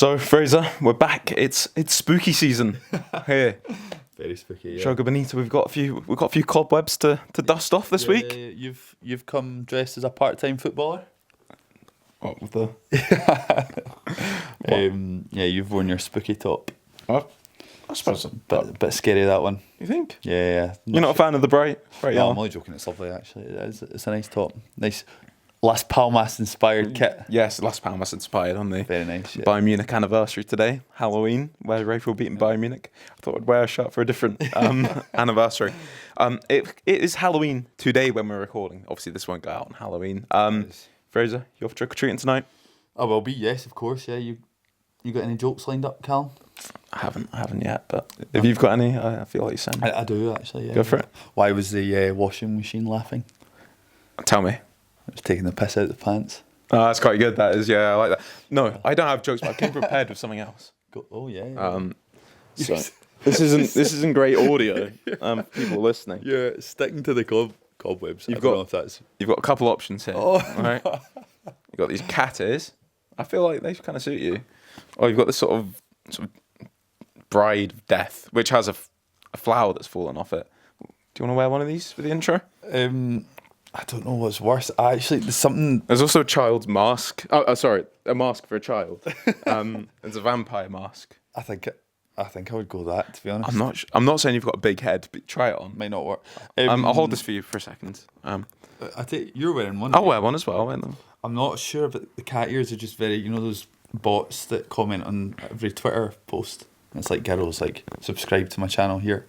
So Fraser, we're back. It's spooky season here. Very spooky. Yeah. Joga Bonito. We've got a few cobwebs to dust off this week. You've come dressed as a part-time footballer. What with the? You've worn your spooky top. I suppose. Bit scary, that one. You think? Yeah. You're not a fan of the bright No, yellow? I'm only joking. It's lovely, actually. It's a nice top. Nice Las Palmas inspired kit. Yes, Las Palmas inspired on the Very nice. Yeah. Bayern Munich anniversary today, Halloween, where Rafe beating Bayern Munich. I thought I'd wear a shirt for a different anniversary. It is Halloween today when we're recording. Obviously, this won't go out on Halloween. Fraser, you off trick or treating tonight? I will be. Yes, of course. Yeah. You got any jokes lined up, Callum? I haven't yet, but if you've got any, I feel like you send me. I do actually. Yeah. Go for it. Why was the washing machine laughing? Tell me. It was taking the piss out of the pants. Oh, that's quite good. That is, yeah, I like that. No, I don't have jokes, but I came prepared with something else. Oh yeah. So this isn't great audio. People listening. Yeah, sticking to the cobwebs. You've got a couple options here. Oh. All right. You've got these cat ears. I feel like they kind of suit you. Or you've got this sort of bride of death, which has a flower that's fallen off it. Do you want to wear one of these for the intro? I don't know what's worse. There's something. There's also a child's mask. Sorry, a mask for a child. There's a vampire mask. I think I would go that, to be honest. I'm not saying you've got a big head, but try it on. Might not work. I'll hold this for you for a second. I think you're wearing one. I'll wear one as well. I'll wear them. I'm not sure, but the cat ears are just very. Those bots that comment on every Twitter post. It's like girls like subscribe to my channel here.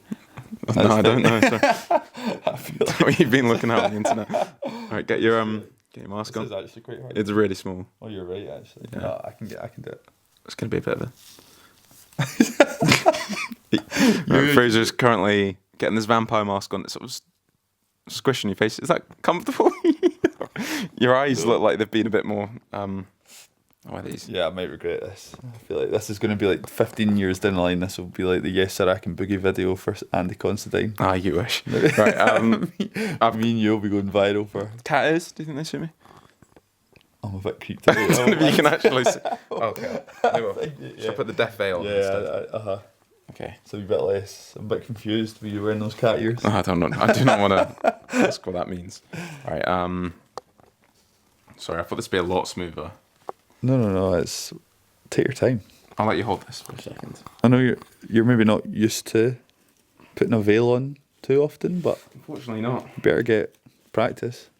No, I don't know. So. I feel like What you've been looking at on the internet. All right, get your mask on. this is actually quite hard. It's really small. Oh, you're right. Actually, Yeah. no, I can do it. It's going to be a bit of a. Fraser's currently getting this vampire mask on. It's sort of squishing your face. Is that comfortable? Your eyes look like they've been a bit more. What are these? Yeah, I might regret this. I feel like this is going to be like 15 years down the line. This will be like the Yes Sir I Can Boogie video for Andy Considine. Ah, you wish. Right. Me and you'll be going viral for. Cat ears? Do you think they suit me? I'm a bit creeped out. I don't know if you can actually see. Okay. Yeah. Should I put the death veil on instead? Yeah. Okay. So a bit less. I'm a bit confused. Were you wearing those cat ears? I don't know. I do not want to ask what that means. All right. Sorry, I thought this would be a lot smoother. No. It's take your time. I'll let you hold this for a second. I know you're maybe not used to putting a veil on too often, but Unfortunately not. you better get practice.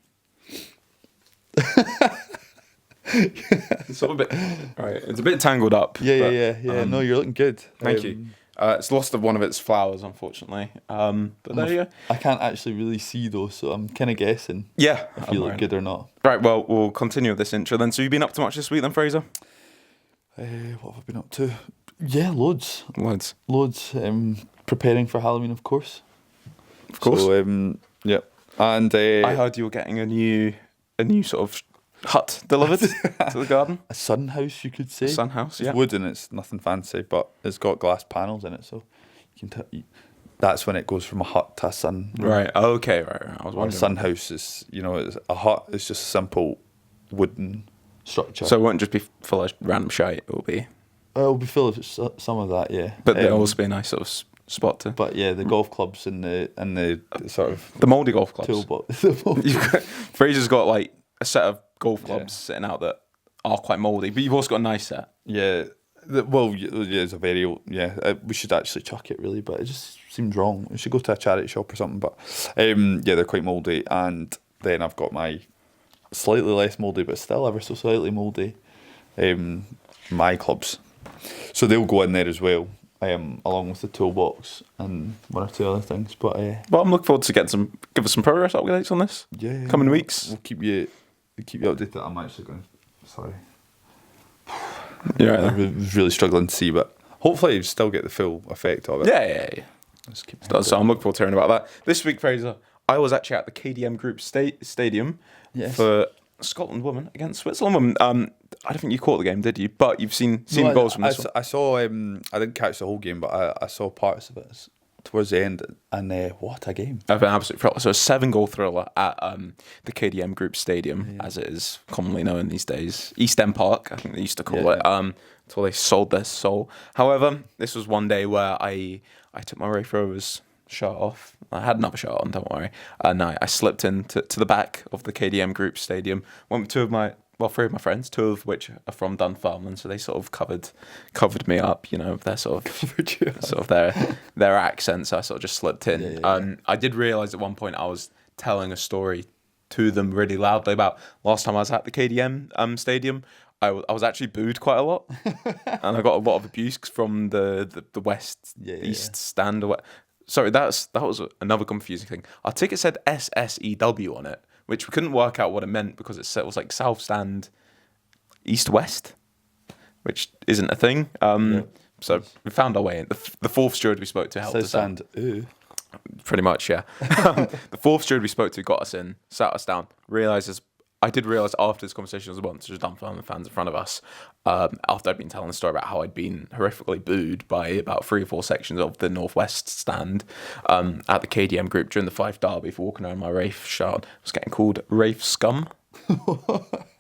It's sort of a bit. All right. It's a bit tangled up. Yeah. but, No, you're looking good. Thank you. It's lost one of its flowers, unfortunately. But there you go. I can't actually really see those, so I'm kind of guessing Yeah. if you look good or not. Right. Well, we'll continue with this intro then. So you've been up to much this week then, Fraser? What have I been up to? Yeah, loads. Loads. Preparing for Halloween, of course. Of course. So, yeah. And I heard you were getting a new sort of hut delivered to the garden. a sun house, you could say. Sun house, It's yeah. wood and it's nothing fancy, but it's got glass panels in it, so you can that's when it goes from a hut to a sun room. Right. Okay. Right. I was Or a wondering. sun house is, it's a hut is just a simple wooden structure. So it won't just be full of random shite. It will be. It'll be full of some of that, yeah. But there'll also be a nice sort of spot to. But yeah, the golf clubs and the sort of The mouldy golf clubs. toolbox. Fraser's got like a set of golf clubs sitting out that are quite mouldy, but you've also got a nice set. Yeah. It's a very old. Yeah, we should actually chuck it really, but it just seems wrong. We should go to a charity shop or something. But they're quite mouldy, and then I've got my slightly less mouldy, but still ever so slightly mouldy, my clubs. So they'll go in there as well, along with the toolbox and one or two other things. But Well, I'm looking forward to give us some progress updates on this. yeah, Coming weeks. we'll keep you updated. I'm actually going. Sorry. Yeah. I was really struggling to see, but hopefully you still get the full effect of it. Yeah. Let's keep So I'm looking forward to hearing about that. This week, Fraser, I was actually at the KDM Group Stadium for Scotland women against Switzerland women. I don't think you caught the game, did you? But you've seen the goals from this one. I saw. I didn't catch the whole game, but I saw parts of it. towards the end, and what a game! I've been absolutely thriller. So a 7-goal thriller at the KDM Group Stadium, as it is commonly known these days. East End Park, I think they used to call it. Until they sold their soul. However, this was one day where I took my Rafe Rovers shirt off. I had another shirt on, don't worry. And I slipped into the back of the KDM Group Stadium. Went with three of my friends, 2 of which are from Dunfermline, so they sort of covered me up, with their sort of their accents. So I sort of just slipped in. I did realise at one point I was telling a story to them really loudly about last time I was at the KDM stadium. I was actually booed quite a lot, and I got a lot of abuse from the west east stand. Sorry, that was another confusing thing. Our ticket said SSEW on it, which we couldn't work out what it meant because it was like South Stand, East West, which isn't a thing. So we found our way in. The fourth steward we spoke to helped us out. Pretty much, yeah. The fourth steward we spoke to got us in, sat us down. I did realise after this conversation there was a bunch of Dunfermline fans in front of us. After I'd been telling the story about how I'd been horrifically booed by about 3 or 4 sections of the Northwest stand at the KDM Group during the Fife Derby for walking around my Rafe shirt. I was getting called Rafe Scum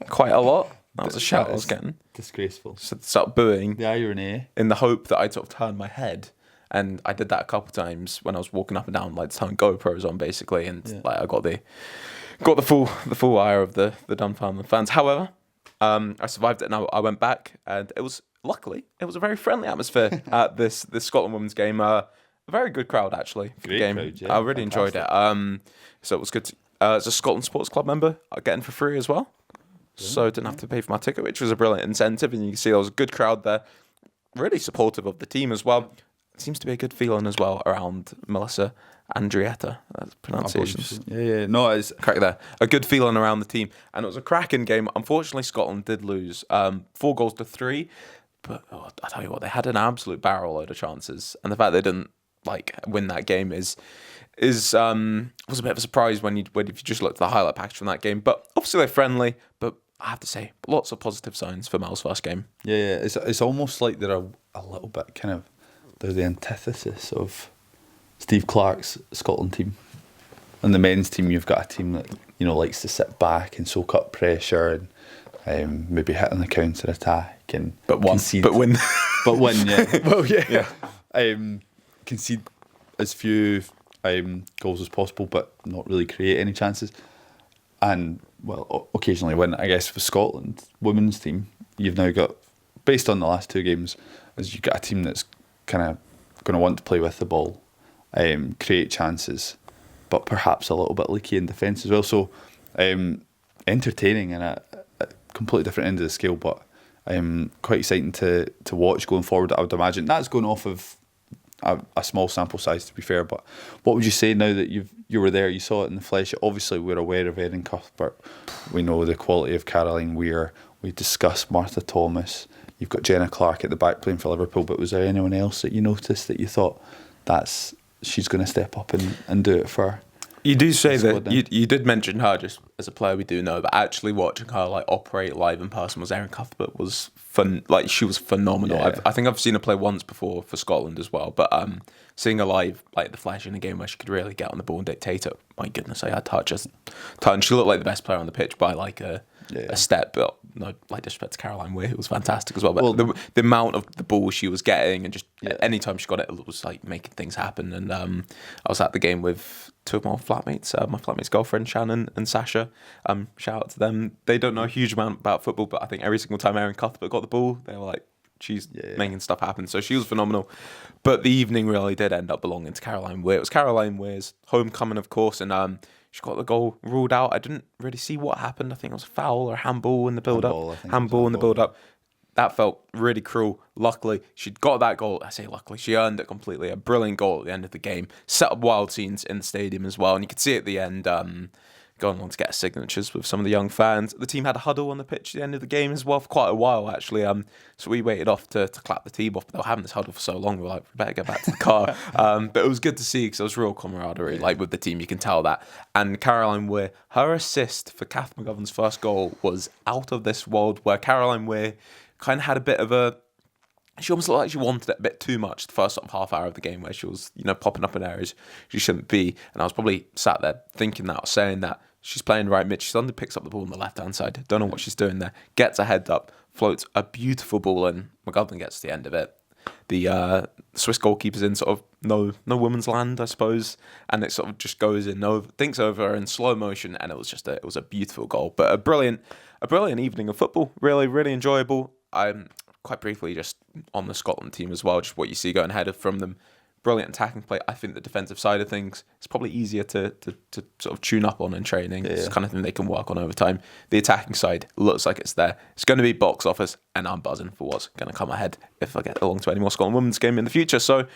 quite a lot. That was a shout I was getting. Disgraceful. So start booing. The irony. In the hope that I'd sort of turn my head. And I did that a couple of times when I was walking up and down, like turning GoPros on basically, and I got the full ire of the Dunfermline fans. However, I survived it, and I went back, and it was a very friendly atmosphere at this Scotland women's game. A very good crowd actually for the game. Crowd, yeah. I really enjoyed it. So it was good. As a Scotland Sports Club member, I get in for free as well, so I didn't have to pay for my ticket, which was a brilliant incentive. And you can see there was a good crowd there, really supportive of the team as well. It seems to be a good feeling as well around Melissa Andrietta. That's pronunciations. Yeah. No, it's correct there. A good feeling around the team, and it was a cracking game. Unfortunately, Scotland did lose 4-3, but I tell you what, they had an absolute barrel load of chances, and the fact they didn't win that game was a bit of a surprise if you just looked at the highlight package from that game. But obviously they're friendly, but I have to say lots of positive signs for Mel's first game. Yeah. It's almost like they're a little bit kind of. They're the antithesis of Steve Clarke's Scotland team. And the men's team, you've got a team that likes to sit back and soak up pressure and maybe hit on the counter attack and concede. But win, yeah. Well, yeah. Concede as few goals as possible, but not really create any chances. And occasionally win. I guess for Scotland women's team, you've now got, based on the last 2 games, is you've got a team that's kind of going to want to play with the ball, create chances, but perhaps a little bit leaky in defence as well. So entertaining and a completely different end of the scale, but quite exciting to watch going forward. I would imagine that's going off of a small sample size, to be fair. But what would you say now that you were there, you saw it in the flesh? Obviously, we're aware of Erin Cuthbert. We know the quality of Caroline Weir. We discussed Martha Thomas. You've got Jenna Clark at the back playing for Liverpool, but was there anyone else that you noticed that you thought she's going to step up and do it for her? You do say that you did mention her just as a player we do know, but actually watching her operate live in person was Erin Cuthbert was fun. She was phenomenal. Yeah. I think I've seen her play once before for Scotland as well, but seeing her live the flash in a game where she could really get on the ball and dictate it. My goodness, I had touch. She looked like the best player on the pitch by a step, but no disrespect to Caroline Weir, who was fantastic as well. But the amount of the ball she was getting, and just any time she got it was making things happen. And I was at the game with 2 of my flatmates, my flatmate's girlfriend Shannon and Sasha. Shout out to them. They don't know a huge amount about football, but I think every single time Erin Cuthbert got the ball, they were like, she's making stuff happen. So she was phenomenal. But the evening really did end up belonging to Caroline Weir. It was Caroline Weir's homecoming, of course, and she got the goal ruled out. I didn't really see what happened. I think it was a foul or handball in the build-up. Handball in the build-up. That felt really cruel. Luckily, she'd got that goal. I say luckily, she earned it completely. A brilliant goal at the end of the game. Set up wild scenes in the stadium as well. And you could see at the end, going on to get signatures with some of the young fans. The team had a huddle on the pitch at the end of the game as well for quite a while, actually. So we waited off to clap the team off. But they were having this huddle for so long, we were like, we better get back to the car. But it was good to see because there was real camaraderie with the team. You can tell that. And Caroline Weir, her assist for Kath McGovern's first goal was out of this world, where Caroline Weir kind of had a bit of a she almost looked like she wanted it a bit too much the first sort of half hour of the game, where she was, popping up in areas she shouldn't be. And I was probably sat there thinking that, or saying that. She's playing right mid. She suddenly picks up the ball on the left-hand side. Don't know what she's doing there. Gets her head up, floats a beautiful ball in. McGovern gets to the end of it. The Swiss goalkeeper's in sort of no woman's land, I suppose, and it sort of just goes in, thinks over her in slow motion, and it was a beautiful goal. But a brilliant evening of football. Really, really enjoyable. I'm quite briefly just on the Scotland team as well, just what you see going ahead from them. Brilliant attacking play. I think the defensive side of things is probably easier to sort of tune up on in training. It's the kind of thing they can work on over time. The attacking side looks like it's there. It's going to be box office, and I'm buzzing for what's going to come ahead if I get along to any more Scotland women's game in the future. So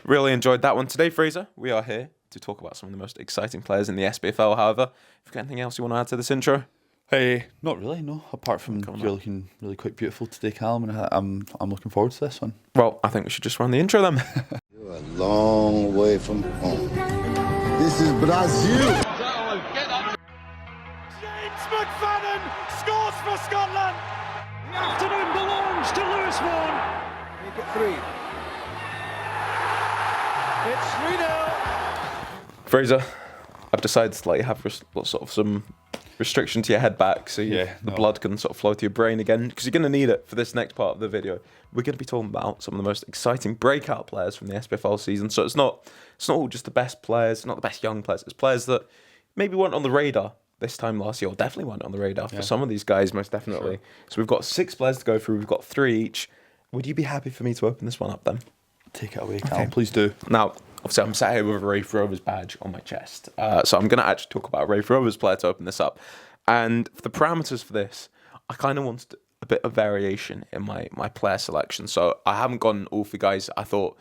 really enjoyed that one. Today, Fraser, we are here to talk about some of the most exciting players in the SPFL. However, if you've got anything else you want to add to this intro? Hey, not really, no. Apart from you're looking really quite beautiful today, Callum, and I'm looking forward to this one. Well, I think we should just run the intro then. You're a long way from home. This is Brazil. James McFadden scores for Scotland. The afternoon belongs to Lewis Vaughan. Make it 3. It's 3-0. Fraser, I've decided to let you have sort of some restriction to your head back, so the blood can sort of flow to your brain again, because you're going to need it for this next part of the video. We're going to be talking about some of the most exciting breakout players from the SPFL season. So it's not all just the best players, not the best young players. It's players that maybe weren't on the radar this time last year, or definitely weren't on the radar for some of these guys, most definitely. Sure. So we've got 6 players to go through. We've got 3 each. Would you be happy for me to open this one up then? Take it away, Cal. Please do. Now, obviously, I'm sat here with a Rafe Rovers badge on my chest. So I'm going to actually talk about a Rafe Rovers player to open this up. And for the parameters for this, I kind of wanted a bit of variation in my player selection. So I haven't gone all for guys. I feel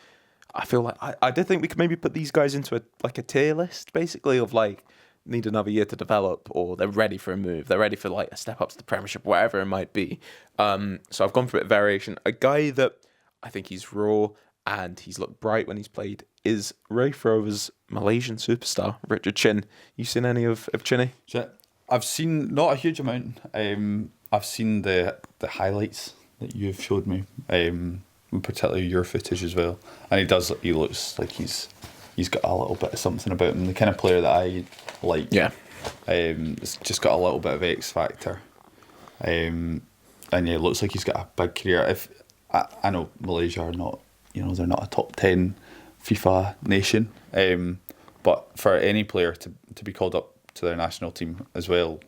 like I did think we could maybe put these guys into a tier list, basically, of like, need another year to develop, or they're ready for a move. They're ready for like a step up to the Premiership, whatever it might be. So I've gone for a bit of variation. A guy that I think he's raw and he's looked bright when he's played is Rafe Rovers' Malaysian superstar, Richard Chin. You seen any of Chinny? I've seen not a huge amount. I've seen the highlights that you've showed me, particularly your footage as well. And he looks like he's got a little bit of something about him. The kind of player that I like. Yeah. It's just got a little bit of X factor. And it looks like he's got a big career. If I know Malaysia are not, they're not a top 10 FIFA nation. But for any player to be called up to their national team as well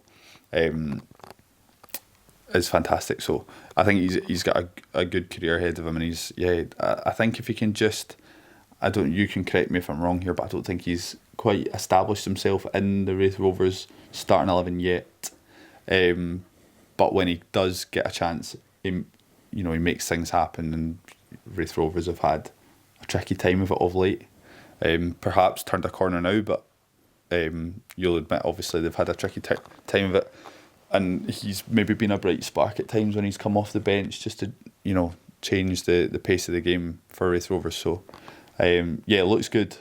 is fantastic. So I think he's got a good career ahead of him, and I think if he can just, you can correct me if I'm wrong here, but I don't think he's quite established himself in the Raith Rovers starting 11 yet. But when he does get a chance, he makes things happen, and Raith Rovers have had a tricky time of it of late. Perhaps turned a corner now, but you'll admit, obviously, they've had a tricky time of it, and he's maybe been a bright spark at times when he's come off the bench just to, change the pace of the game for Raith Rovers. So, it looks good.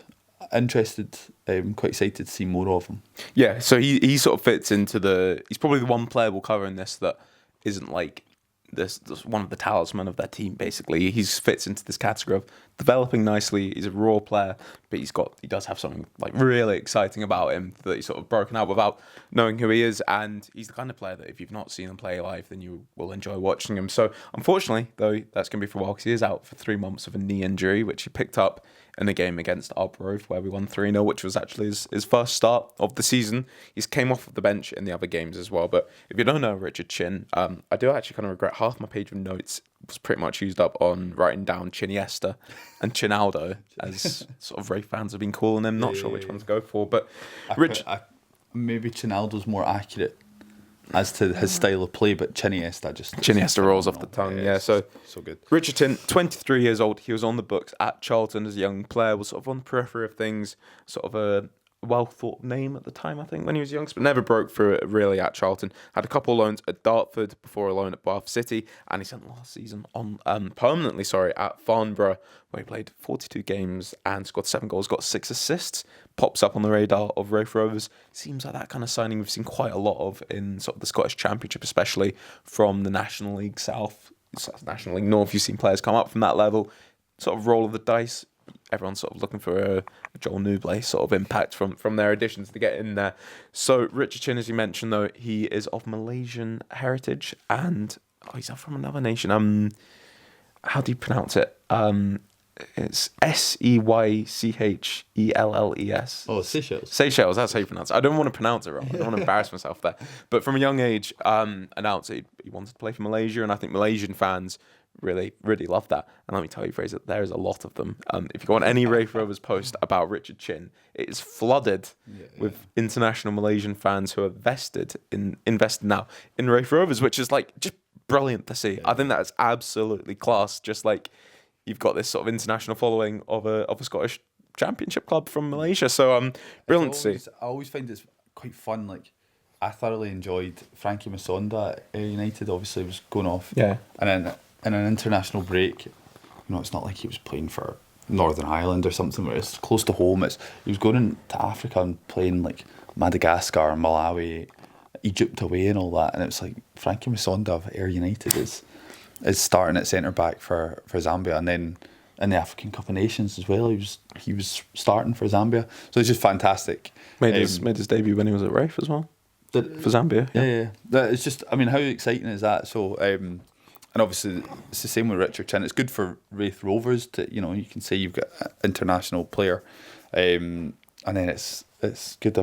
Interested, quite excited to see more of him. Yeah, so he sort of fits into he's probably the one player we'll cover in this that isn't like this one of the talisman of their team, basically. He fits into this category of developing nicely. He's a raw player, but he does have something like really exciting about him that he's sort of broken out without knowing who he is. And he's the kind of player that if you've not seen him play live, then you will enjoy watching him. So unfortunately, though, that's going to be for a while, because he is out for 3 months of a knee injury, which he picked up in the game against Arbroath, where we won 3-0, which was actually his first start of the season. He's came off of the bench in the other games as well. But if you don't know Richard Chin, I do actually kind of regret half my page of notes was pretty much used up on writing down Chiniesta and Chinaldo, as sort of Rafe fans have been calling him. Not sure which one to go for, but maybe Chinaldo's more accurate as to his style of play, but Chiniesta rolls off the tongue. Yeah, so good. Richard Chin, 23 years old. He was on the books at Charlton as a young player, was sort of on the periphery of things, sort of a well-thought name at the time, I think, when he was young, but never broke through it really at Charlton. Had a couple of loans at Dartford before a loan at Bath City, and he spent last season on permanently at Farnborough, where he played 42 games and scored 7 goals, got 6 assists. Pops up on the radar of Raith Rovers. Seems like that kind of signing we've seen quite a lot of in sort of the Scottish Championship, especially from the National League South. National League North, you've seen players come up from that level, sort of roll of the dice. Everyone's sort of looking for a Joel Nouble sort of impact from their additions to get in there. So Richard Chin, as you mentioned, though, he is of Malaysian heritage, and he's from another nation. How do you pronounce it? It's Seychelles. Oh, Seychelles. Seychelles, that's how you pronounce it. I don't want to pronounce it wrong. I don't want to embarrass myself there. But from a young age, announced he wanted to play for Malaysia, and I think Malaysian fans really, really love that. And let me tell you, Fraser, there is a lot of them. If you go on any Raith Rovers post about Richard Chin, it is flooded with international Malaysian fans who are invested now in Raith Rovers, which is like just brilliant to see. Yeah. I think that's absolutely class. Just like you've got this sort of international following of a Scottish championship club from Malaysia. So brilliant to see. I always find it's quite fun. Like, I thoroughly enjoyed Frankie Masonda at Ayr United. Obviously, was going off. Yeah. And then in an international break, it's not like he was playing for Northern Ireland or something where it's close to home. He was going into Africa and playing like Madagascar, Malawi, Egypt away and all that. And it's like Frankie Masonda of Ayr United is starting at centre back for Zambia, and then in the African Cup of Nations as well, he was starting for Zambia. So it's just fantastic. Made his debut when he was at Raith as well for Zambia. Yeah. It's just, how exciting is that? So and obviously it's the same with Richard Chin. It's good for Raith Rovers to you can say you've got an international player, and then it's good.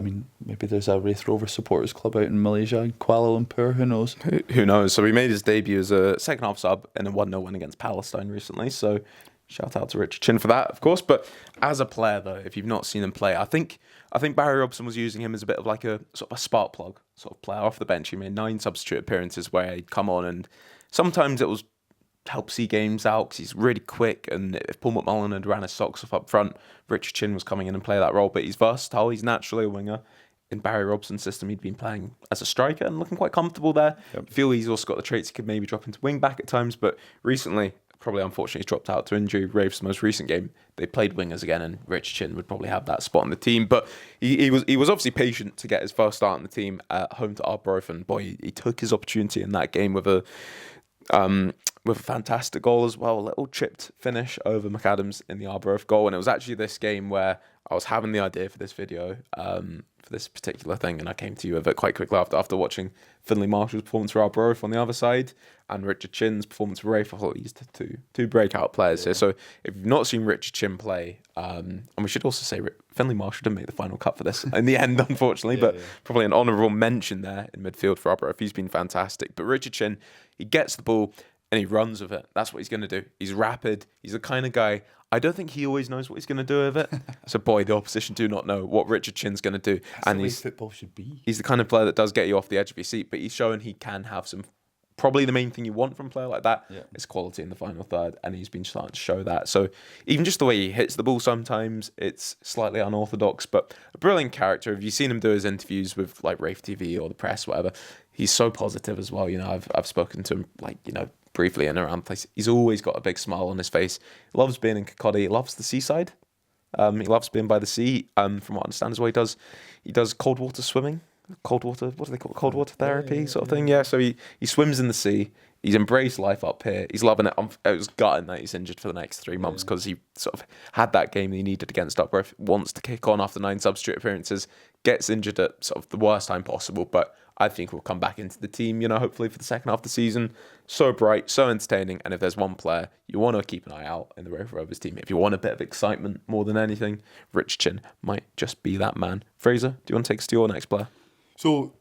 Maybe there's a Raith Rovers supporters club out in Malaysia, in Kuala Lumpur. Who knows? Who knows? So he made his debut as a second half sub in a 1-0 win against Palestine recently. So shout out to Richard Chin for that, of course. But as a player, though, if you've not seen him play, I think Barry Robson was using him as a bit of like a sort of a spark plug sort of player off the bench. He made 9 substitute appearances where he'd come on, and sometimes it was help see games out because he's really quick, and if Paul McMullen had ran his socks off up front, Richard Chin was coming in and play that role. But he's versatile, he's naturally a winger. In Barry Robson's system, he'd been playing as a striker and looking quite comfortable there. Yep. I feel he's also got the traits he could maybe drop into wing back at times, but recently, probably unfortunately, he's dropped out to injury. Rave's most recent game, they played wingers again, and Richard Chin would probably have that spot in the team. But he was obviously patient to get his first start in the team at home to Arbroath, and boy, he took his opportunity in that game with a fantastic goal as well, a little chipped finish over McAdams in the Arbroath goal. And it was actually this game where I was having the idea for this video, for this particular thing, and I came to you with it quite quickly after watching Finlay Marshall's performance for Arbroath on the other side and Richard Chin's performance for Rafe. I thought these two breakout players here. So if you've not seen Richard Chin play, and we should also say Finlay Marshall didn't make the final cut for this in the end, unfortunately, but probably an honourable mention there in midfield for Arbroath. He's been fantastic. But Richard Chin, he gets the ball and he runs with it. That's what he's going to do. He's rapid. He's the kind of guy, I don't think he always knows what he's going to do with it. So, boy, the opposition do not know what Richard Chin's going to do. That's and the way football should be. He's the kind of player that does get you off the edge of your seat, but he's showing he can have some. Probably the main thing you want from a player like that is quality in the final third, and he's been starting to show that. So even just the way he hits the ball sometimes, it's slightly unorthodox, but a brilliant character. Have you seen him do his interviews with like Rafe TV or the press, whatever? He's so positive as well. I've spoken to him briefly in and around the place. He's always got a big smile on his face. He loves being in Kirkcaldy. He loves the seaside. He loves being by the sea. From what I understand is what he does cold water swimming. Cold water, what do they call it? Cold water therapy sort of thing. Yeah, so he swims in the sea. He's embraced life up here. He's loving it. It was gutting that he's injured for the next 3 months because he sort of had that game that he needed against Upgrove. Wants to kick on after 9 substitute appearances. Gets injured at sort of the worst time possible, but I think he'll come back into the team, hopefully for the second half of the season. So bright, so entertaining, and if there's one player you want to keep an eye out in the Raith Rovers team, if you want a bit of excitement more than anything, Rich Chin might just be that man. Fraser, do you want to take us to your next player? So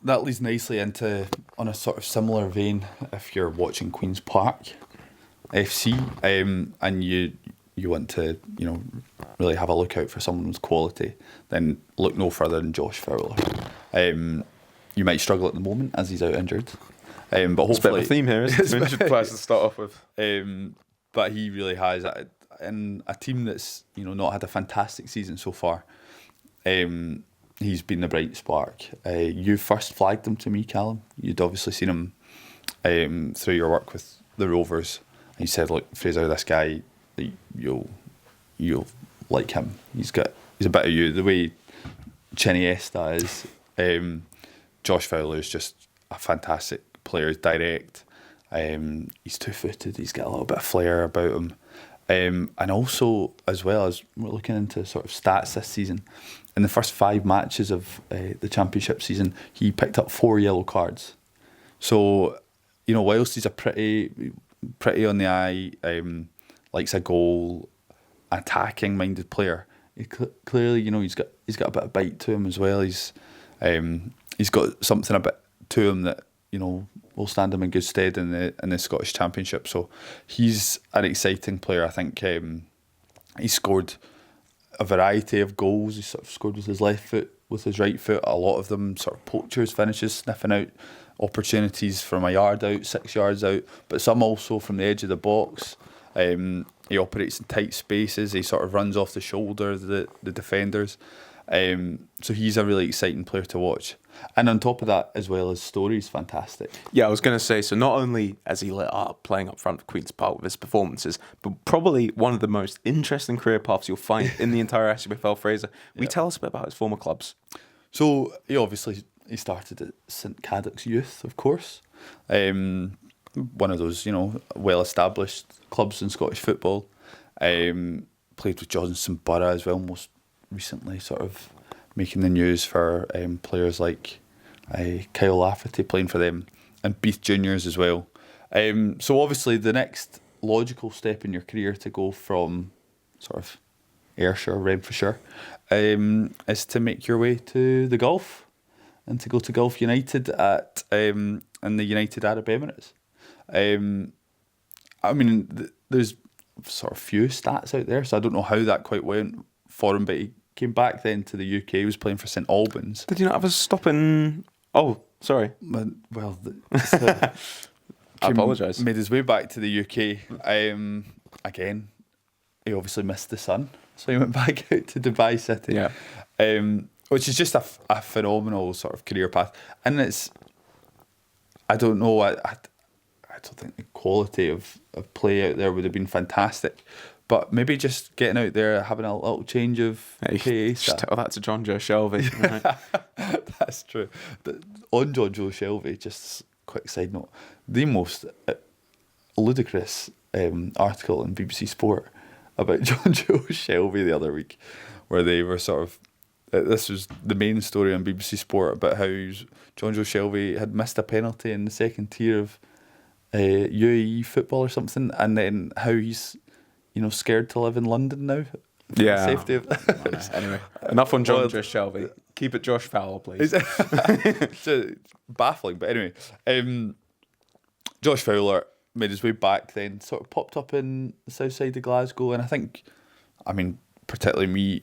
that leads nicely into, on a sort of similar vein, if you're watching Queen's Park FC, and you want to, really have a look out for someone's quality, then look no further than Josh Fowler. You might struggle at the moment as he's out injured, but hopefully, it's a bit of a theme here, isn't it? Injured players to start off with. But he really has, in a team that's not had a fantastic season so far. He's been the bright spark. You first flagged him to me, Callum. You'd obviously seen him through your work with the Rovers, and you said, "Look, Fraser, this guy, you'll like him. He's a bit of you. The way Chiniesta is, Josh Fowler is just a fantastic player. He's direct. He's 2-footed. He's got a little bit of flair about him. And also, as well as we're looking into sort of stats this season, in the first 5 matches of the championship season, he picked up 4 yellow cards. So, you know, whilst he's a pretty on the eye, likes a goal, attacking-minded player, he clearly, you know, he's got a bit of bite to him as well. He's got something a bit to him that, you know, will stand him in good stead in the Scottish Championship. So he's an exciting player. I think he scored a variety of goals. He sort of scored with his left foot, with his right foot. A lot of them sort of poachers finishes, sniffing out opportunities from a yard out, 6 yards out, but some also from the edge of the box. He operates in tight spaces. He sort of runs off the shoulder of the defenders. So he's a really exciting player to watch. And on top of that, as well, his story's fantastic. Yeah, I was going to say, so not only has he lit up playing up front for Queen's Park with his performances, but probably one of the most interesting career paths you'll find in the entire SPFL, Fraser. Will you tell us a bit about his former clubs? So he started at St Cadoc's Youth, of course. One of those, you know, well-established clubs in Scottish football. Played with Johnson Borough as well, most recently, sort of making the news for players like Kyle Lafferty playing for them, and Beath Juniors as well. So obviously the next logical step in your career to go from sort of Ayrshire, Renfrewshire, is to make your way to the Gulf and to go to Gulf United at in the United Arab Emirates. I mean, there's sort of few stats out there, so I don't know how that quite went for him, but he came back then to the UK. He was playing for St Albans. Did you not have a stop in... Oh, sorry. Well, I apologise. Made his way back to the UK. Again, he obviously missed the sun, so he went back out to Dubai City. Yeah. Which is just a phenomenal sort of career path. And it's... I don't know, I don't think the quality of play out there would have been fantastic. But maybe just getting out there, having a little change of pace. Just tell that to John Joe Shelby. Right? That's true. On John Joe Shelby, just quick side note, the most ludicrous article in BBC Sport about John Joe Shelby the other week, where they were sort of, this was the main story on BBC Sport about how John Joe Shelby had missed a penalty in the second tier of UAE football or something, and then how he's, you know, scared to live in London now. Yeah. Safety of Anyway, enough on John Joe Shelby. Keep it Josh Fowler, please. It's baffling, but anyway, Josh Fowler made his way back then, sort of popped up in the south side of Glasgow, and I think, I mean, particularly me,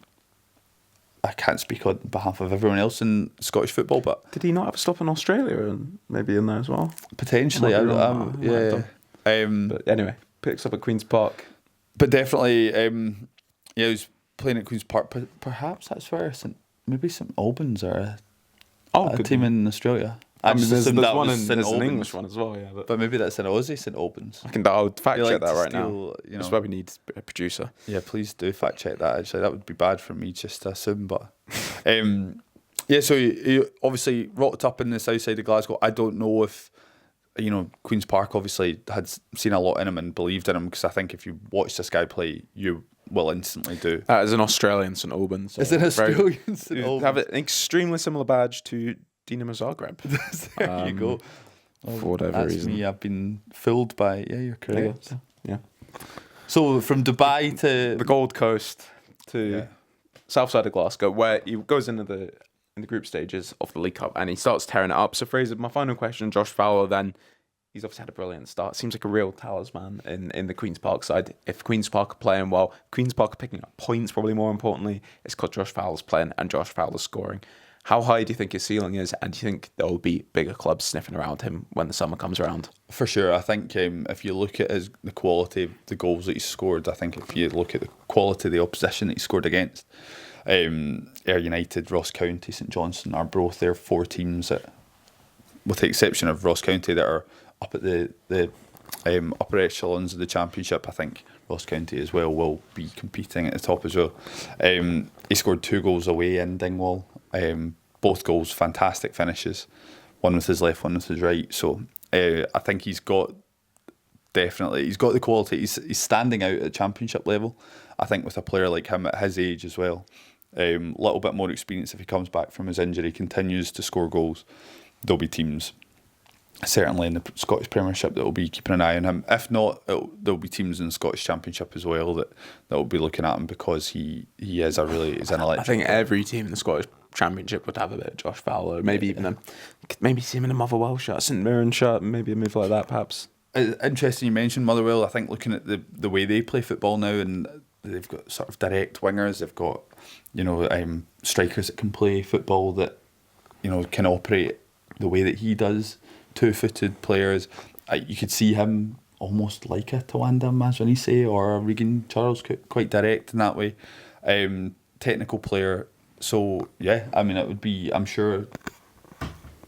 I can't speak on behalf of everyone else in Scottish football, but Did he not have a stop in Australia and maybe in there as well? potentially, yeah. But anyway, picks up at Queen's Park. But definitely, he was playing at Queen's Park. Perhaps that's where maybe St Albans are a team in Australia. I mean, there's that one was there's St an Albans. English one as well, yeah. But But maybe that's an Aussie St Albans. I would fact They check like that to right steal, now. you That's know. why we need a producer. Yeah, please do fact check that. Actually, that would be bad for me just to assume. But yeah, so he obviously rocked up in the south side of Glasgow. I don't know if, you know, Queen's Park obviously had seen a lot in him and believed in him, because I think if you watch this guy play, you will instantly do. That is an Australian St Albans. So Is it Australian St you Albans? have an extremely similar badge to Dinamo Zagreb. There you go. For whatever That's reason. me. I've been fooled by. Yeah, you're correct. Yeah. So from Dubai to The Gold Coast to south side of Glasgow, where he goes into the group stages of the League Cup and he starts tearing it up. So Fraser, my final question, Josh Fowler then, he's obviously had a brilliant start. Seems like a real talisman in the Queen's Park side. If Queen's Park are playing well, Queen's Park are picking up points, probably more importantly. It's because Josh Fowler's playing and Josh Fowler's scoring. How high do you think his ceiling is? And do you think there will be bigger clubs sniffing around him when the summer comes around? For sure. I think if you look at the quality of the goals that he's scored, I think if you look at the quality of the opposition that he scored against, Ayr United, Ross County, St Johnstone are both their 4 teams that, with the exception of Ross County, that are up at the upper echelons of the Championship. I think Ross County as well will be competing at the top as well. He scored 2 goals away in Dingwall. Both goals fantastic finishes, one with his left, one with his right. So I think he's got definitely. He's got the quality. He's standing out at championship level. I think with a player like him at his age as well, little bit more experience if he comes back from his injury, continues to score goals, there'll be teams, certainly in the Scottish Premiership, that will be keeping an eye on him. If not, there'll be teams in the Scottish Championship as well that will be looking at him because he is an electric. I think every team in the Scottish Championship would have a bit of Josh Fowler, maybe even maybe see him in a Motherwell shirt, St Mirren shirt, maybe a move like that perhaps. Interesting you mentioned Motherwell. I think looking at the way they play football now, and they've got sort of direct wingers, they've got strikers that can play football, that can operate the way that he does, two-footed players. You could see him almost like a Tawanda Mazwanise or a Regan Charles Cook, quite direct in that way. Technical player. So yeah, I mean, it would be, I'm sure,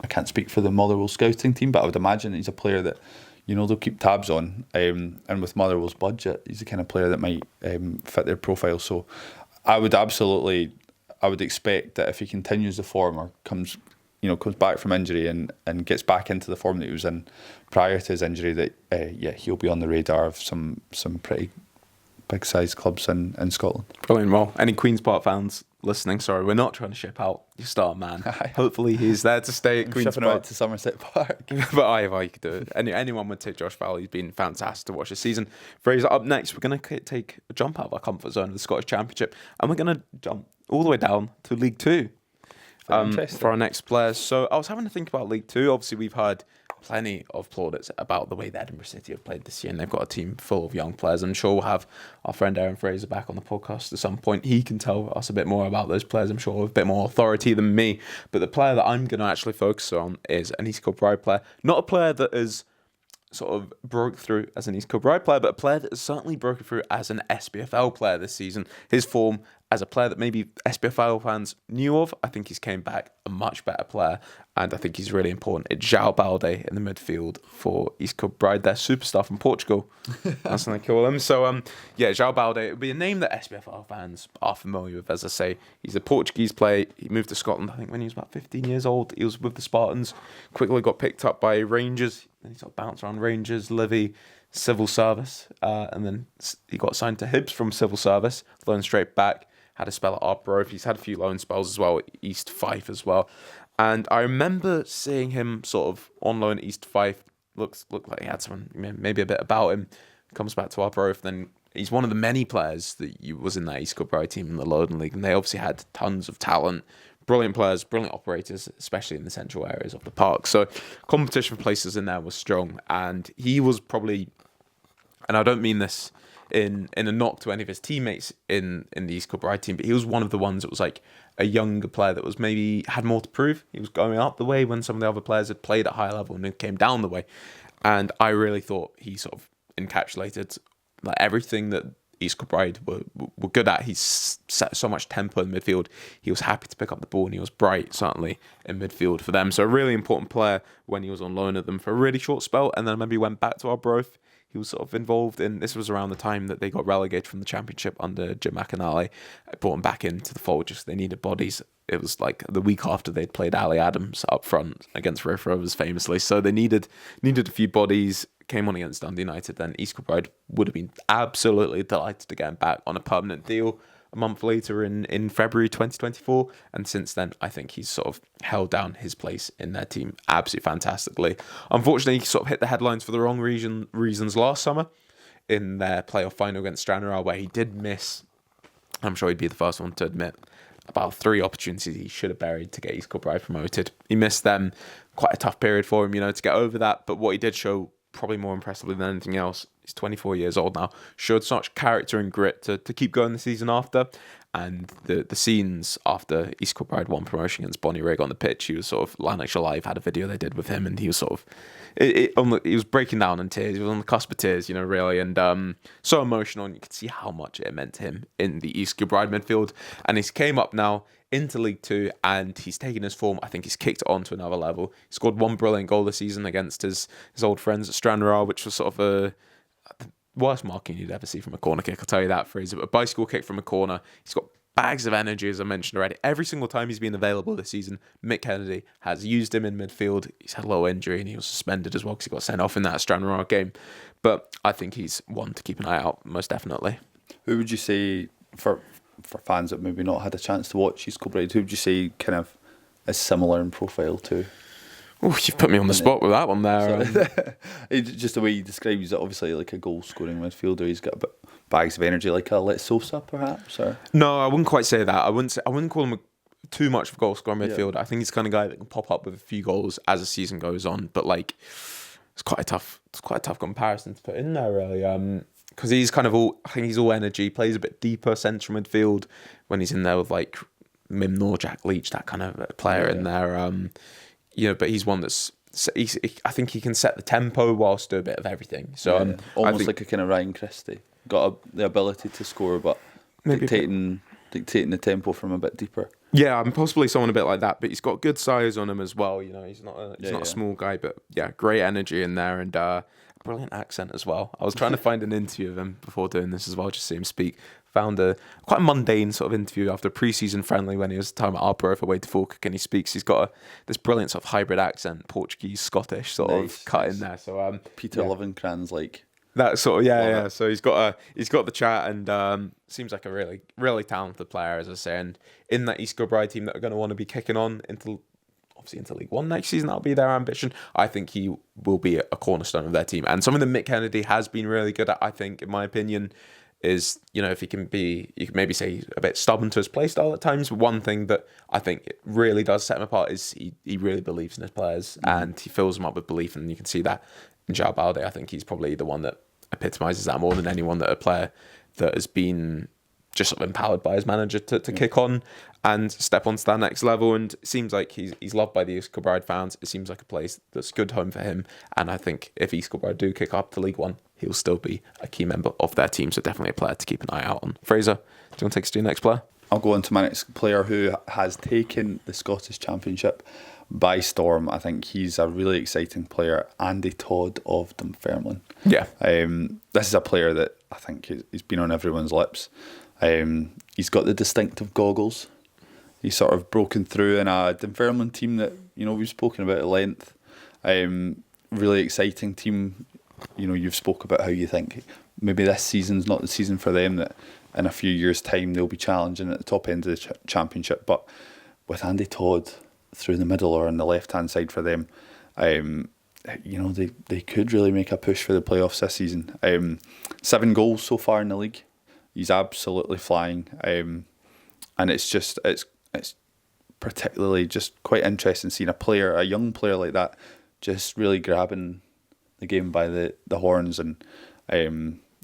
I can't speak for the Motherwell scouting team, but I would imagine he's a player that they'll keep tabs on, and with Motherwell's budget, he's the kind of player that might fit their profile. So I would expect that if he continues the form or comes back from injury and gets back into the form that he was in prior to his injury, that he'll be on the radar of some pretty big size clubs in Scotland. Brilliant. Well, any Queen's Park fans listening, sorry, we're not trying to ship out your star man. Hopefully he's there to stay at Queen's Shipping Park. out to Somerset Park. But either you could do it. Anyone would take Josh Fowler. He's been fantastic to watch this season. Fraser, up next, we're going to take a jump out of our comfort zone of the Scottish Championship, and we're going to jump all the way down to League Two for our next players. So I was having to think about League Two. Obviously, we've heard plenty of plaudits about the way that Edinburgh City have played this year, and they've got a team full of young players. I'm sure we'll have our friend Aaron Fraser back on the podcast at some point. He can tell us a bit more about those players, I'm sure, with a bit more authority than me. But the player that I'm going to actually focus on is an East Kilbride player. Not a player that is sort of broke through as an East Kilbride player, but a player that has certainly broken through as an SPFL player this season. His form as a player that maybe SPFL fans knew of, I think he's came back a much better player, and I think he's really important. It's Joao Balde in the midfield for East Kilbride, their superstar from Portugal. That's what they call him. So, Joao Balde, it would be a name that SPFL fans are familiar with. As I say, he's a Portuguese player. He moved to Scotland, I think, when he was about 15 years old. He was with the Spartans, quickly got picked up by Rangers, and he sort of bounced around Rangers, Livy, Civil Service, and then he got signed to Hibs from Civil Service, loaned straight back, had a spell at Arbroath. He's had a few loan spells as well, at East Fife as well. And I remember seeing him sort of on loan at East Fife, looked like he had something, maybe a bit about him, comes back to Arbroath, then he's one of the many players that was in that East Kilbride team in the Lowland League, and they obviously had tons of talent, brilliant players, brilliant operators, especially in the central areas of the park. So competition for places in there was strong, and he was probably, and I don't mean this in a knock to any of his teammates in the East Kilbride team, but he was one of the ones that was like a younger player that was maybe had more to prove. He was going up the way when some of the other players had played at high level and then came down the way. And I really thought he sort of encapsulated like everything that East Kilbride were good at. He set so much tempo in midfield. He was happy to pick up the ball, and he was bright, certainly, in midfield for them. So a really important player when he was on loan at them for a really short spell. And then I remember he went back to Arbroath. He was sort of involved in, this was around the time that they got relegated from the Championship under Jim McAnally. I brought him back into the fold just they needed bodies. It was like the week after they'd played Ali Adams up front against Raith Rovers famously. So they needed a few bodies, came on against Dundee United. Then East Kilbride would have been absolutely delighted to get him back on a permanent deal a month later in February 2024. And since then, I think he's sort of held down his place in their team absolutely fantastically. Unfortunately, he sort of hit the headlines for the wrong reasons last summer in their playoff final against Stranraer, where he did miss, I'm sure he'd be the first one to admit, about 3 opportunities he should have buried to get East Kilbride promoted. He missed them. Quite a tough period for him, to get over that. But what he did show, probably more impressively than anything else, he's 24 years old now, showed such character and grit to keep going the season after. And the scenes after East Kilbride won promotion against Bonnyrigg on the pitch, he was sort of, Lanarkshire Live had a video they did with him, and he was sort of, he was breaking down in tears. He was on the cusp of tears, really, and so emotional, and you could see how much it meant to him in the East Kilbride midfield. And he's came up now into League Two, and he's taken his form. I think he's kicked it on to another level. He scored 1 brilliant goal this season against his old friends at Stranraer, which was sort of the worst marking you'd ever see from a corner kick, I'll tell you that, Fraser. But a bicycle kick from a corner. He's got bags of energy, as I mentioned already. Every single time he's been available this season, Mick Kennedy has used him in midfield. He's had a little injury and he was suspended as well because he got sent off in that Stranraer game. But I think he's one to keep an eye out, most definitely. Who would you say, for fans that maybe not had a chance to watch East Kilbride, who would you say kind of is similar in profile to? Oh, you've put me on the spot with that one there. Just the way he describes it, obviously like a goal-scoring midfielder. He's got a bit bags of energy, like a Letsosa, perhaps. Or No, I wouldn't quite say that. I wouldn't call him too much of a goal-scoring midfielder. I think he's the kind of guy that can pop up with a few goals as the season goes on. But like, it's quite a tough comparison to put in there, really. Because he's kind of I think he's all energy. Plays a bit deeper central midfield when he's in there with like Mim Nor, Jack Leach, that kind of player in there. But he's one that's. I think he can set the tempo whilst do a bit of everything. So almost like a kind of Ryan Christie. Got the ability to score, but dictating the tempo from a bit deeper. Yeah, I'm possibly someone a bit like that, but he's got good size on him as well. You know, he's not a small guy, but yeah, great energy in there and brilliant accent as well. I was trying to find an interview of him before doing this as well, just to see him speak. Found a quite mundane sort of interview after a pre-season friendly when he was talking about Arbroath away to Falkirk, and he speaks. He's got this brilliant sort of hybrid accent, Portuguese, Scottish sort of cut in there. So Peter Lovenkran's like. That sort of So he's got the chat and seems like a really really talented player, as I say. And in that East Kilbride team that are going to want to be kicking on into League One next season, that'll be their ambition. I think he will be a cornerstone of their team. And something that Mick Kennedy has been really good at, I think, in my opinion, is if he can be, you could maybe say a bit stubborn to his play style at times. But one thing that I think really does set him apart is he really believes in his players and he fills them up with belief, and you can see that. Joao Balde, I think he's probably the one that epitomises that more than anyone, that a player that has been just sort of empowered by his manager to kick on and step onto that next level. And it seems like he's loved by the East Kilbride fans. It seems like a place that's a good home for him. And I think if East Kilbride do kick up to League One, he'll still be a key member of their team. So definitely a player to keep an eye out on. Fraser, do you want to take us to your next player? I'll go on to my next player who has taken the Scottish Championship by storm. I think he's a really exciting player, Andy Todd of Dunfermline. Yeah. This is a player that I think he's been on everyone's lips. He's got the distinctive goggles. He's sort of broken through in a Dunfermline team that, we've spoken about at length. Really exciting team. You've spoke about how you think maybe this season's not the season for them, that in a few years' time they'll be challenging at the top end of the championship. But with Andy Todd through the middle or on the left-hand side for them, they could really make a push for the playoffs this season. 7 goals so far in the league. He's absolutely flying, and it's particularly just quite interesting seeing a young player like that, just really grabbing the game by the horns and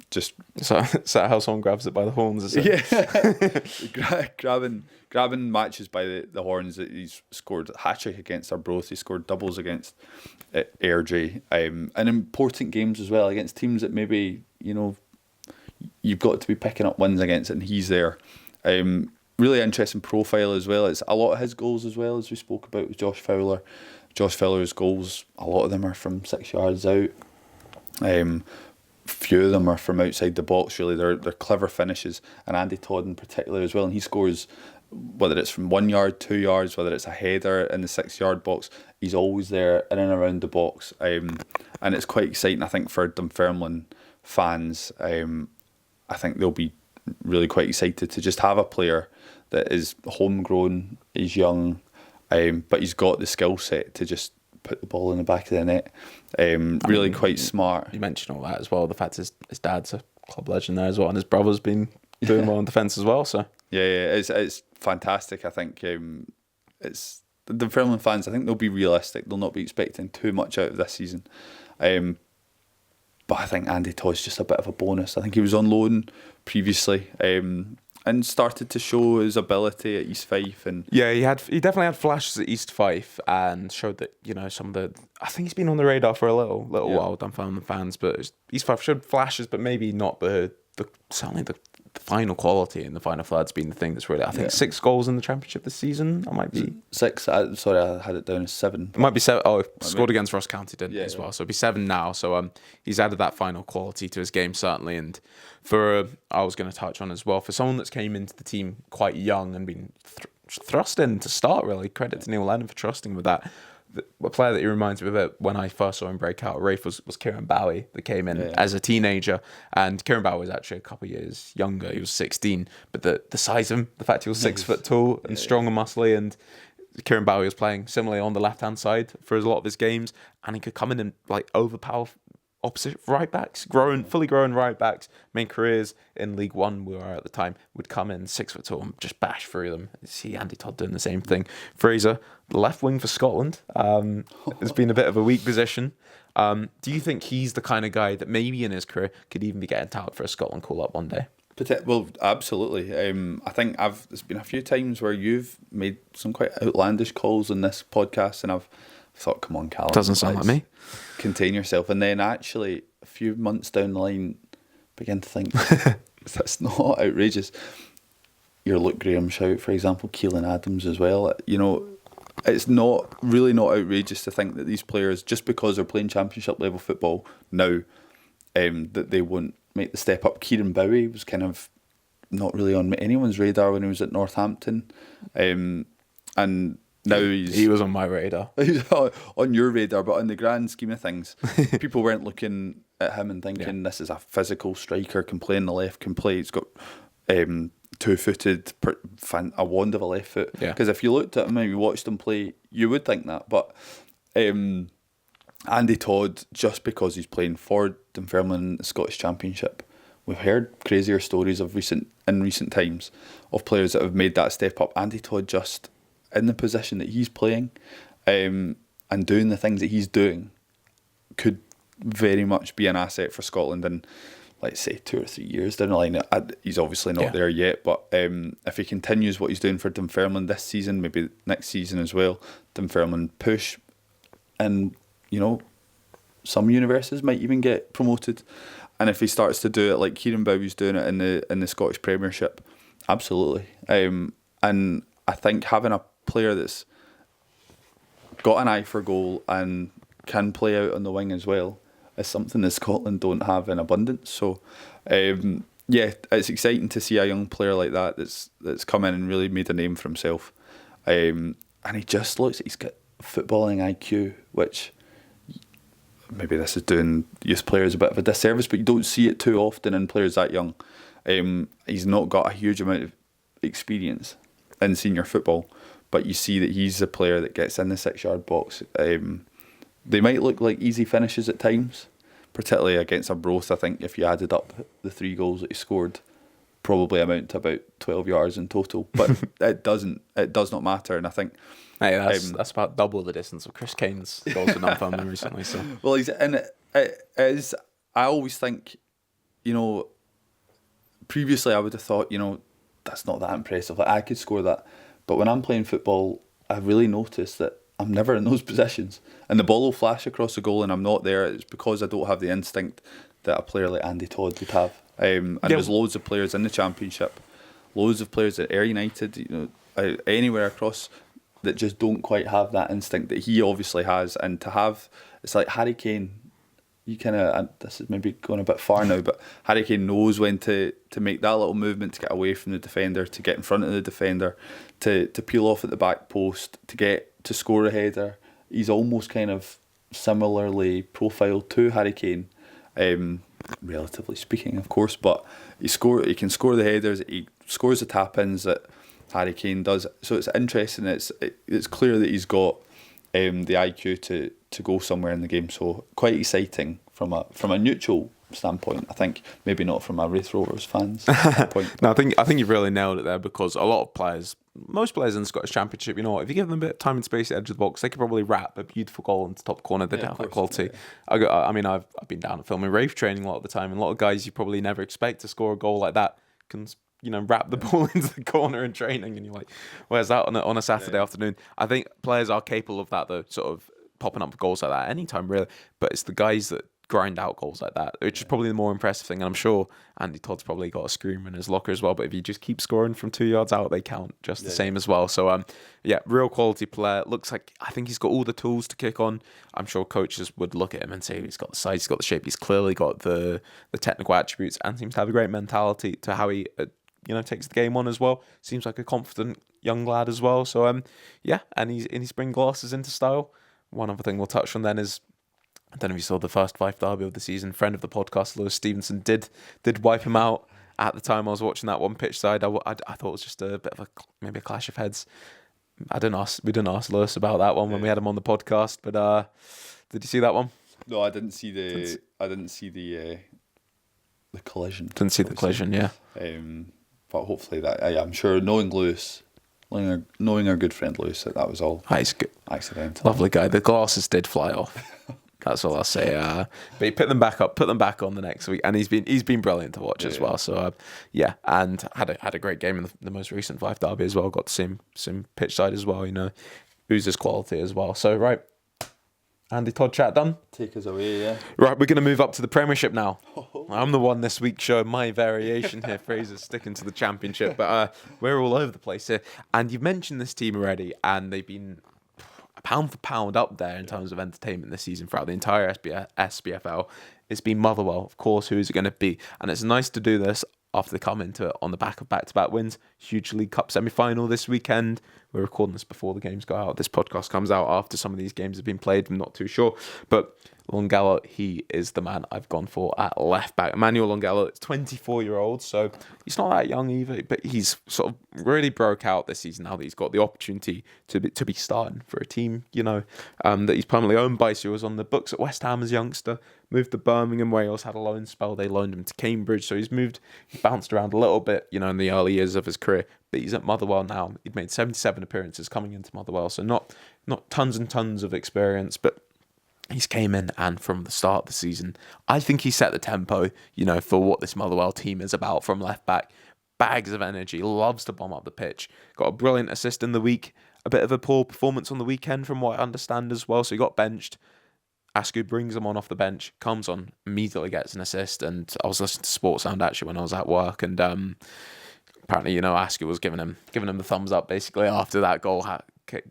just. Is that how someone grabs it by the horns? Is it? Yeah, grabbing matches by the horns. That he's scored a hat-trick against Arbroath. He scored doubles against Airdrie, and important games as well against teams that maybe you've got to be picking up wins against, and he's there. Really interesting profile as well. It's a lot of his goals as well, as we spoke about with Josh Fowler. Josh Fowler's goals, a lot of them are from 6 yards out. Few of them are from outside the box, really. They're clever finishes, and Andy Todd in particular as well. And he scores, whether it's from 1 yard, 2 yards, whether it's a header in the 6 yard box, he's always there in and around the box. And it's quite exciting, I think, for Dunfermline fans. I think they'll be really quite excited to just have a player that is homegrown, is young, but he's got the skill set to just put the ball in the back of the net. Really quite smart. You mentioned all that as well. The fact his dad's a club legend there as well, and his brother's been doing well in defence as well. So yeah, it's fantastic. I think it's the Dunfermline fans. I think they'll be realistic. They'll not be expecting too much out of this season. But I think Andy Todd's just a bit of a bonus. I think he was on loan previously, and started to show his ability at East Fife. And yeah, he definitely had flashes at East Fife and showed that some of the. I think he's been on the radar for a little while, Dunfermline fans. But East Fife showed flashes, but maybe not the certainly the final quality in the final third's been the thing that's really. I think 6 goals in the championship this season. I might be 6. Sorry, I had it down as 7. It might be 7. Oh, scored against Ross County, didn't he, as well? So it'll be 7 now. So he's added that final quality to his game, certainly. And I was going to touch on as well, for someone that's came into the team quite young and been thrust in to start, really, credit to Neil Lennon for trusting with that. A player that he reminds me of it when I first saw him break out, Rafe, was Kieran Bowie, that came in as a teenager. And Kieran Bowie was actually a couple of years younger. He was 16. But the size of him, the fact he was 6 foot tall and strong and muscly, and Kieran Bowie was playing similarly on the left-hand side for a lot of his games, and he could come in and like overpower opposite right backs, fully grown right backs, main careers in League One we were at the time, would come in 6 foot tall and just bash through them. You see Andy Todd doing the same thing. Fraser, left wing for Scotland, it's been a bit of a weak position. Do you think he's the kind of guy that maybe in his career could even be getting touted for a Scotland call-up one day? Well, absolutely. I think there's been a few times where you've made some quite outlandish calls on this podcast, and I've thought, come on, Callum. Doesn't sound like me. Contain yourself. And then actually, a few months down the line, begin to think, that's not outrageous. Your Luke Graham shout, for example, Keelan Adams as well. You know, it's not outrageous to think that these players, just because they're playing championship level football now, that they won't make the step up. Kieran Bowie was kind of not really on anyone's radar when he was at Northampton, and now he was on my radar. He's on your radar, but on the grand scheme of things, people weren't looking at him and thinking this is a physical striker, can play on the left, can play. He's got 2-footed, a wand of a left foot. Because if you looked at him and you watched him play, you would think that. But Andy Todd, just because he's playing for Dunfermline in the Scottish Championship, we've heard crazier stories in recent times of players that have made that step up. Andy Todd, just in the position that he's playing, and doing the things that he's doing, could very much be an asset for Scotland in, let's say, 2 or 3 years down the line. He's obviously not there yet, but if he continues what he's doing for Dunfermline this season, maybe next season as well, Dunfermline push, and you know, some universities might even get promoted. And if he starts to do it like Kieran Bowie's doing it in the Scottish Premiership, absolutely. And I think having a player that's got an eye for goal and can play out on the wing as well is something that Scotland don't have in abundance. So, it's exciting to see a young player like that that's come in and really made a name for himself. And he just looks, he's got footballing IQ, which maybe this is doing youth players a bit of a disservice, but you don't see it too often in players that young. He's not got a huge amount of experience in senior football, but you see that he's a player that gets in the 6-yard box. They might look like easy finishes at times, particularly against Arbroath. I think if you added up the 3 goals that he scored, probably amount to about 12 yards in total. But it does not matter. And I think that's about double the distance of Chris Kane's goals for Dunfermline recently. So well, it is. I always think, you know, previously I would have thought, you know, that's not that impressive. Like, I could score that. But when I'm playing football, I really notice that I'm never in those positions. And the ball will flash across the goal and I'm not there. It's because I don't have the instinct that a player like Andy Todd would have. And there's loads of players in the Championship, loads of players at Ayr United, you know, anywhere across, that just don't quite have that instinct that he obviously has. And to have, it's like Harry Kane. You kind of, this is maybe going a bit far now, but Harry Kane knows when to make that little movement to get away from the defender, to get in front of the defender, to peel off at the back post, to score a header. He's almost kind of similarly profiled to Harry Kane, relatively speaking, of course. But he can score the headers. He scores the tap-ins that Harry Kane does. So it's interesting. It's clear that he's got the IQ to go somewhere in the game. So quite exciting from a neutral standpoint. I think maybe not from a Wraith Rovers fans standpoint. No, I think you've really nailed it there, because a lot of players, most players in the Scottish Championship, you know what, if you give them a bit of time and space at the edge of the box, they could probably wrap a beautiful goal into the top corner. They don't have that quality. Yeah. I've been down at filming Wraith training a lot of the time, and a lot of guys you probably never expect to score a goal like that can, you know, wrap the ball into the corner in training, and you're like, where's that on a Saturday afternoon? I think players are capable of that, though, sort of popping up goals like that anytime, really. But it's the guys that grind out goals like that, which is probably the more impressive thing. And I'm sure Andy Todd's probably got a screamer in his locker as well. But if you just keep scoring from 2 yards out, they count just the same as well. So real quality player. Looks like, I think he's got all the tools to kick on. I'm sure coaches would look at him and say he's got the size, he's got the shape, he's clearly got the technical attributes, and seems to have a great mentality to how he takes the game on as well. Seems like a confident young lad as well. So and he's bringing glasses into style. One other thing we'll touch on then is, I don't know if you saw the first Fife derby of the season. Friend of the podcast, Lewis Stevenson, did wipe him out. At the time I was watching that one pitch side, I thought it was just a bit of maybe a clash of heads. We didn't ask Lewis about that one when we had him on the podcast. But did you see that one? No, I didn't see the collision. Didn't see the collision, yeah. But hopefully I'm sure, knowing Lewis, knowing our good friend Lewis, that was all he's good, accidental. Lovely guy. The glasses did fly off. That's all I'll say. But he put them back on the next week, and he's been brilliant to watch as well. So and had a great game in the most recent Fife derby as well. Got the same pitch side as well. Oozes quality as well. So right, Andy Todd chat done. Take us away, yeah. Right, we're going to move up to the Premiership now. I'm the one this week showing my variation here. Fraser's sticking to the Championship, but we're all over the place here. And you've mentioned this team already, and they've been pound for pound up there in terms of entertainment this season throughout the entire SPFL. It's been Motherwell, of course. Who is it going to be? And it's nice to do this after they come into it on the back of back-to-back wins. Huge League Cup semi-final this weekend. We're recording this before the games go out. This podcast comes out after some of these games have been played. I'm not too sure. But Longelo, he is the man I've gone for at left back. Emmanuel Longelo, 24-year-old, so he's not that young either, but he's sort of really broke out this season now that he's got the opportunity to be starting for a team, that he's permanently owned by. So he was on the books at West Ham as a youngster, moved to Birmingham, Wales, had a loan spell. They loaned him to Cambridge, so he bounced around a little bit, in the early years of his career. But he's at Motherwell now. He'd made 77 appearances coming into Motherwell, so not tons and tons of experience, but he's came in, and from the start of the season, I think he set the tempo, for what this Motherwell team is about from left back. Bags of energy, loves to bomb up the pitch. Got a brilliant assist in the week. A bit of a poor performance on the weekend from what I understand as well. So he got benched. Askew brings him on off the bench, comes on, immediately gets an assist. And I was listening to Sports Sound actually when I was at work, and apparently, Askew was giving him the thumbs up basically after that goal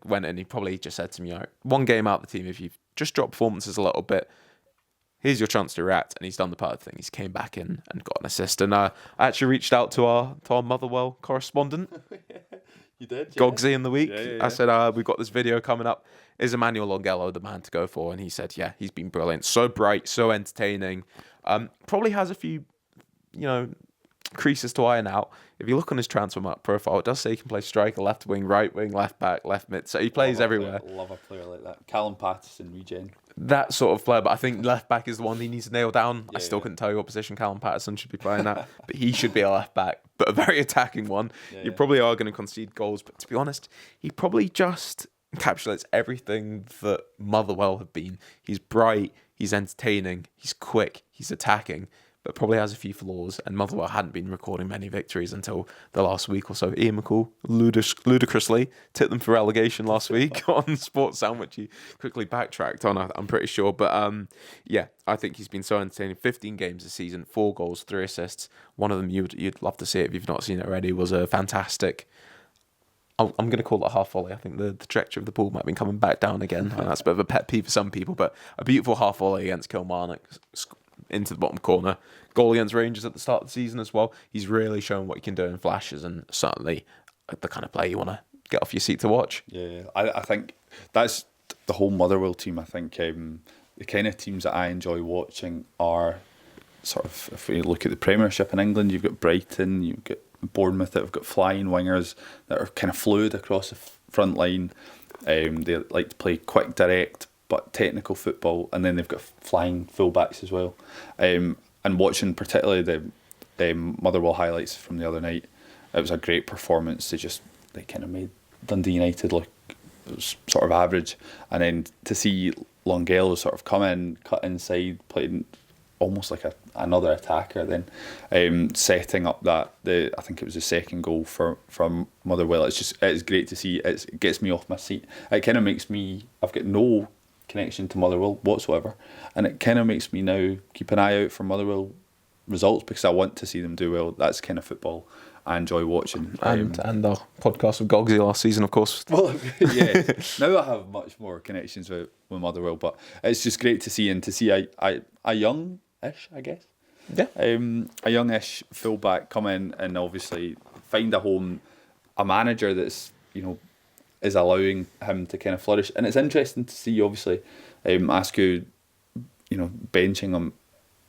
went in. He probably just said to me, one game out of the team, if you've just dropped performances a little bit, here's your chance to react. And he's done the perfect thing. He's came back in and got an assist. And I actually reached out to our Motherwell correspondent. You did? Yeah. Gogsy in the week. Yeah. I said, we've got this video coming up. Is Emmanuel Longelo the man to go for? And he said, yeah, he's been brilliant. So bright, so entertaining. Probably has a few, creases to iron out. If you look on his transfer mark profile, it does say he can play striker, left wing, right wing, left back, left mid. So he plays everywhere. Love a player like that. Callum Patterson, regen. That sort of player, but I think left back is the one he needs to nail down. I still couldn't tell you what position Callum Patterson should be playing at, but he should be a left back, but a very attacking one. You probably are going to concede goals, but to be honest, he probably just encapsulates everything that Motherwell have been. He's bright, he's entertaining, he's quick, he's attacking, but probably has a few flaws, and Motherwell hadn't been recording many victories until the last week or so. Ian McCall ludicrously tipped them for relegation last week on Sports Sound, which he quickly backtracked on, I'm pretty sure. But I think he's been so entertaining. 15 games this season, 4 goals, 3 assists. One of them you'd love to see it if you've not seen it already. Was a fantastic, I'm going to call it a half volley. I think the trajectory of the ball might have been coming back down again, and that's a bit of a pet peeve for some people, but a beautiful half volley against Kilmarnock into the bottom corner. Goal against Rangers at the start of the season as well. He's really shown what he can do in flashes, and certainly the kind of player you want to get off your seat to watch. Yeah, I think that's the whole Motherwell team. I think the kind of teams that I enjoy watching are sort of, if we look at the Premiership in England, you've got Brighton, you've got Bournemouth that have got flying wingers that are kind of fluid across the front line. They like to play quick, direct, but technical football, and then they've got flying fullbacks as well. And watching particularly the Motherwell highlights from the other night, it was a great performance. They kind of made Dundee United look sort of average, and then to see Longelo sort of come in, cut inside, playing almost like another attacker, then setting up I think it was the second goal from Motherwell. It's great to see. It gets me off my seat. It kind of makes me, I've got no connection to Motherwell whatsoever, and it kind of makes me now keep an eye out for Motherwell results because I want to see them do well. That's kind of football I enjoy watching. And our podcast with Gogsy last season, of course. Well, yeah. Now I have much more connections with Motherwell, but it's just great to see, and to see a young-ish, I guess. Yeah. A youngish fullback come in and obviously find a home, a manager that's, is allowing him to kind of flourish. And it's interesting to see, obviously, Askew, benching him.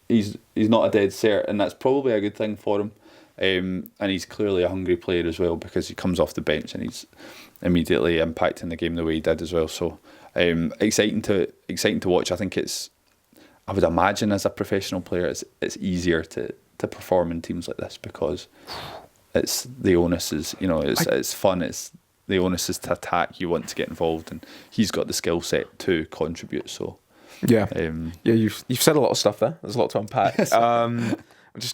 He's not a dead cert, and that's probably a good thing for him. And he's clearly a hungry player as well because he comes off the bench and he's immediately impacting the game the way he did as well. So exciting to watch. I think I would imagine as a professional player it's easier to perform in teams like this because it's the onus is it's fun. It's the onus is to attack. You want to get involved, and he's got the skill set to contribute. So yeah, you've said a lot of stuff there. There's a lot to unpack.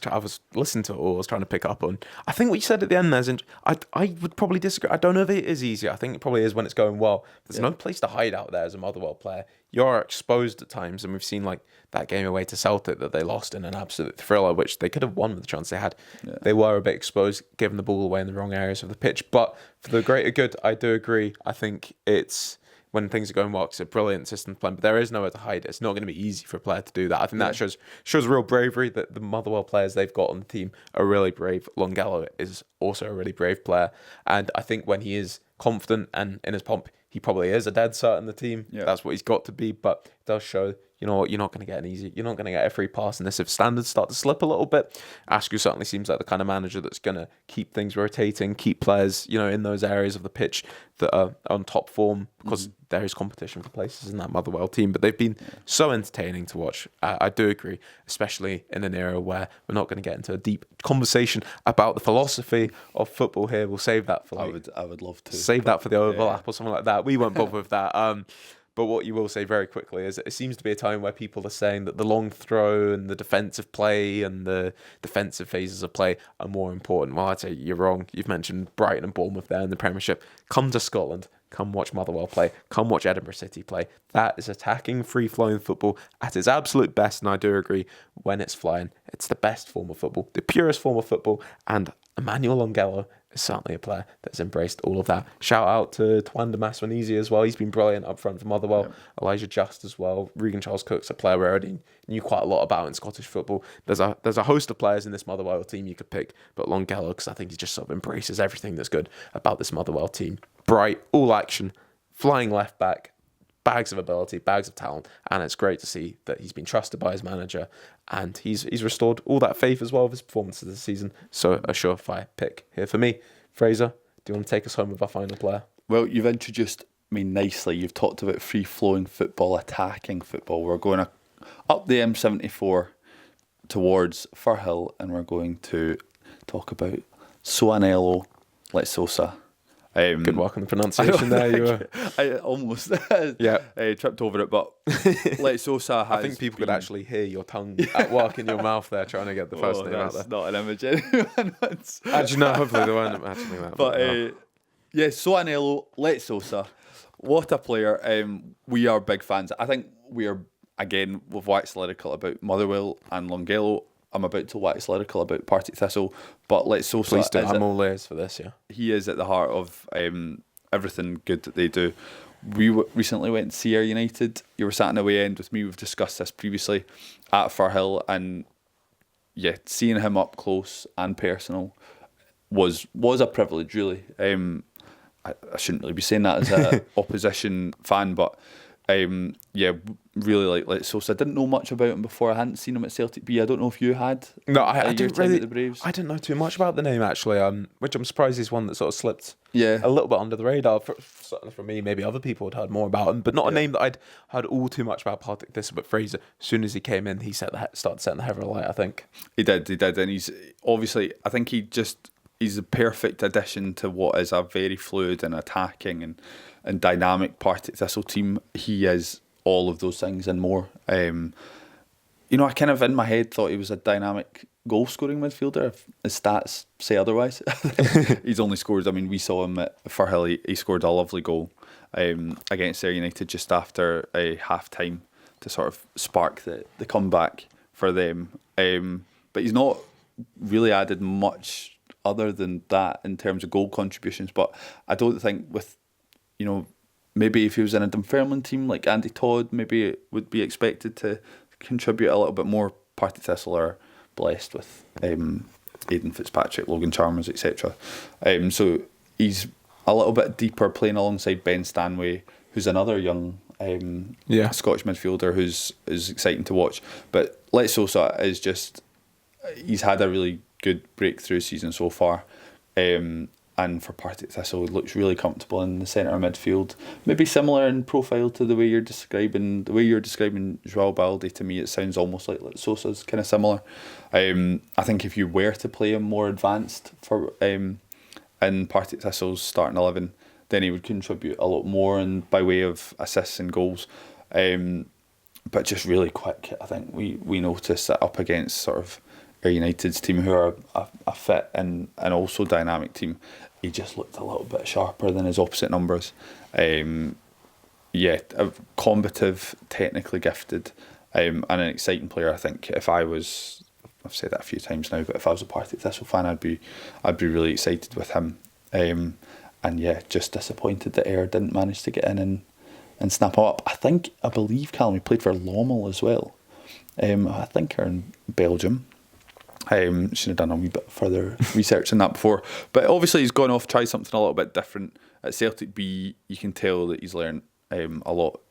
I was listening to it all. I was trying to pick up on. I think what you said at the end there is. I would probably disagree. I don't know if it is easier. I think it probably is when it's going well. There's no place to hide out there as a Motherwell player. You're exposed at times, and we've seen like that game away to Celtic that they lost in an absolute thriller, which they could have won with the chance they had. Yeah. They were a bit exposed, giving the ball away in the wrong areas of the pitch. But for the greater good, I do agree. I think it's. When things are going well, it's a brilliant system plan, but there is nowhere to hide it. It's not going to be easy for a player to do that. I think that shows real bravery that the Motherwell players they've got on the team are really brave. Longelo is also a really brave player. And I think when he is confident and in his pomp, he probably is a dead cert in the team. Yeah. That's what he's got to be, but it does show, you're not going to get you're not going to get a free pass in this if standards start to slip a little bit. Askew certainly seems like the kind of manager that's going to keep things rotating, keep players, in those areas of the pitch that are on top form because there is competition for places in that Motherwell team, but they've been so entertaining to watch. I do agree, especially in an era where we're not going to get into a deep conversation about the philosophy of football here. We'll save that for I would love to save that for the overlap or something like that. We won't bother with that. But what you will say very quickly is it seems to be a time where people are saying that the long throw and the defensive play and the defensive phases of play are more important. Well, I'd say you're wrong. You've mentioned Brighton and Bournemouth there in the Premiership. Come to Scotland. Come watch Motherwell play. Come watch Edinburgh City play. That is attacking, free-flowing football at its absolute best, and I do agree, when it's flying, it's the best form of football, the purest form of football, and Emmanuel Longelo is certainly a player that's embraced all of that. Shout out to Twanda Maswanezi as well. He's been brilliant up front for Motherwell. Yep. Elijah Just as well. Regan Charles Cook's a player we already knew quite a lot about in Scottish football. There's a host of players in this Motherwell team you could pick, but Longelo, because I think he just sort of embraces everything that's good about this Motherwell team. Bright, all action, flying left back, bags of ability, bags of talent, and it's great to see that he's been trusted by his manager and he's restored all that faith as well of his performances this season. So a surefire pick here for me. Fraser, do you want to take us home with our final player? Well, you've introduced me nicely. You've talked about free-flowing football, attacking football. We're going up the M74 towards Firhill, and we're going to talk about Tsoanelo Letsosa. Good work on the pronunciation there. You were. I almost tripped over it, but Letsosa has. I think people could actually hear your tongue at work in your mouth there, trying to get the first name out there. That's not an image anyone wants. Actually, no, hopefully they won't imagining that. But Tsoanelo Letsosa, what a player. We are big fans. I think we've waxed lyrical about Motherwell and Longelo. I'm about to wax lyrical about Partick Thistle, but Letsosa. Please do. I'm all ears for this, yeah. He is at the heart of everything good that they do. We recently went to see Ayr United. You were sat in the away end with me. We've discussed this previously at Firhill, and seeing him up close and personal was a privilege, really. I shouldn't really be saying that as an opposition fan, but really like Letsosa. I didn't know much about him before. I hadn't seen him at Celtic B. I don't know if you had. No, I didn't really. At the Braves. I didn't know too much about the name actually. Which I'm surprised is one that sort of slipped. A little bit under the radar. Certainly for me, maybe other people had heard more about him, but not a name that I'd heard all too much about. Partick Thistle, but Fraser, as soon as he came in, he started setting the heaven alight. I think he did, and he's obviously. I think he's the perfect addition to what is a very fluid and attacking and dynamic Partick Thistle team. He is all of those things and more. I kind of in my head thought he was a dynamic goal-scoring midfielder. If his stats say otherwise. He's only scored. I mean, we saw him at Firhill. He scored a lovely goal against Ayr United just after a half time to sort of spark the comeback for them. But he's not really added much other than that in terms of goal contributions. But I don't think with, maybe if he was in a Dunfermline team like Andy Todd, maybe it would be expected to contribute a little bit more. Partick Thistle are blessed with Aidan Fitzpatrick, Logan Chalmers, etc. So he's a little bit deeper, playing alongside Ben Stanway, who's another young Scottish midfielder who's exciting to watch. But Letsosa is just, he's had a really good breakthrough season so far. And for Partick Thistle, he looks really comfortable in the centre of midfield. Maybe similar in profile to the way you're describing Joao Balde. To me, it sounds almost like Letsosa's kind of similar. I think if you were to play him more advanced for in Partick Thistle's starting 11, then he would contribute a lot more and by way of assists and goals. But just really quick, I think we noticed that up against sort of Ayr United's team, who are a fit and also dynamic team, he just looked a little bit sharper than his opposite numbers. Combative, technically gifted, and an exciting player. I think if I was, I've said that a few times now, but if I was a Partick Thistle fan, I'd be really excited with him. Just disappointed that Ayr didn't manage to get in and snap him up. I believe Callum, he played for Lommel as well. I think they're in Belgium. Should have done a wee bit further research on that before. But obviously he's gone off, tried something a little bit different. At Celtic B, you can tell that he's learned a lot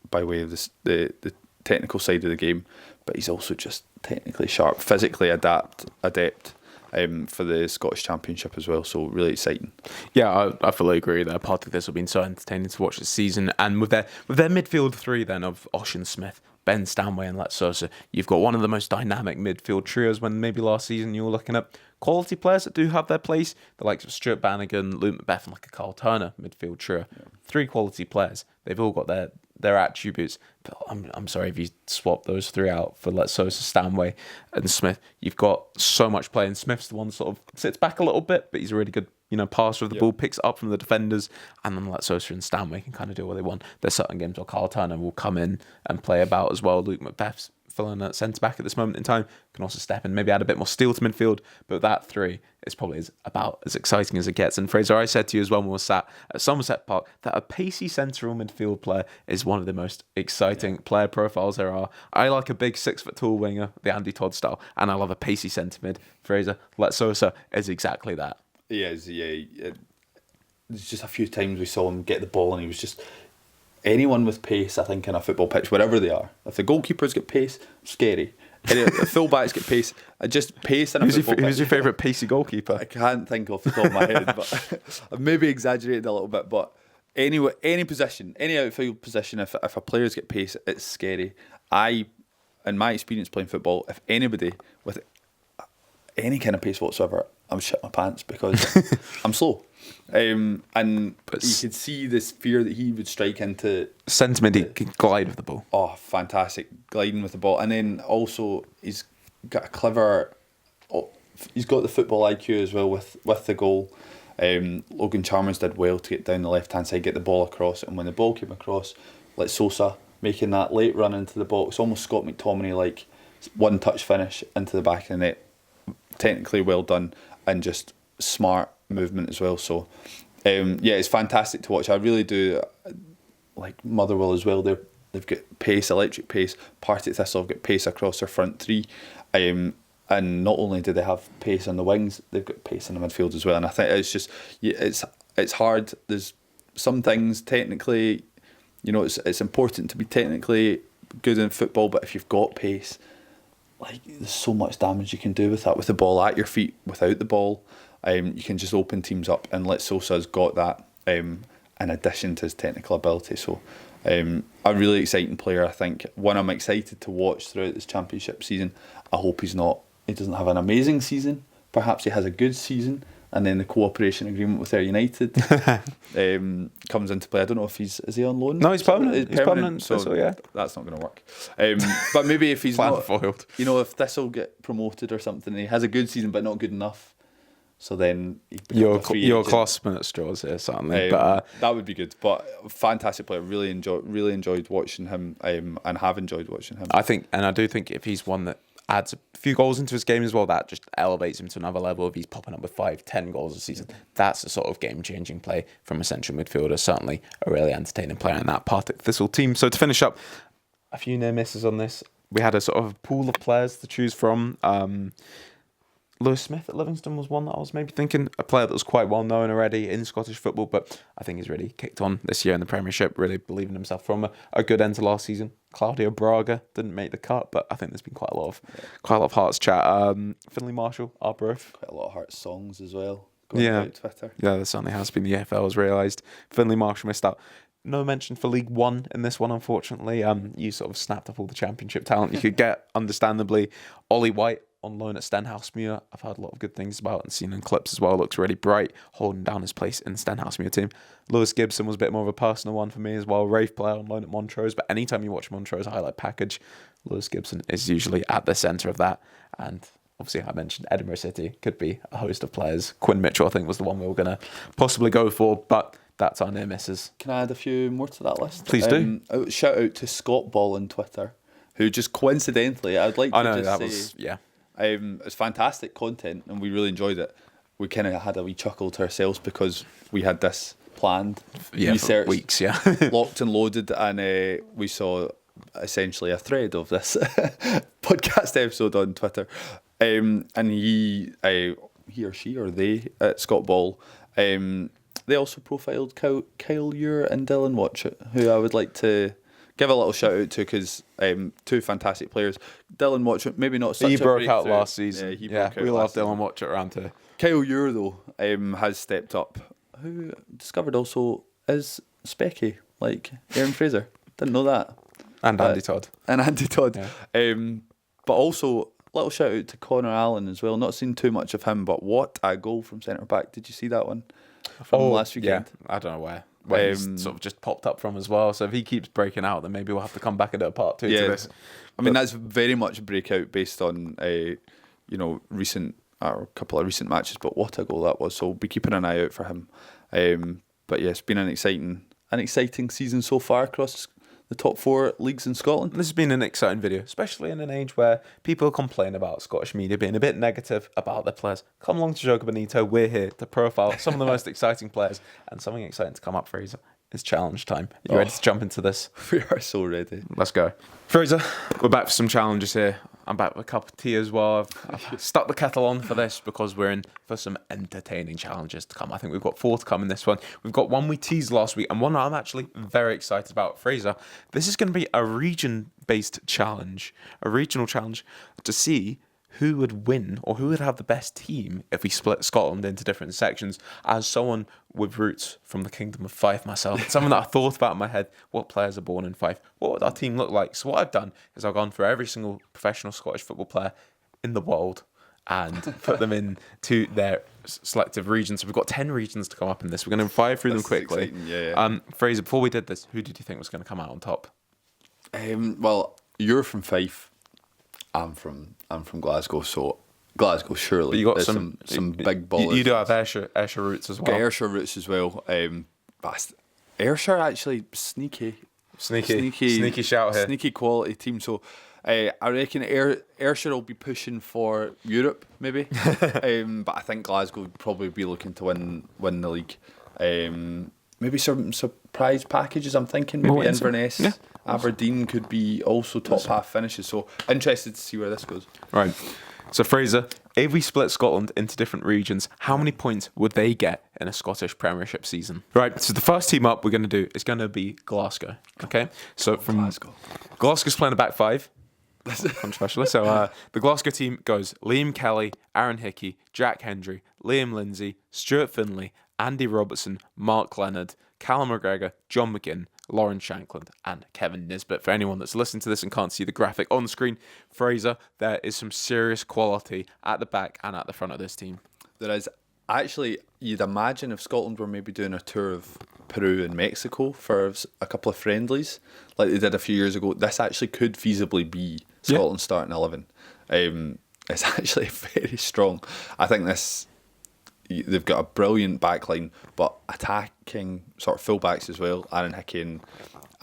by way of the technical side of the game. But he's also just technically sharp, physically adept for the Scottish Championship as well. So really exciting. Yeah, I fully agree there. Partick Thistle have been so entertaining to watch this season. And with their midfield three then of Ocean Smith, Ben Stanway and Letsosa, you've got one of the most dynamic midfield trios when maybe last season you were looking at quality players that do have their place. The likes of Stuart Bannigan, Luke Macbeth and like a Carl Turner midfield trio. Yeah. 3 quality players. They've all got their attributes. But I'm sorry if you swap those 3 out for Letsosa, Stanway and Smith. You've got so much play, and Smith's the one that sort of sits back a little bit, but he's a really good passer of the ball, picks it up from the defenders, and then Letsosa and Stanway can kind of do what they want. There's certain games where Carl Turner will come in and play about as well. Luke Macbeth's filling at centre back at this moment in time, can also step in, maybe add a bit more steel to midfield, but that 3 is probably about as exciting as it gets. And Fraser, I said to you as well when we were sat at Somerset Park that a pacey central midfield player is one of the most exciting player profiles there are. I like a big 6 foot tall winger, the Andy Todd style, and I love a pacey centre mid. Fraser, Letsosa is exactly that. He is, yeah. There's just a few times we saw him get the ball and he was just... Anyone with pace, I think, in a football pitch, wherever they are. If the goalkeepers get pace, scary. If full-backs get pace, just pace in a football pitch. Who's your favourite pacey goalkeeper? I can't think off the top of my head, but I've maybe exaggerated a little bit. But anyway, any position, any outfield position, if a players get pace, it's scary. In my experience playing football, if anybody with any kind of pace whatsoever, I'm shit my pants because I'm slow. And you could see this fear that he would strike into sentiment. He can glide with the ball. Oh, fantastic, gliding with the ball, and then also he's got a clever. He's got the football IQ as well with the goal. Logan Chalmers did well to get down the left hand side, get the ball across, and when the ball came across, Letsosa making that late run into the box, almost Scott McTominay like one touch finish into the back of the net. Technically well done and just smart movement as well. So it's fantastic to watch. I really do like Motherwell as well. They've got pace, electric pace. Partick Thistle have got pace across their front 3, and not only do they have pace on the wings, they've got pace in the midfield as well. And I think it's just it's hard. There's some things technically, it's important to be technically good in football, but if you've got pace, like there's so much damage you can do with that, with the ball at your feet, without the ball. You can just open teams up, and Letsosa's got that in addition to his technical ability. So a really exciting player, I think. One I'm excited to watch throughout this championship season. I hope he doesn't have an amazing season. Perhaps he has a good season, and then the cooperation agreement with Ayr United comes into play. I don't know if is he on loan? No, he's permanent. He's permanent. So yeah, that's not going to work. But maybe if he's not foiled. If Thistle get promoted or something, and he has a good season but not good enough, So then he becomes Your a free your agent. clasping at straws here, certainly. But That would be good. But fantastic player. Really enjoyed watching him, and have enjoyed watching him. I do think if he's one that adds a few goals into his game as well, that just elevates him to another level. If he's popping up with 5-10 goals a season, that's the sort of game-changing play from a central midfielder. Certainly a really entertaining player in that Partick Thistle team. So to finish up, a few near misses on this. We had a sort of pool of players to choose from. Lewis Smith at Livingston was one that I was maybe thinking, a player that was quite well known already in Scottish football, but I think he's really kicked on this year in the Premiership, really believing himself from a good end to last season. Claudio Braga didn't make the cut, but I think there's been quite a lot of Hearts chat. Finlay Marshall, Arbroath. Quite a lot of Hearts songs as well. Going about Twitter. Yeah, there certainly has been. The EFL has realised. Finlay Marshall missed out. No mention for League One in this one, unfortunately. You sort of snapped up all the Championship talent you could get, understandably. Ollie White on loan at Stenhousemuir. I've heard a lot of good things about and seen in clips as well. Looks really bright, holding down his place in the Stenhousemuir team. Lewis Gibson was a bit more of a personal one for me as well. Wraith player on loan at Montrose. But anytime you watch Montrose highlight package, Lewis Gibson is usually at the centre of that. And obviously, I mentioned Edinburgh City. Could be a host of players. Quinn Mitchell, I think, was the one we were going to possibly go for. But that's our near misses. Can I add a few more to that list? Please do. Shout out to Scott Ball on Twitter, who just coincidentally, I'd like to just say, it's fantastic content and we really enjoyed it. We kind of had a wee chuckle to ourselves because we had this planned, for weeks, locked and loaded, and we saw essentially a thread of this podcast episode on Twitter, and he or she or they at Scott Ball, they also profiled Kyle Ure and Dylan Watchett, who I would like to give a little shout out to because two fantastic players. Dylan Watchett, maybe not such a breakthrough. He broke out last season. Yeah, we love Dylan Watchett around here. Kyle Ure, though, has stepped up. Who discovered also is Specky, like Aaron Fraser. Didn't know that. And Andy Todd. Yeah. But also, little shout out to Connor Allen as well. Not seen too much of him, but what a goal from centre back. Did you see that one from last weekend? Yeah, I don't know where he's sort of just popped up from as well. So if he keeps breaking out, then maybe we'll have to come back and do a part 2 to this. I mean, that's very much Breakout based on recent or a couple of recent matches. But what a goal that was! So we'll be keeping an eye out for him. But yeah, it's been an exciting season so far across the top 4 leagues in Scotland. This has been an exciting video, especially in an age where people complain about Scottish media being a bit negative about their players. Come along to Joga Bonito. We're here to profile some of the most exciting players, and something exciting to come up, Fraser. It's challenge time. You ready to jump into this? We are so ready. Let's go. Fraser, we're back for some challenges here. I'm back with a cup of tea as well. I've stuck the kettle on for this because we're in for some entertaining challenges to come. I think we've got 4 to come in this one. We've got one we teased last week and one I'm actually very excited about. Fraser, this is going to be a region-based challenge, a regional challenge to see who would win or who would have the best team if we split Scotland into different sections. As someone with roots from the Kingdom of Fife myself, it's something that I thought about in my head. What players are born in Fife? What would our team look like? So what I've done is I've gone for every single professional Scottish football player in the world and put them into their selective regions. So we've got 10 regions to come up in this. We're going to fire through them quickly. Fraser, before we did this, who did you think was going to come out on top? Well, you're from Fife. I'm from Glasgow, so Glasgow surely. But you got some big ballers. You do have Ayrshire roots as well. Got Ayrshire roots as well. But Ayrshire actually sneaky shout here. Sneaky quality team. So I reckon Ayrshire will be pushing for Europe maybe. But I think Glasgow would probably be looking to win the league. Maybe some surprise packages. I'm thinking maybe Inverness. Yeah. Aberdeen could be also top half finishes. So interested to see where this goes. Right. So Fraser, if we split Scotland into different regions, how many points would they get in a Scottish Premiership season? Right. So the first team up we're going to do is going to be Glasgow. Okay. So from Glasgow's playing a back 5. Controversial. So the Glasgow team goes Liam Kelly, Aaron Hickey, Jack Hendry, Liam Lindsay, Stuart Finlay, Andy Robertson, Mark Leonard, Callum McGregor, John McGinn, Lauren Shankland and Kevin Nisbet. For anyone that's listening to this and can't see the graphic on the screen, Fraser, there is some serious quality at the back and at the front of this team. There is. Actually, you'd imagine if Scotland were maybe doing a tour of Peru and Mexico for a couple of friendlies, like they did a few years ago, this actually could feasibly be Scotland's starting 11. It's actually very strong. I think this they've got a brilliant backline, but attacking sort of fullbacks as well. Aaron Hickey and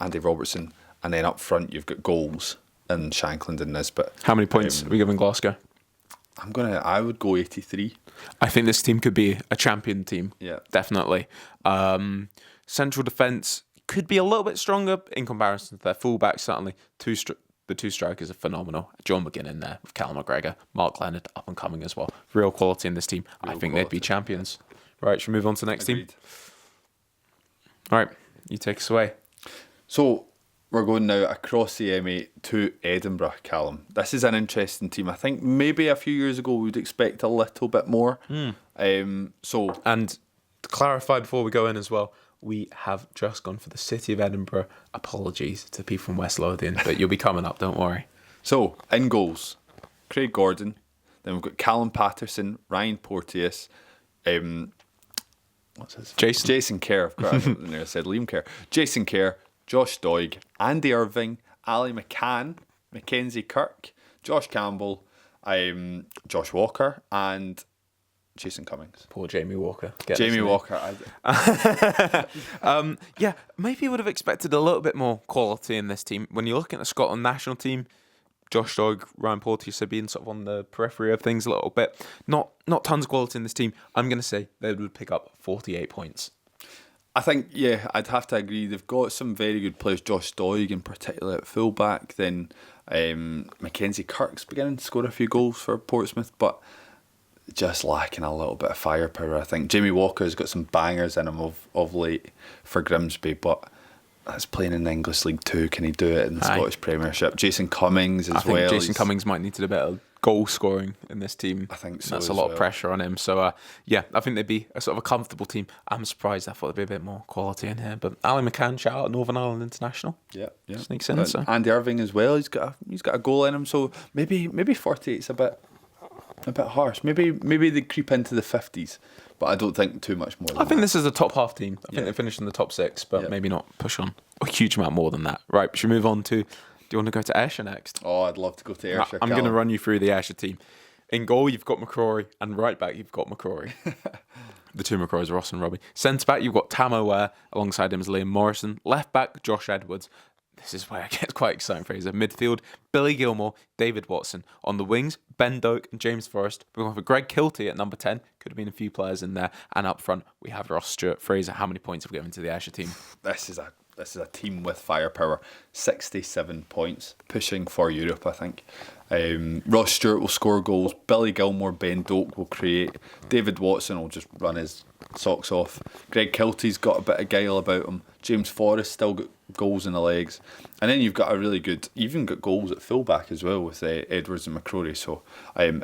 Andy Robertson, and then up front you've got goals and Shankland and Nisbet. How many points are we giving Glasgow? I would go 83. I think this team could be a champion team. Yeah. Definitely. Central defence could be a little bit stronger in comparison to their fullbacks, certainly. The two strikers are phenomenal. John McGinn there with Callum McGregor. Mark Leonard up and coming as well. Real quality in this team. I think they'd be champions. Right, should we move on to the next Agreed. team? All right, you take us away. So we're going now across the M8 to Edinburgh, Callum. This is an interesting team. I think maybe a few years ago we'd expect a little bit more. And to clarify before we go in as well, we have just gone for the City of Edinburgh. Apologies to people from West Lothian, but you'll be coming up, don't worry. So, in goals, Craig Gordon. Then we've got Callum Patterson, Ryan Porteous, what's his? Jason Kerr. I said Liam Kerr. Jason Kerr, Josh Doig, Andy Irving, Ali McCann, Mackenzie Kirk, Josh Campbell, Josh Walker, and Jason Cummings. Poor Jamie Walker. Jamie Walker. Yeah, maybe would have expected a little bit more quality in this team. When you look at the Scotland national team, Josh Doig, Ryan Porteous have been sort of on the periphery of things a little bit. Not tons of quality in this team. I'm going to say they would pick up 48 points. I think, yeah, I'd have to agree. They've got some very good players. Josh Doig in particular at fullback. Then Mackenzie Kirk's beginning to score a few goals for Portsmouth, but just lacking a little bit of firepower. I think Jamie Walker's got some bangers in him of late for Grimsby, but that's playing in the English League 2. Can he do it in the Scottish Premiership? Jason Cummings as well. I think Jason Cummings might need to do a bit of goal scoring in this team. I think so. That's a lot of pressure on him. So, yeah, I think they'd be a sort of a comfortable team. I'm surprised. I thought there'd be a bit more quality in here. But Ali McCann, shout out Northern Ireland International. Yeah. Sneaks in. So. Andy Irving as well. He's got a goal in him. So maybe 48's a bit harsh. Maybe they creep into the 50s, but I don't think too much more than I think this is a top half team. I think they finished in the top 6, but maybe not push on a huge amount more than that. Right, should we move on to, do you want to go to Ayrshire next? Oh, I'd love to go to Ayrshire. I'm going to run you through the Ayrshire team. In goal, you've got McCrory, and right back, you've got McCrory. The two McCrories, Ross and Robbie. Centre back, you've got Tam O'Ware, alongside him is Liam Morrison. Left back, Josh Edwards. This is where it gets quite exciting, Fraser. Midfield, Billy Gilmore, David Watson. On the wings, Ben Doak and James Forrest. We're going for Greg Kilty at number 10. Could have been a few players in there. And up front, we have Ross Stewart. Fraser, how many points have we given to the Ayrshire team? This is a team with firepower. 67 points, pushing for Europe, I think. Ross Stewart will score goals. Billy Gilmore, Ben Doak will create. David Watson will just run his socks off. Greg Kilty's got a bit of guile about him. James Forrest still got goals in the legs. And then you've got a really good, even got goals at fullback as well with Edwards and McCrory. So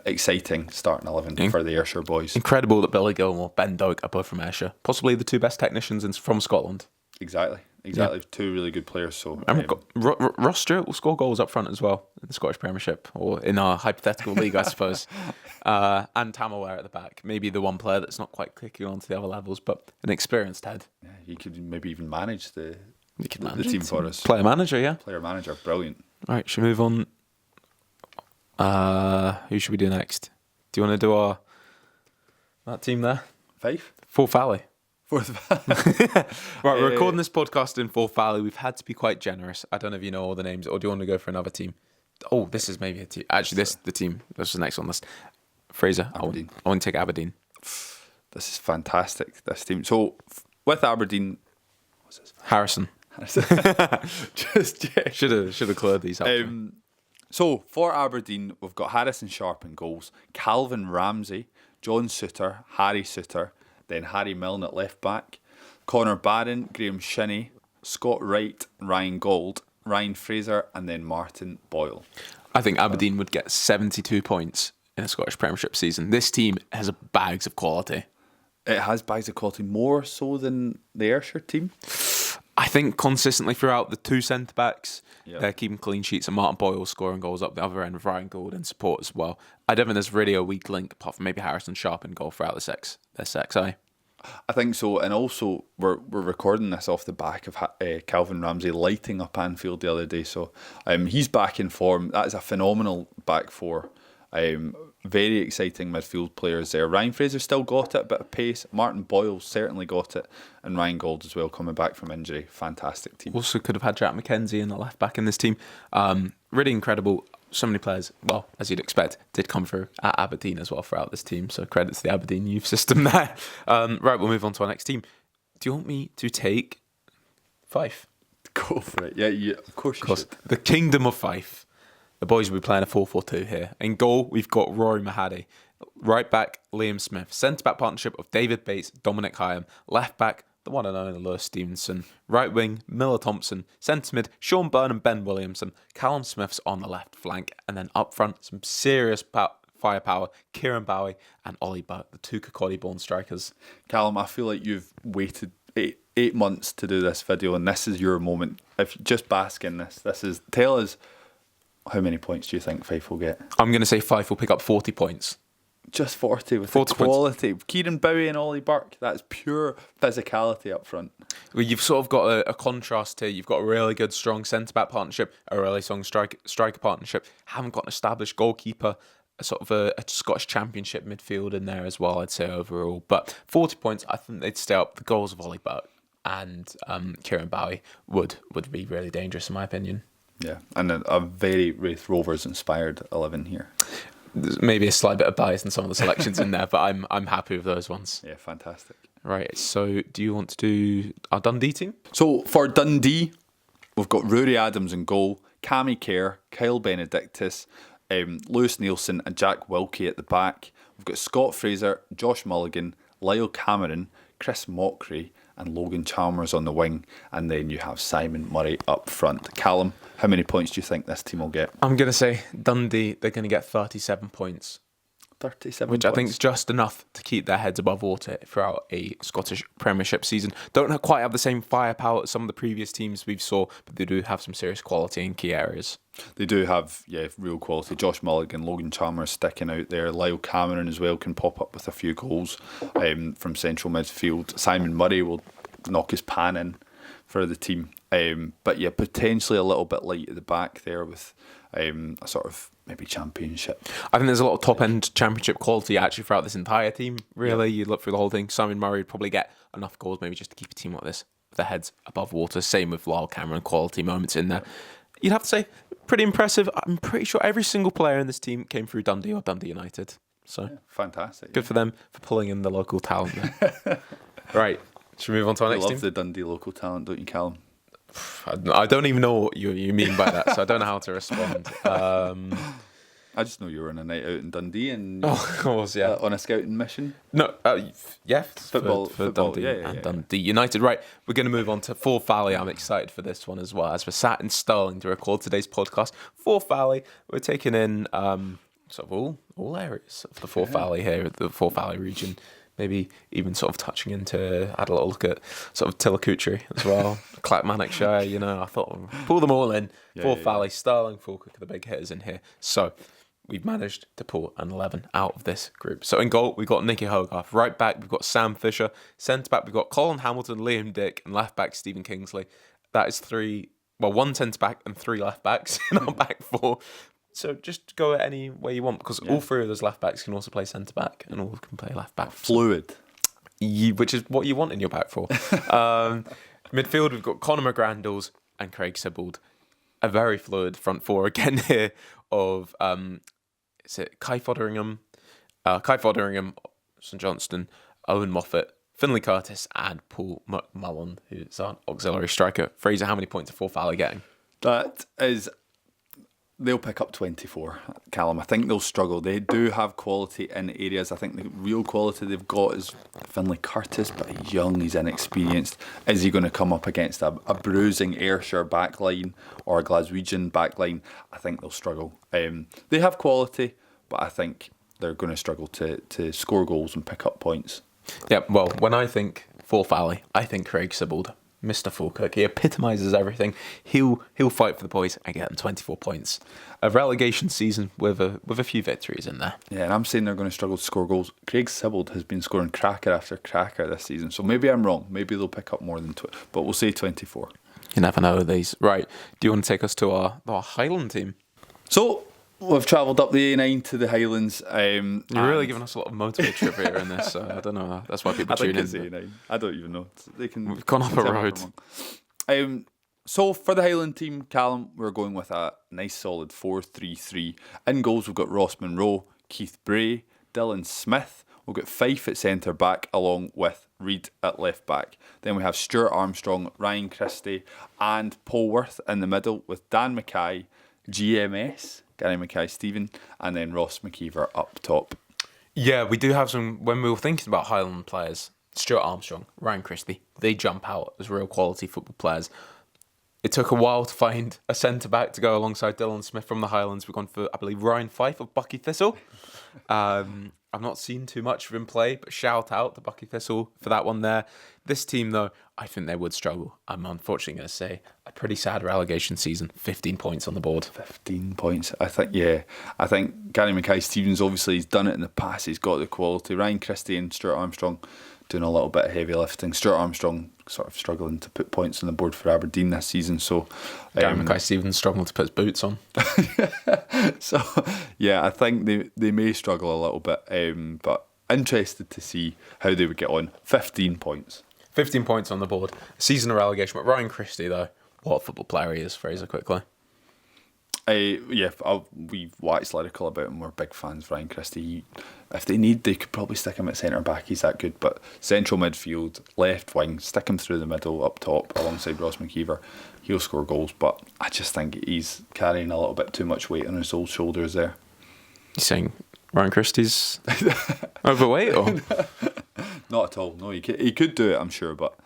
exciting starting 11 for the Ayrshire boys. Incredible that Billy Gilmore, Ben Doak are both from Ayrshire. Possibly the two best technicians from Scotland. Exactly. Yeah. Two really good players. So and we've got Ross Stewart will score goals up front as well in the Scottish Premiership, or in our hypothetical league, I suppose. And Tam O'Ware at the back. Maybe the one player that's not quite clicking on to the other levels, but an experienced head. Yeah, he could maybe even manage the manage team for us. Player manager, yeah. Player manager, brilliant. Right, should we move on? Who should we do next? Do you want to do that team there? 5? Forth Valley. Right, we're recording this podcast in Forth Valley. We've had to be quite generous. I don't know if you know all the names, or do you want to go for another team? Oh, this is maybe a team. Actually, the team. This is the next on this. Fraser, I want to take Aberdeen. This is fantastic, this team. So, with Aberdeen... What's his name? Harrison. Should have cleared these up. So, for Aberdeen, we've got Harrison Sharp in goals, Calvin Ramsey, John Suter, Harry Suter, then Harry Milne at left back, Connor Barron, Graham Shinney, Scott Wright, Ryan Gold, Ryan Fraser, and then Martin Boyle. I think Aberdeen would get 72 points in a Scottish Premiership season. This team has bags of quality. It has bags of quality, more so than the Ayrshire team. I think consistently throughout the two centre-backs, they're keeping clean sheets, and Martin Boyle scoring goals up the other end with Ryan Gould in support as well. I don't think there's really a weak link, apart from maybe Harrison Sharp in goal throughout their six. I think so, and also we're recording this off the back of Calvin Ramsey lighting up Anfield the other day, so he's back in form. That is a phenomenal back four. very exciting midfield players there. Ryan Fraser still got it, a bit of pace. Martin Boyle certainly got it. And Ryan Gauld as well, coming back from injury. Fantastic team. Also could have had Jack McKenzie in the left back in this team. Really incredible. So many players, well, as you'd expect, did come through at Aberdeen as well throughout this team. So credit to the Aberdeen youth system there. Right, we'll move on to our next team. Do you want me to take Fife? Go for it. Yeah, of course you should. The Kingdom of Fife. The boys will be playing a 4-4-2 here. In goal, we've got Rory Mahadi. Right back, Liam Smith. Centre-back partnership of David Bates, Dominic Hyam. Left back, the one and only Lewis Stevenson. Right wing, Miller Thompson. Centre mid, Sean Byrne and Ben Williamson. Callum Smith's on the left flank. And then up front, some serious firepower. Kieran Bowie and Ollie Burke, the two Kirkcaldy-born strikers. Callum, I feel like you've waited eight months to do this video, and this is your moment. If you just bask in this, tell us, how many points do you think Fife will get? I'm going to say Fife will pick up 40 points. Just 40 with 40 the quality. Kieran Bowie and Ollie Burke, that's pure physicality up front. Well, you've sort of got a contrast here. You've got a really good, strong centre-back partnership, a really strong striker partnership. Haven't got an established goalkeeper, a sort of a Scottish Championship midfield in there as well, I'd say, overall. But 40 points, I think they'd stay up. The goals of Ollie Burke and Kieran Bowie would be really dangerous, in my opinion. Yeah, and a very Wraith Rovers inspired 11 here. There's maybe a slight bit of bias in some of the selections in there, but I'm happy with those ones. Yeah, fantastic. Right, so do you want to do our Dundee team? So for Dundee, we've got Rory Adams in goal, Cammy Kerr, Kyle Benedictus, Lewis Nielsen and Jack Wilkie at the back. We've got Scott Fraser, Josh Mulligan, Lyle Cameron, Chris Mockery and Logan Chalmers on the wing, and then you have Simon Murray up front. Callum, how many points do you think this team will get? I'm going to say Dundee, they're going to get 37 points. 37 Which points. I think is just enough to keep their heads above water throughout a Scottish Premiership season. Don't quite have the same firepower as some of the previous teams we've saw, but they do have some serious quality in key areas. They do have, real quality. Josh Mulligan, Logan Chalmers sticking out there. Lyle Cameron as well can pop up with a few goals from central midfield. Simon Murray will knock his pan in for the team. But yeah, potentially a little bit light at the back there with a sort of maybe championship. I think there's a lot of top-end championship quality actually throughout this entire team, really. You look through the whole thing. Simon Murray would probably get enough goals maybe just to keep a team like this with their heads above water. Same with Lyle Cameron, quality moments in there. You'd have to say, pretty impressive. I'm pretty sure every single player in this team came through Dundee or Dundee United. So fantastic. Good for them for pulling in the local talent there. Right. Should we move on to our next team? I love the Dundee local talent, don't you, Callum? I don't even know what you mean by that, so I don't know how to respond. I just know you were on a night out in Dundee and of course, yeah, on a scouting mission. No, yeah, football, Dundee and Dundee United. Right, we're going to move on to Forth Valley. I'm excited for this one as well. As we're sat in Stirling to record today's podcast, Forth Valley, we're taking in sort of all areas of the Forth Valley here, the Forth Valley region. Maybe even sort of touching into, had a little look at sort of Tillicoochary as well, Clackmannanshire, I thought pull them all in. Forth Valley, Stirling, Falkirk are the big hitters in here. So we've managed to pull an 11 out of this group. So in goal, we've got Nicky Hogarth. Right back, we've got Sam Fisher. Centre back, we've got Colin Hamilton, Liam Dick, and left back, Stephen Kingsley. That is one centre back and three left backs in our back four. So just go any way you want, because all three of those left backs can also play centre back and all can play left back. Fluid. Which is what you want in your back four. Midfield, we've got Conor McGrandles and Craig Sibbald. A very fluid front four again here of, is it Kai Fotheringham, St Johnston, Owen Moffat, Finlay Curtis and Paul McMullen, who's our auxiliary striker. Fraser, how many points are Forth Valley getting? They'll pick up 24, Callum. I think they'll struggle. They do have quality in areas. I think the real quality they've got is Finlay Curtis, but he's young, he's inexperienced. Is he going to come up against a bruising Ayrshire backline or a Glaswegian backline? I think they'll struggle. They have quality, but I think they're going to struggle to score goals and pick up points. Yeah, well, when I think Forth Valley, I think Craig Sibbald. Mr. Falkirk. He epitomises everything. He'll fight for the boys and get them 24 points. A relegation season with a few victories in there. Yeah, and I'm saying they're going to struggle to score goals. Craig Sibbald has been scoring cracker after cracker this season, so maybe I'm wrong. Maybe they'll pick up more than 20, but we'll say 24. You never know these. Right, do you want to take us to our Highland team? So We've travelled up the A9 to the Highlands. You're really giving us a lot of motorway trivia in this. I don't know. That's why people I think tune it's in. A9. I don't even know. We've gone up a road. So for the Highland team, Callum, we're going with a nice solid 4-3-3. In goals, we've got Ross Monroe, Keith Bray, Dylan Smith. We've got Fife at centre back along with Reid at left back. Then we have Stuart Armstrong, Ryan Christie and Paul Worth in the middle with Dan Mackay, GMS, Gary Mackay-Stephen, and then Ross McKeever up top. Yeah, we do have some, when we were thinking about Highland players, Stuart Armstrong, Ryan Christie, they jump out as real quality football players. It took a while to find a centre-back to go alongside Dylan Smith from the Highlands. We've gone for, I believe, Ryan Fife of Bucky Thistle. I've not seen too much of him play, but shout out to Bucky Thistle for that one there. This team, though, I think they would struggle. I'm unfortunately going to say a pretty sad relegation season. 15 points on the board. 15 points. I think Gary Mackay-Stevens, obviously, he's done it in the past. He's got the quality. Ryan Christie and Stuart Armstrong doing a little bit of heavy lifting. Stuart Armstrong sort of struggling to put points on the board for Aberdeen this season. So Gary Mackay-Stevens struggling to put his boots on. So yeah, I think they may struggle a little bit, but interested to see how they would get on. 15 points. 15 points on the board. Season of relegation. But Ryan Christie, though, what a football player he is, Fraser, quickly. We've waxed lyrical about him. We're big fans of Ryan Christie. If they need, they could probably stick him at centre back. He's that good. But central midfield, left wing, stick him through the middle, up top, alongside Ross McKeever. He'll score goals. But I just think he's carrying a little bit too much weight on his old shoulders there. You saying Ryan Christie's overweight, or? Not at all. No, he could do it, I'm sure. But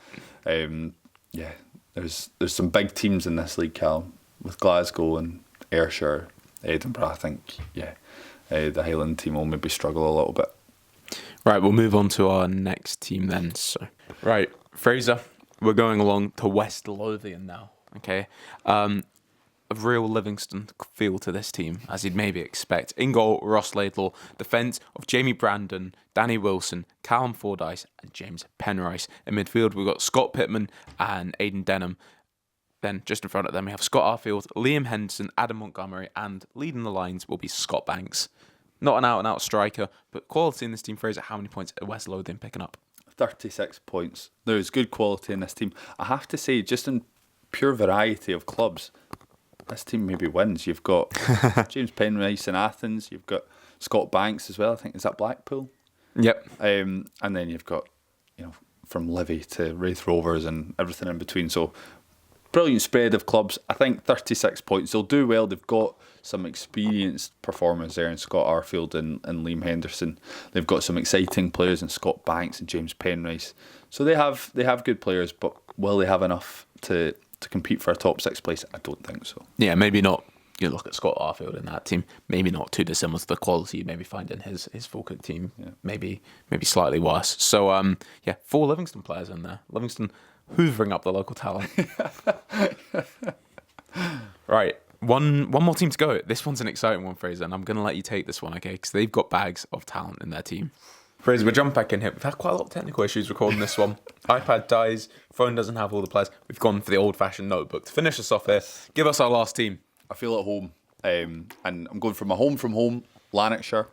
there's some big teams in this league, Cal, with Glasgow and Ayrshire, Edinburgh. I think, the Highland team will maybe struggle a little bit. Right, we'll move on to our next team then. So, right, Fraser, we're going along to West Lothian now. Okay, a real Livingston feel to this team, as you'd maybe expect. In goal, Ross Laidlaw. Defence of Jamie Brandon, Danny Wilson, Callum Fordyce, and James Penrice. In midfield, we've got Scott Pittman and Aidan Denham. Then, just in front of them, we have Scott Arfield, Liam Henderson, Adam Montgomery, and leading the lines will be Scott Banks. Not an out-and-out striker, but quality in this team. Fraser, how many points are West Lothian picking up? 36 points. There's good quality in this team. I have to say, just in pure variety of clubs, this team maybe wins. You've got James Penrice in Athens. You've got Scott Banks as well. I think, is that Blackpool? Yep. And then you've got, from Livy to Wraith Rovers and everything in between. So, brilliant spread of clubs. I think 36 points. They'll do well. They've got some experienced performers there in Scott Arfield and Liam Henderson. They've got some exciting players in Scott Banks and James Penrice. So they have good players, but will they have enough to compete for a top 6 place? I don't think so. Yeah, maybe not. You look at Scott Arfield in that team, maybe not too dissimilar to the quality you maybe find in his Falkirk team. Yeah. Maybe slightly worse. So 4 Livingston players in there. Livingston hoovering up the local talent. Right, one more team to go. This one's an exciting one, Fraser, and I'm going to let you take this one, okay? Because they've got bags of talent in their team. Fraser, we'll jump back in here. We've had quite a lot of technical issues recording this one. iPad dies, phone doesn't have all the players. We've gone for the old-fashioned notebook. To finish us off here, give us our last team. I feel at home, and I'm going for my home from home, Lanarkshire.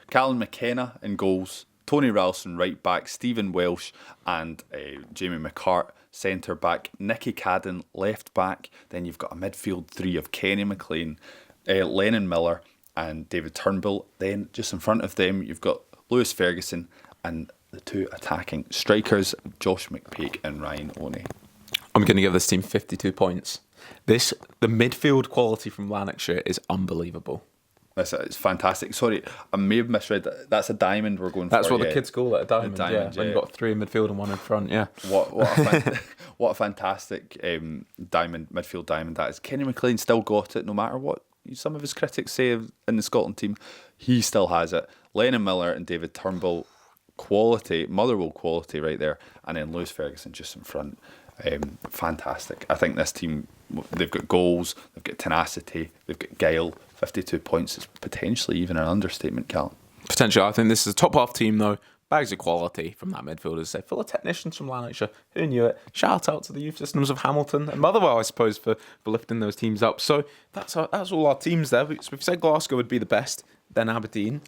Callan McKenna in goals, Tony Ralston right back, Stephen Welsh and Jamie McCart centre back, Nicky Cadden left back. Then you've got a midfield 3 of Kenny McLean, Lennon Miller and David Turnbull. Then just in front of them you've got Lewis Ferguson and the 2 attacking strikers, Josh McPake and Ryan Oney. I'm going to give this team 52 points. The midfield quality from Lanarkshire is unbelievable. It's fantastic. Sorry, I may have misread that. That's a diamond we're going for. That's what the kids call it, a diamond. Yeah. When you've got 3 in midfield and 1 in front, yeah. What a fantastic midfield diamond that is. Kenny McLean still got it, no matter what some of his critics say in the Scotland team. He still has it. Lennon Miller and David Turnbull, quality, Motherwell quality right there. And then Lewis Ferguson just in front. Fantastic. I think this team, they've got goals, they've got tenacity, they've got guile. 52 points is potentially even an understatement, Cal. Potentially. I think this is a top half team though, bags of quality from that midfield, as I say, full of technicians from Lanarkshire. Who knew it? Shout out to the youth systems of Hamilton and Motherwell, I suppose, for lifting those teams up. So that's all our teams there. So we've said Glasgow would be the best, then Aberdeen.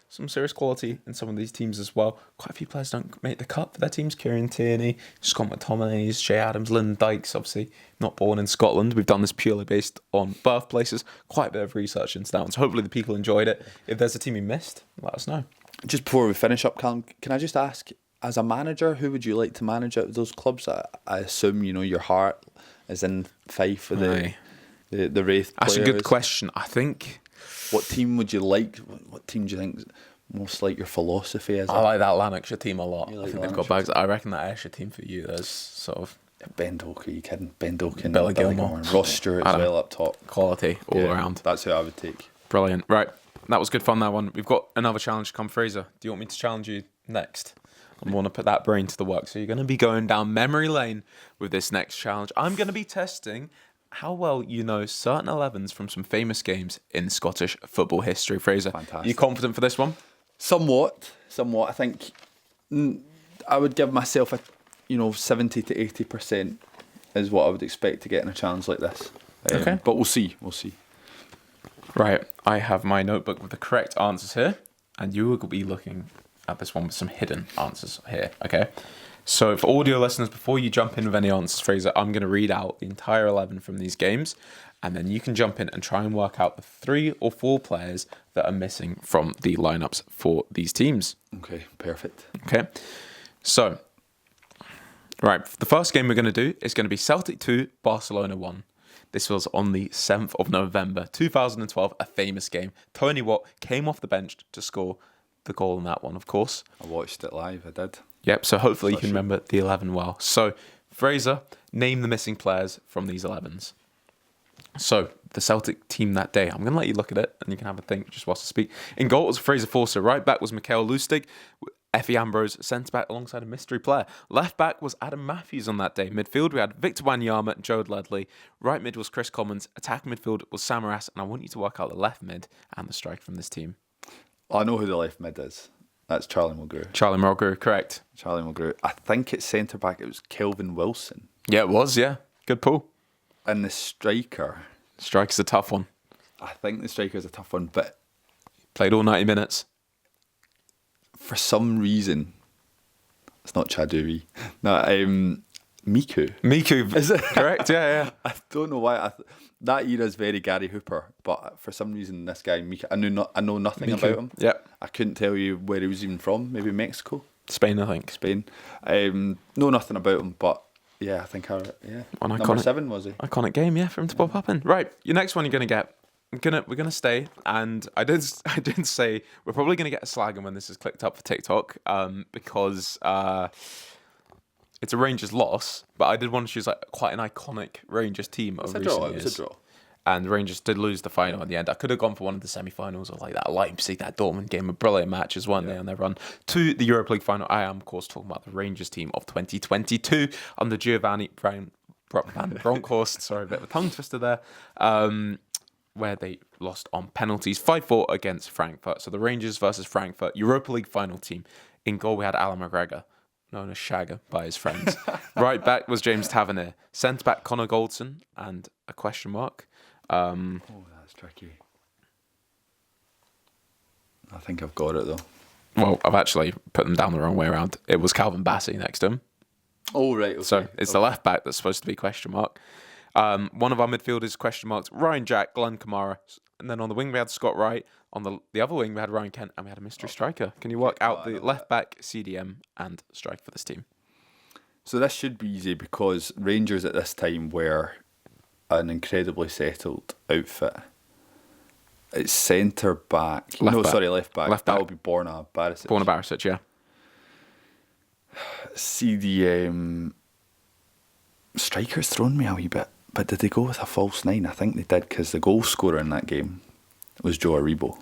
Some serious quality in some of these teams as well. Quite a few players don't make the cut for their teams. Kieran Tierney, Scott McTominay, Shay Adams, Lyndon Dykes, obviously not born in Scotland. We've done this purely based on birthplaces. Quite a bit of research into that one. So hopefully the people enjoyed it. If there's a team you missed, let us know. Just before we finish up, Callum, can I just ask, as a manager, who would you like to manage out of those clubs? I assume, your heart is in Fife for the Wraith players. That's a good question. I think... What team would you like? What team do you think is most like your philosophy? I like that Lanarkshire team a lot. Like I think they've got bags. I reckon that Ayrshire team for you, there's sort of... Ben Doak, are you kidding? Ben Doak and Billy Billy Gilmore. Gilmore. Ross Stewart as well up top. Quality all around. That's who I would take. Brilliant. Right. That was good fun, that one. We've got another challenge to come. Fraser, do you want me to challenge you next? I want to put that brain to the work. So you're going to be going down memory lane with this next challenge. I'm going to be testing how well you know certain 11s from some famous games in Scottish football history. Fraser, Fantastic. you confident for this one? Somewhat. I think I would give myself 70 to 80% is what I would expect to get in a challenge like this. Okay. But we'll see. Right. I have my notebook with the correct answers here, and you will be looking at this one with some hidden answers here. Okay. So for audio listeners, before you jump in with any answers, Fraser, I'm going to read out the entire 11 from these games, and then you can jump in and try and work out the 3 or 4 players that are missing from the lineups for these teams. Okay, perfect. Okay. So, right, the first game we're going to do is going to be Celtic 2, Barcelona 1. This was on the 7th of November, 2012, a famous game. Tony Watt came off the bench to score the goal in that one, of course. I watched it live, I did. Yep, so hopefully you can remember the 11 well. So, Fraser, name the missing players from these 11s. So, the Celtic team that day, I'm going to let you look at it and you can have a think just whilst I speak. In goal was Fraser Forster. Right back was Mikael Lustig. Effie Ambrose, centre back alongside a mystery player. Left back was Adam Matthews on that day. Midfield, we had Victor Wanyama and Joe Ledley. Right mid was Chris Commons. Attack midfield was Samaras. And I want you to work out the left mid and the striker from this team. I know who the left mid is. That's Charlie Mulgrew. Charlie Mulgrew, correct. Charlie Mulgrew. I think it's centre back. It was Kelvin Wilson. Yeah, it was, yeah. Good pull. And the striker. Striker's a tough one. I think the striker is a tough one, but Played all 90 minutes. for some reason, it's not Chaduri. No, Miku. Miku, Is it? correct? Yeah. I don't know why. That era is very Gary Hooper, but for some reason, this guy Miku, I know nothing Miku. about him. Yep. I couldn't tell you where he was even from. Maybe Mexico, Spain, I think. Spain. Know nothing about him, but yeah, I think number 7 was he? Iconic game, yeah, for him to pop up in. Right, your next one you're gonna get. We're gonna stay, and I did say we're probably gonna get a slagging when this is clicked up for TikTok, because it's a Rangers loss, but I did want to choose like quite an iconic Rangers team of recent years. It was a draw. And Rangers did lose the final in the end. I could have gone for one of the semi-finals or like that Leipzig, that Dortmund game, a brilliant matches, weren't they, on their run to the Europa League final. I am, of course, talking about the Rangers team of 2022 under Giovanni Van Bronckhorst. Sorry, a bit of a tongue twister there. Where they lost on penalties, 5-4 against Frankfurt. So the Rangers versus Frankfurt Europa League final team. In goal, we had Alan McGregor, known as Shagger by his friends. Right back was James Tavernier. Centre back Connor Goldson and a question mark. That's tricky. I think I've got it though. Well, I've actually put them down the wrong way around. It was Calvin Bassey next to him. Oh, right. Okay. So it's the left back that's supposed to be question mark. One of our midfielders question marks, Ryan Jack, Glenn Kamara. And then on the wing, we had Scott Wright. On the other wing, we had Ryan Kent, and we had a mystery striker. Can you work out the left back, CDM, and strike for this team? So this should be easy because Rangers at this time were an incredibly settled outfit. It's centre back. Left back. Left back. That would be Borna Barisic. Borna Barisic, yeah. CDM. Striker's thrown me a wee bit. But did they go with a false 9? I think they did because the goal scorer in that game was Joe Aribo.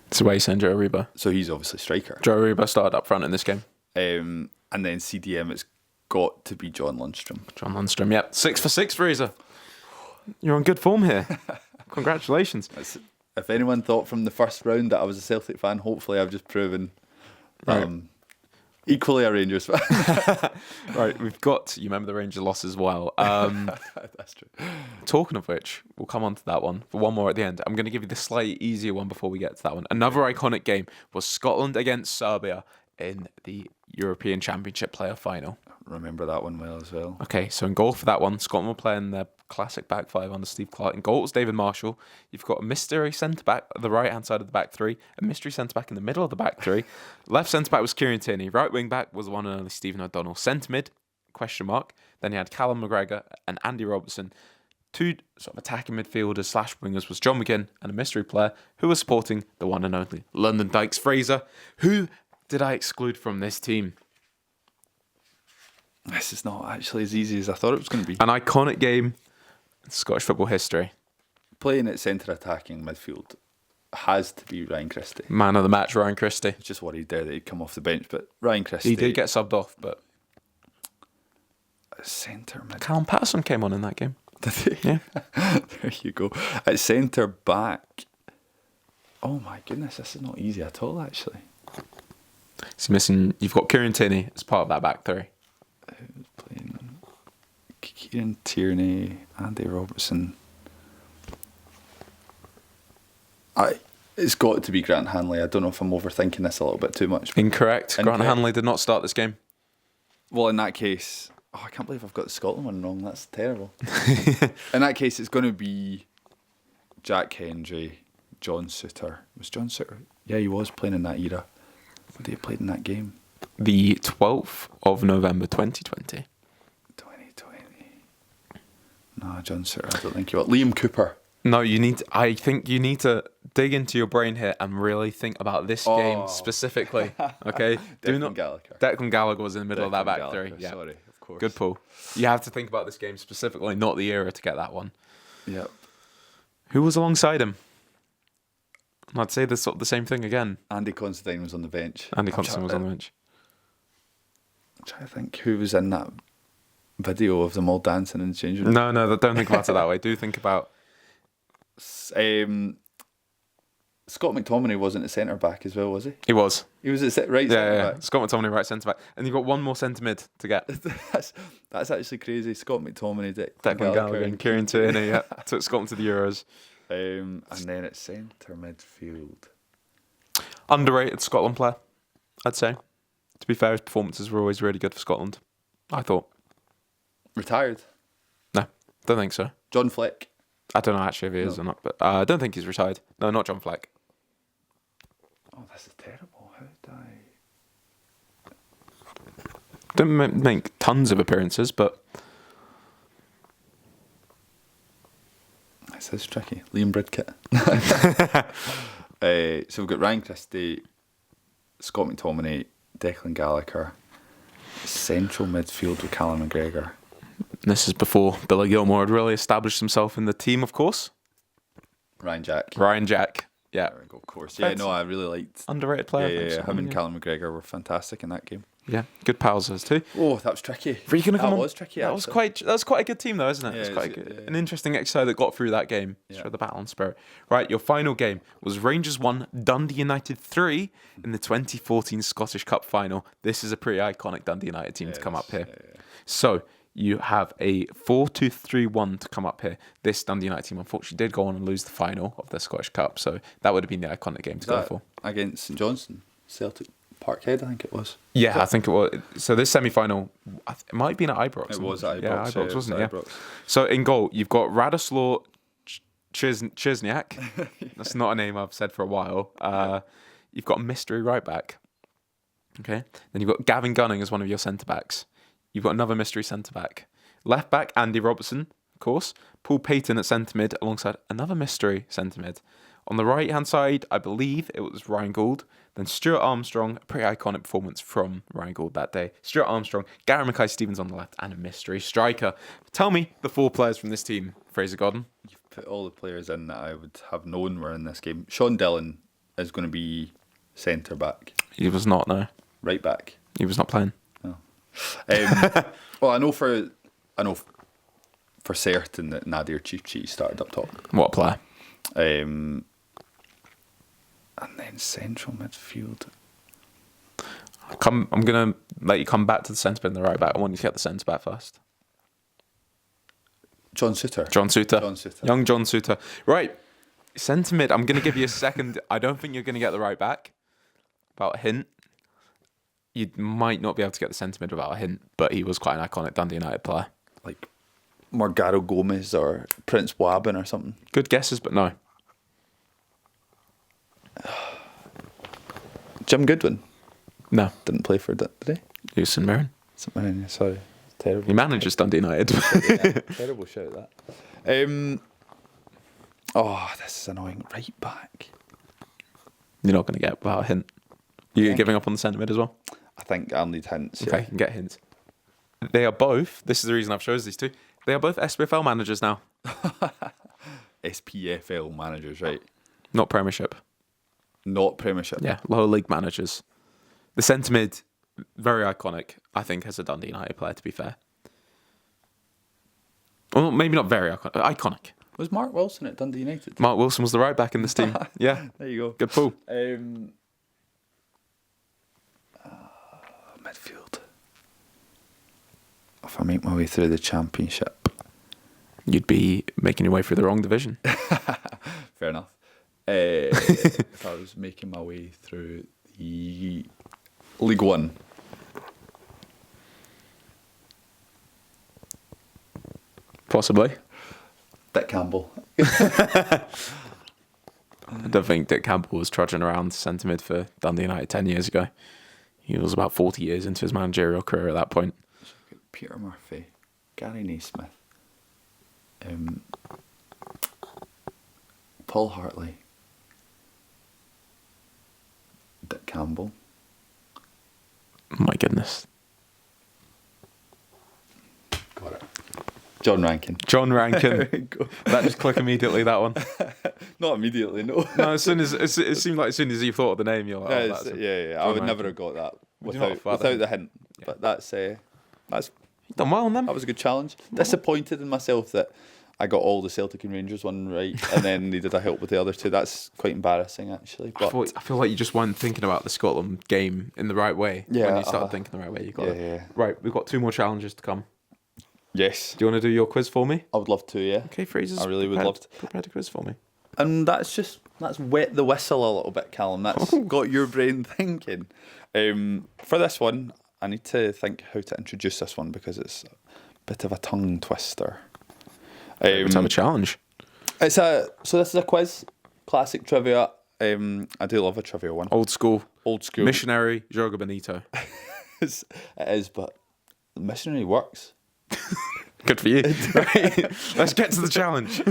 That's why you send Joe Aribo. So he's obviously striker. Joe Aribo started up front in this game. And then CDM, it's got to be John Lundstrom. John Lundstrom, yep. 6 for 6, Fraser. You're on good form here. Congratulations. If anyone thought from the first round that I was a Celtic fan, hopefully I've just proven Right. Equally a Rangers fan. Right, we've got, you remember the Rangers loss as well. That's true. Talking of which, we'll come on to that one for one more at the end. I'm going to give you the slightly easier one before we get to that one. Another iconic game was Scotland against Serbia in the European Championship playoff final. Remember that one well as well. Okay, so in goal for that one, Scotland were playing their classic back five under Steve Clark. In goal was David Marshall. You've got a mystery centre-back at the right-hand side of the back three, a mystery centre-back in the middle of the back three. Left centre-back was Kieran Tierney. Right wing-back was the one and only Stephen O'Donnell. Centre-mid, question mark. Then you had Callum McGregor and Andy Robertson. Two sort of attacking midfielders / wingers was John McGinn and a mystery player who was supporting the one and only London Dykes Fraser. Who did I exclude from this team? This is not actually as easy as I thought it was going to be. An iconic game in Scottish football history. Playing at centre attacking midfield has to be Ryan Christie. Man of the match, Ryan Christie. Just worried there that he'd come off the bench, but Ryan Christie. He did get subbed off, but centre mid. Callum Patterson came on in that game. Did he? Yeah. There you go. At centre back. Oh my goodness, this is not easy at all actually. So missing. You've got Kieran Tierney as part of that back three. Who's playing? Kieran Tierney, Andy Robertson. It's got to be Grant Hanley. I don't know if I'm overthinking this a little bit too much. Incorrect. Grant Incorrect. Hanley did not start this game. Well, in that case, I can't believe I've got the Scotland one wrong. That's terrible. In that case, it's going to be Jack Hendry, John Souttar. Was John Souttar? Yeah, he was playing in that era. When did he play in that game? The 12th of November 2020. 2020. No, John Souttar. I don't think he was. Liam Cooper. No, I think you need to dig into your brain here and really think about this game specifically. Okay? Gallagher. Declan Gallagher was in the middle of that back three. Yeah. Sorry, of course. Good pull. You have to think about this game specifically, not the era to get that one. Yep. Who was alongside him? I'd say the same thing again. Andy Considine was on the bench. Andy Considine was on the bench. I'm trying to think who was in that video of them all dancing in the change room. No, don't think about it that way. Do think about... Scott McTominay wasn't a centre back as well, was he? He was. He was at right centre back. Scott McTominay, right centre back. And you've got one more centre mid to get. that's actually crazy. Scott McTominay, Declan Gallagher and Kieran Tierney, yeah. Took Scotland to the Euros. And then at centre midfield. Underrated Scotland player, I'd say. To be fair, his performances were always really good for Scotland, I thought. Retired? No, don't think so. John Fleck? I don't know actually if he is or not, but I don't think he's retired. No, not John Fleck. Oh, this is terrible. How did I... Don't make tons of appearances, but... This is tricky. Liam Bridkett. So we've got Ryan Christie, Scott McTominay, Declan Gallagher, central midfield with Callum McGregor. This is before Billy Gilmore had really established himself in the team, of course. Ryan Jack. Yeah. There we go, of course. Yeah, no, I really liked... Underrated player. Yeah. Him and Callum McGregor were fantastic in that game. Yeah, good pals those two. Oh, that was tricky. Was tricky. That was quite a good team though, isn't it? Yeah, it was quite an interesting exercise that got through that game. Yeah. Show the battle and spirit. Right, your final game was Rangers 1, Dundee United 3 in the 2014 Scottish Cup final. This is a pretty iconic Dundee United team to come up here. Yeah. So you have a 4-2-3-1 to come up here. This Dundee United team unfortunately did go on and lose the final of the Scottish Cup, so that would have been the iconic game to go for. Against St Johnstone, Celtic Parkhead, I think it was. Yeah, I think it was. So this semi-final, it might have been at Ibrox. It was at Ibrox. Yeah, Ibrox, wasn't it? Ibrox. Yeah. So in goal, you've got Radoslaw Chizniak. That's not a name I've said for a while. You've got a mystery right back. Okay. Then you've got Gavin Gunning as one of your centre-backs. You've got another mystery centre-back. Left back, Andy Robertson, of course. Paul Payton at centre-mid alongside another mystery centre-mid. On the right-hand side, I believe it was Ryan Gould. Then Stuart Armstrong, a pretty iconic performance from Ryan Gould that day. Stuart Armstrong, Gary Mackay-Stevens on the left, and a mystery striker. Tell me the four players from this team, Fraser Godden. You've put all the players in that I would have known were in this game. Sean Dillon is going to be centre-back. He was not, no. Right back. He was not playing. No. Well, I know for certain that Nadir Chichi started up top. What a player. And then central midfield. I'm gonna let you come back to the centre mid and the right back. I want you to get the centre back first. John Suter. John Suter. John Suter. Young John Suter. Right. Centre mid. I'm gonna give you a second. I don't think you're gonna get the right back. About a hint. You might not be able to get the centre mid without a hint, but he was quite an iconic Dundee United player. Like Margaro Gomez or Prince Wabin or something. Good guesses, but no. Jim Goodwin. No. Didn't play for it, did he? He was St Mirren. St Mirren, sorry. Terrible. He manages Dundee United. Yeah, terrible shout that. This is annoying. Right back. You're not going to get without a hint. You're giving up on the centre mid as well? I think I'll need hints. Okay, you can get hints. They are both, this is the reason I've chosen these two, they are both SPFL managers now. SPFL managers, right? Not Premiership. Not Premiership. Yeah, lower league managers. The centre mid, very iconic, I think, as a Dundee United player, to be fair. Well, maybe not very iconic. Iconic. Was Mark Wilson at Dundee United? Mark Wilson was the right back in this team. Yeah. There you go. Good pull. Midfield. If I make my way through the Championship. You'd be making your way through the wrong division. Fair enough. If I was making my way through the League One. Possibly. Dick Campbell. I don't think Dick Campbell was trudging around centre mid for Dundee United 10 years ago. He was about 40 years into his managerial career at that point. Peter Murphy. Gary Naismith. Paul Hartley. Dick Campbell. My goodness. Got it. John Rankin. John There we Rankin. go. That just clicked immediately, that one. Not immediately, no. No, as soon as it seemed like as soon as you thought of the name, you're like, oh, that's yeah. I John would never Rankin. have got that Would you not have without thought the hint. Yeah. But that's You've done well on them. that was a good challenge. Disappointed in myself that I got all the Celtic and Rangers one right, and then needed a help with the other two. That's quite embarrassing, actually. But I feel like you just weren't thinking about the Scotland game in the right way. Yeah, When you started thinking the right way, you got it. yeah. Right, we've got 2 more challenges to come. Yes, Do you want to do your quiz for me? I would love to. Yeah, Okay, Fraser's I really would prepared- love to. Prepared a quiz for me. and that's wet the whistle a little bit, Callum. That's got your brain thinking. For this one, I need to think how to introduce this one because it's a bit of a tongue twister. Let's have a challenge. So this is a quiz, classic trivia. I do love a trivia one. Old school. Missionary. Missionary, Joga Bonito. It is, but the missionary works. Good for you. Right, let's get to the challenge.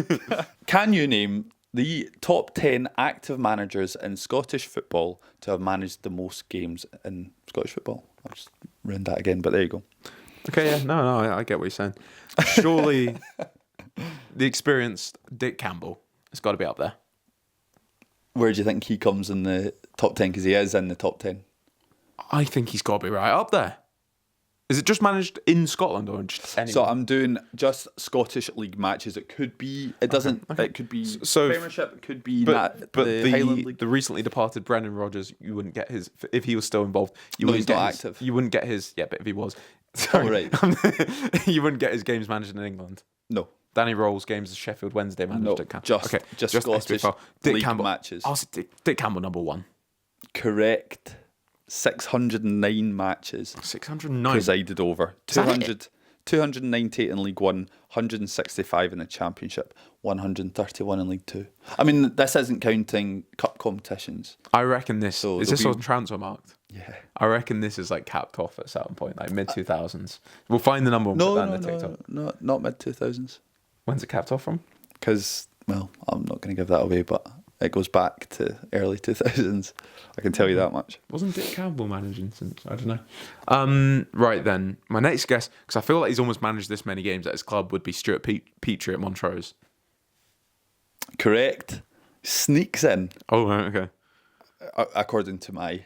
Can you name the top 10 active managers in Scottish football to have managed the most games in Scottish football? I'll just ruin that again, but there you go. Okay, yeah, no, I get what you're saying. Surely the experienced Dick Campbell has got to be up there. Where do you think he comes in the top 10? Because he is in the top 10. I think he's got to be right up there. Is it just managed in Scotland or just anywhere? So I'm doing just Scottish League matches. It could be. It doesn't. Okay. It could be So- Premiership. It could be. But the Highland League. the recently departed Brendan Rodgers, you wouldn't get his if he was still involved. You No, wouldn't he's not get his- active. You wouldn't get his. Yeah, but if he was, sorry, right. you wouldn't get his games managed in England. No. Danny Rolls games as Sheffield Wednesday managed. No, Dick Campbell. just Scottish SPFL. Dick league Campbell matches. I'll say Dick Campbell number 1. Correct. 609 matches 609. presided over. Is that 298 in League One, 165 in the Championship, 131 in League Two. I mean, this isn't counting cup competitions. I reckon this So is there'll this be- on transfer marked. Yeah. I reckon this is like capped off at a certain point, like mid 2000s. We'll find the number and put that in the TikTok. no, not mid 2000s. When's it capped off from? Because, well, I'm not going to give that away, but it goes back to early 2000s. I can tell you that much. Wasn't Dick Campbell managing since? I don't know. Right then, my next guess, because I feel like he's almost managed this many games at his club, would be Stuart Petrie at Montrose. Correct. Sneaks in, Oh, right, okay. according to my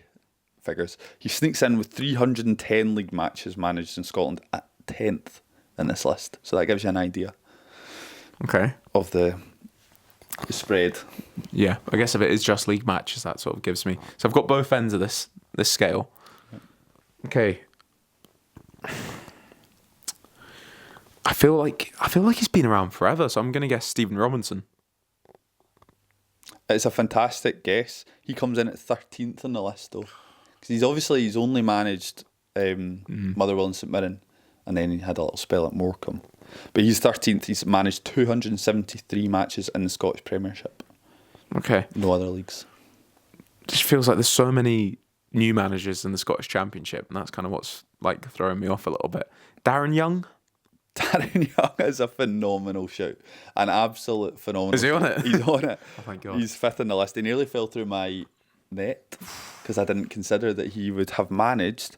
figures. He sneaks in with 310 league matches managed in Scotland at 10th in this list. So that gives you an idea Okay. of the spread. Yeah, I guess if it is just league matches, that sort of gives me. So I've got both ends of this scale. Okay. I feel like he's been around forever, so I'm gonna guess Stephen Robinson. It's a fantastic guess. He comes in at 13th on the list though, because he's only managed Motherwell and St Mirren, and then he had a little spell at Morecambe. But he's 13th. He's managed 273 matches in the Scottish Premiership. Okay. No other leagues. Just feels like there's so many new managers in the Scottish Championship, and that's kind of what's like throwing me off a little bit. Darren Young. Darren Young is a phenomenal shout. An absolute phenomenal. Is he on it? He's on it. Oh my God. He's 5th on the list. He nearly fell through my net because I didn't consider that he would have managed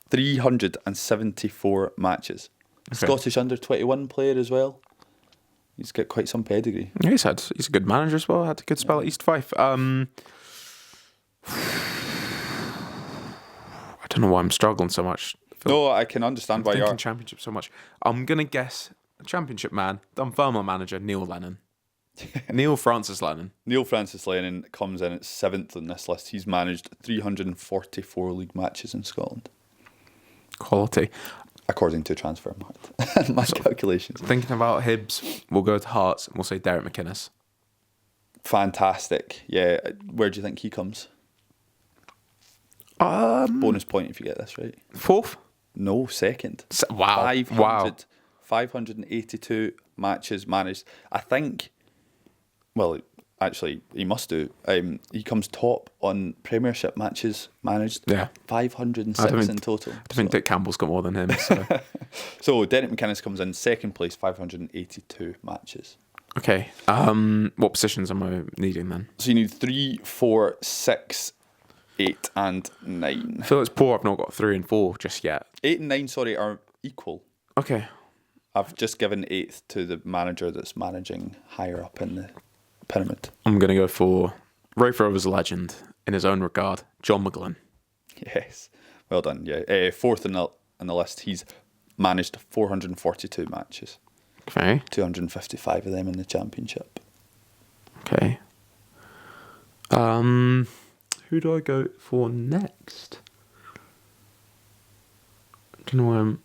374 matches. Okay. Scottish under-21 player as well. He's got quite some pedigree. Yeah, he's a good manager as well. Had a good spell at East Fife. I don't know why I'm struggling so much. No, I can understand why you thinking are. Championship so much. I'm gonna guess Championship man, Dunfermline manager Neil Lennon. Neil Francis Lennon. Neil Francis Lennon comes in at 7th on this list. He's managed 344 league matches in Scotland, Quality. according to Transfermarkt and my calculations. Thinking about Hibs, we'll go to Hearts and we'll say Derek McInnes. Fantastic. Yeah. Where do you think he comes? Bonus point if you get this right. 4th? No, 2nd. Wow. 582 matches managed. I think, well, actually, he must do. He comes top on Premiership matches managed. Yeah. 506 in total. I think Dick Campbell's got more than him. So. So Derek McInnes comes in 2nd place, 582 matches. Okay. What positions am I needing then? So you need 3, 4, 6, 8 and 9. I feel it's poor I've not got 3 and 4 just yet. 8 and 9, sorry, are equal. Okay. I've just given 8th to the manager that's managing higher up in the pyramid. I'm going to go for Rafe Rover's legend in his own regard, John McGlynn. Yes, well done. Yeah, 4th on the list. He's managed 442 matches. Okay. 255 of them in the Championship. Okay. Who do I go for next? I don't know.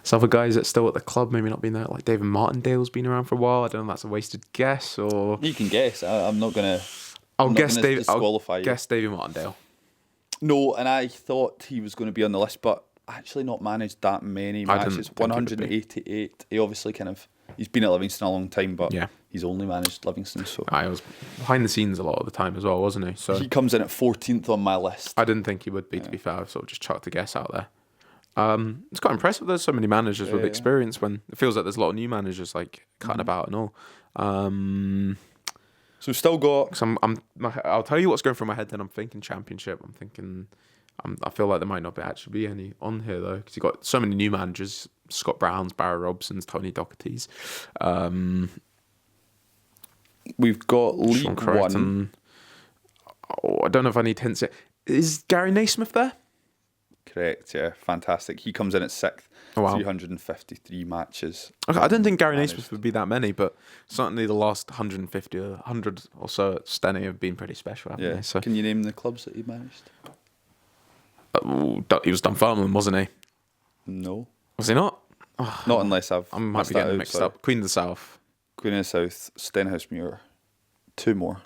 Some other guys that's still at the club, maybe not been there. Like David Martindale's been around for a while. I don't know if that's a wasted guess or. You can guess. I'm not gonna. I'll I'm not guess gonna David. disqualify I'll you. guess David Martindale. No, and I thought he was going to be on the list, but actually not managed that many I didn't matches. think he would be. 188. He obviously he's been at Livingston a long time, but Yeah. he's only managed Livingston. So I was behind the scenes a lot of the time as well, wasn't he? So he comes in at 14th on my list. I didn't think he would be. To be fair, I've sort of just chucked a guess out there. It's quite impressive. There's so many managers with experience. When it feels like there's a lot of new managers like cutting about and all. So we've still got. So I'll tell you what's going through my head. Then I'm thinking Championship. I feel like there might not actually be any on here though, because you've got so many new managers: Scott Browns, Barry Robsons, Tony Doherty's. We've got Sean League Crichton. One. Oh, I don't know if I need hints yet. Is Gary Naismith there? Correct, yeah. Fantastic. He comes in at 6th. Oh, wow. 353 matches. Okay, I didn't think Gary managed. Naismith would be that many, but certainly the last 150 or 100 or so at Steny have been pretty special, haven't Yeah. they? So, Can you name the clubs that he managed? he was Dunfermline, wasn't he? No. Was he not? Not unless I've I might messed be that getting out, mixed sorry. up. Queen of the South. Queen of the South, Stenhousemuir. 2 more.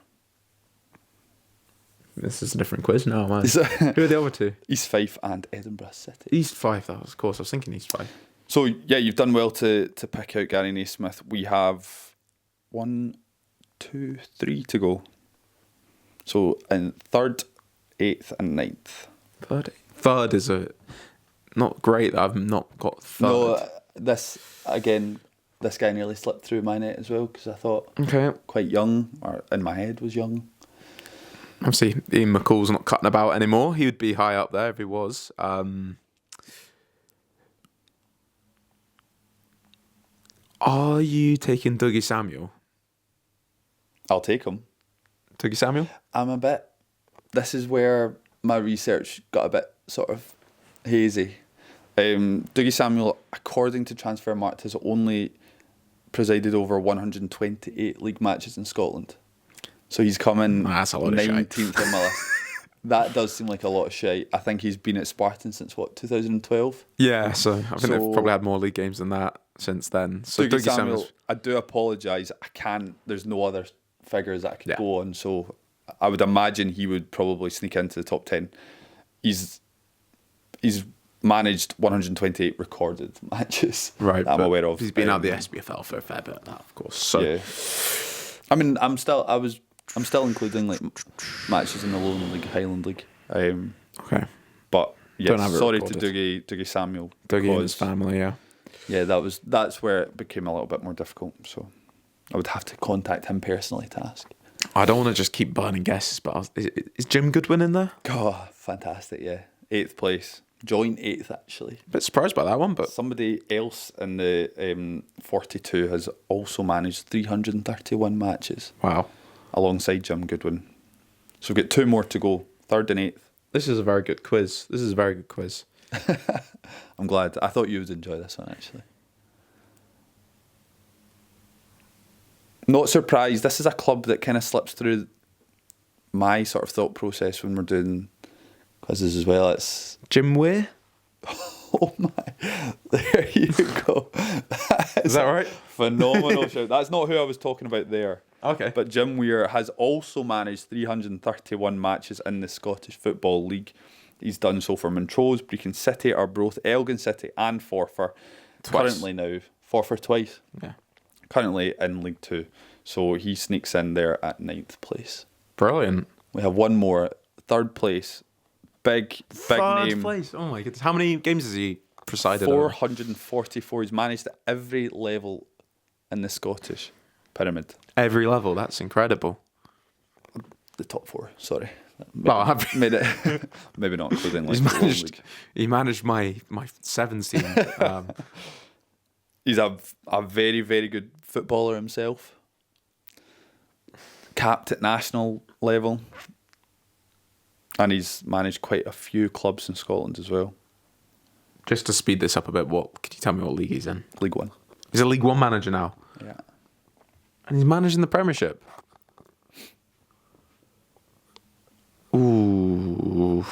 This is a different quiz now, man. Is it- Who are the other two? East Fife and Edinburgh City. East Fife, that was, of course. I was thinking East Fife. So, yeah, you've done well to pick out Gary Naismith. We have 1, 2, 3 to go. So, in 3rd, 8th and 9th. Third is not great that I've not got third. No, this guy nearly slipped through my net as well because I thought Okay. quite young, or in my head was young. Obviously, Ian McCall's not cutting about anymore. He would be high up there if he was. Are you taking Dougie Samuel? I'll take him. Dougie Samuel? This is where my research got a bit sort of hazy. Dougie Samuel, according to Transfermarkt, has only presided over 128 league matches in Scotland. So he's come in That's a lot of shite. 19th on my list. That does seem like a lot of shite. I think he's been at Spartan since, what, 2012? Yeah, so I think they've probably had more league games than that since then. So Dougie Dougie Samuel, Samuel's, I do apologise. I can't. There's no other figures that I could Yeah. go on. So I would imagine he would probably sneak into the top 10. He's managed 128 recorded matches right, that I'm but aware of. He's been out of the SPFL for a fair bit of that, of course. So Yeah. I mean, I'm still including like matches in the Lowland League, Highland League. okay, But yeah, Don't have it sorry to recorded. Dougie Samuel. Dougie and his because, family, yeah. Yeah, that's where it became a little bit more difficult. So I would have to contact him personally to ask. I don't want to just keep burning guesses, but is Jim Goodwin in there? Oh, fantastic! Yeah, 8th place, joint 8th actually. A bit surprised by that one, but Somebody else in the 42 has also managed 331 matches wow. alongside Jim Goodwin. So we've got 2 more to go, 3rd and 8th. This is a very good quiz. I'm glad. I thought you would enjoy this one actually. Not surprised. This is a club that kind of slips through my sort of thought process when we're doing quizzes as well. It's Jim Weir? oh my, there you go. Is that right? Phenomenal shout. That's not who I was talking about there. Okay. But Jim Weir has also managed 331 matches in the Scottish Football League. He's done so for Montrose, Brecon City, Arbroath, Elgin City and Forfar. Twice. Currently now, Forfar twice. Yeah. Currently in League 2. So he sneaks in there at 9th place. Brilliant. We have one more, 3rd place. Big name. Place. Oh my goodness. How many games has he presided over? 444. He's managed at every level in the Scottish pyramid. Every level. That's incredible. The top 4, sorry. Well, Made it, maybe not including like He's the World managed. League. He managed my sevens team. He's a very, very good footballer himself. Capped at national level. And he's managed quite a few clubs in Scotland as well. Just to speed this up a bit, could you tell me what league he's in? League 1. He's a League One manager now, Yeah. and he's managing the Premiership. Ooh,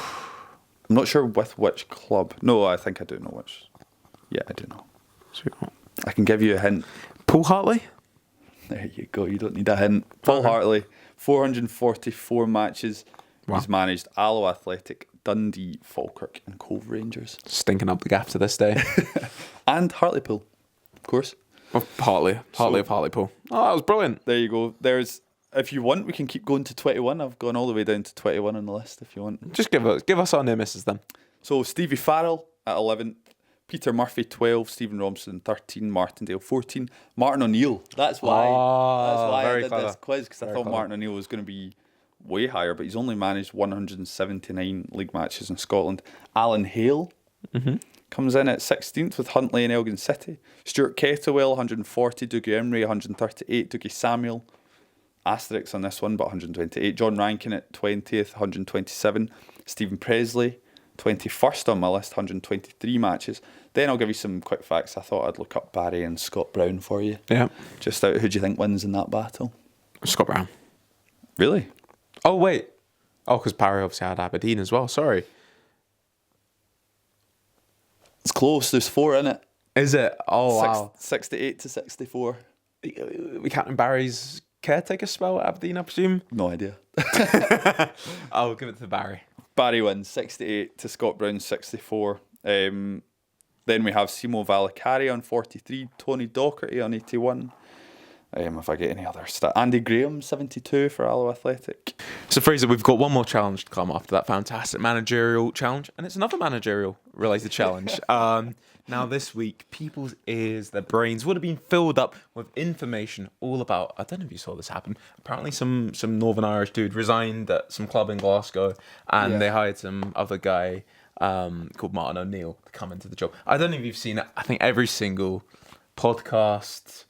I'm not sure with which club. No, I think I do know which. Yeah, I do know. sweet. I can give you a hint. Paul Hartley. There you go. You don't need a hint. Paul Hartley, 444 matches. Wow. He's managed Alloa Athletic, Dundee, Falkirk and Cove Rangers. Stinking up the gaff to this day. And Hartlepool, of course. Oh, Hartley of Hartlepool. Oh, that was brilliant. There you go. If you want, we can keep going to 21. I've gone all the way down to 21 on the list if you want. Just give us our near misses then. So Stevie Farrell at 11th, Peter Murphy 12, Stephen Robson 13, Martindale 14, Martin O'Neill. That's why I very did clever. this quiz, because I Very thought clever. Martin O'Neill was going to be way higher, but he's only managed 179 league matches in Scotland. Alan Hale comes in at 16th with Huntly and Elgin City. Stuart Kettlewell 140, Dougie Emery 138, Dougie Samuel asterisk on this one, but 128. John Rankin at 20th, 127. Stephen Presley, 21st on my list, 123 matches. Then I'll give you some quick facts. I thought I'd look up Barry and Scott Brown for you. Yeah. Just out, who do you think wins in that battle? Scott Brown. Really? Oh, wait. Oh, because Barry obviously had Aberdeen as well. Sorry. It's close. There's 4 in it. Is it? Oh, wow. 68 to 64. We counting Barry's caretaker spell at Aberdeen, I presume? No idea. I'll give it to Barry. Barry wins 68 to Scott Brown 64. Then we have Simo Valacari on 43, Tony Docherty on 81. If I get any other stat, Andy Graham 72 for Alloa Athletic. So, Fraser, we've got one more challenge to come after that fantastic managerial challenge, and it's another managerial related challenge. Now, this week, people's ears, their brains would have been filled up with information all about, I don't know if you saw this happen, apparently some Northern Irish dude resigned at some club in Glasgow, and they hired some other guy called Martin O'Neill to come into the job. I don't know if you've seen it. I think every single podcast,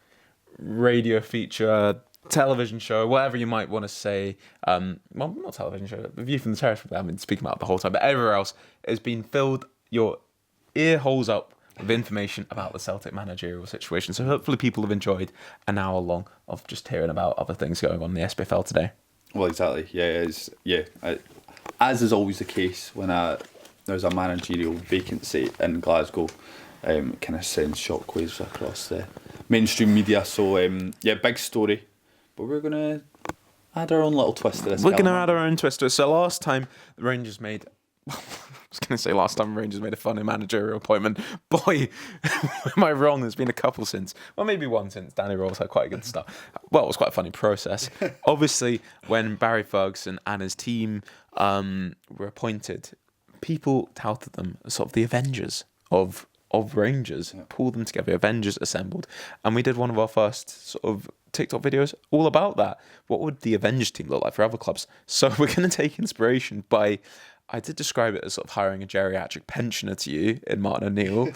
radio feature, television show, whatever you might want to say, well, not television show, The View from the Terrace, I've been speaking about it the whole time, but everywhere else has been filled your ear holes up with information about the Celtic managerial situation. So hopefully people have enjoyed an hour long of just hearing about other things going on in the SPFL today. Well, exactly. Yeah, as is always the case when there's a managerial vacancy in Glasgow, it kind of sends shockwaves across the mainstream media. So big story, but we're gonna add our own little twist to this. We're going to add our own twist to it. So last time the Rangers made... I was going to say last time Rangers made a funny managerial appointment. Boy, am I wrong? There's been a couple since. Well, maybe one since. Danny Rose had quite a good start. Well, it was quite a funny process. Obviously, when Barry Ferguson and his team were appointed, people touted them as sort of the Avengers of Rangers, pulled them together, Avengers assembled. And we did one of our first sort of TikTok videos all about that. What would the Avengers team look like for other clubs? So we're going to take inspiration by... I did describe it as sort of hiring a geriatric pensioner to you in Martin O'Neill,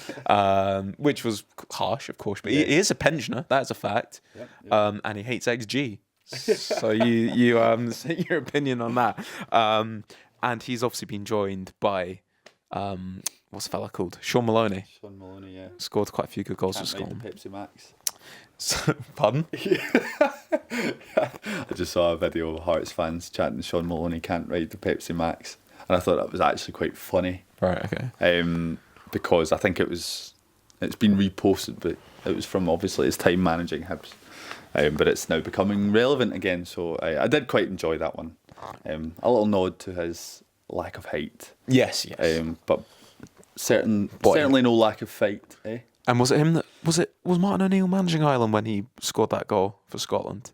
which was harsh, of course, but he is a pensioner. That's a fact. And he hates XG. So you say your opinion on that. And he's obviously been joined by, what's the fella called? Sean Maloney. Sean Maloney, yeah. Scored quite a few good goals for Scotland. Pepsi Max. Pardon? I just saw a video of Hearts fans chanting Sean Maloney can't ride the Pepsi Max. And I thought that was actually quite funny. Right, okay. Because I think it's been reposted, but it was from obviously his time managing Hibs. But it's now becoming relevant again, so I did quite enjoy that one. A little nod to his lack of height. Yes. But certainly no lack of fight, eh? And was it him that was Martin O'Neill managing Ireland when he scored that goal for Scotland?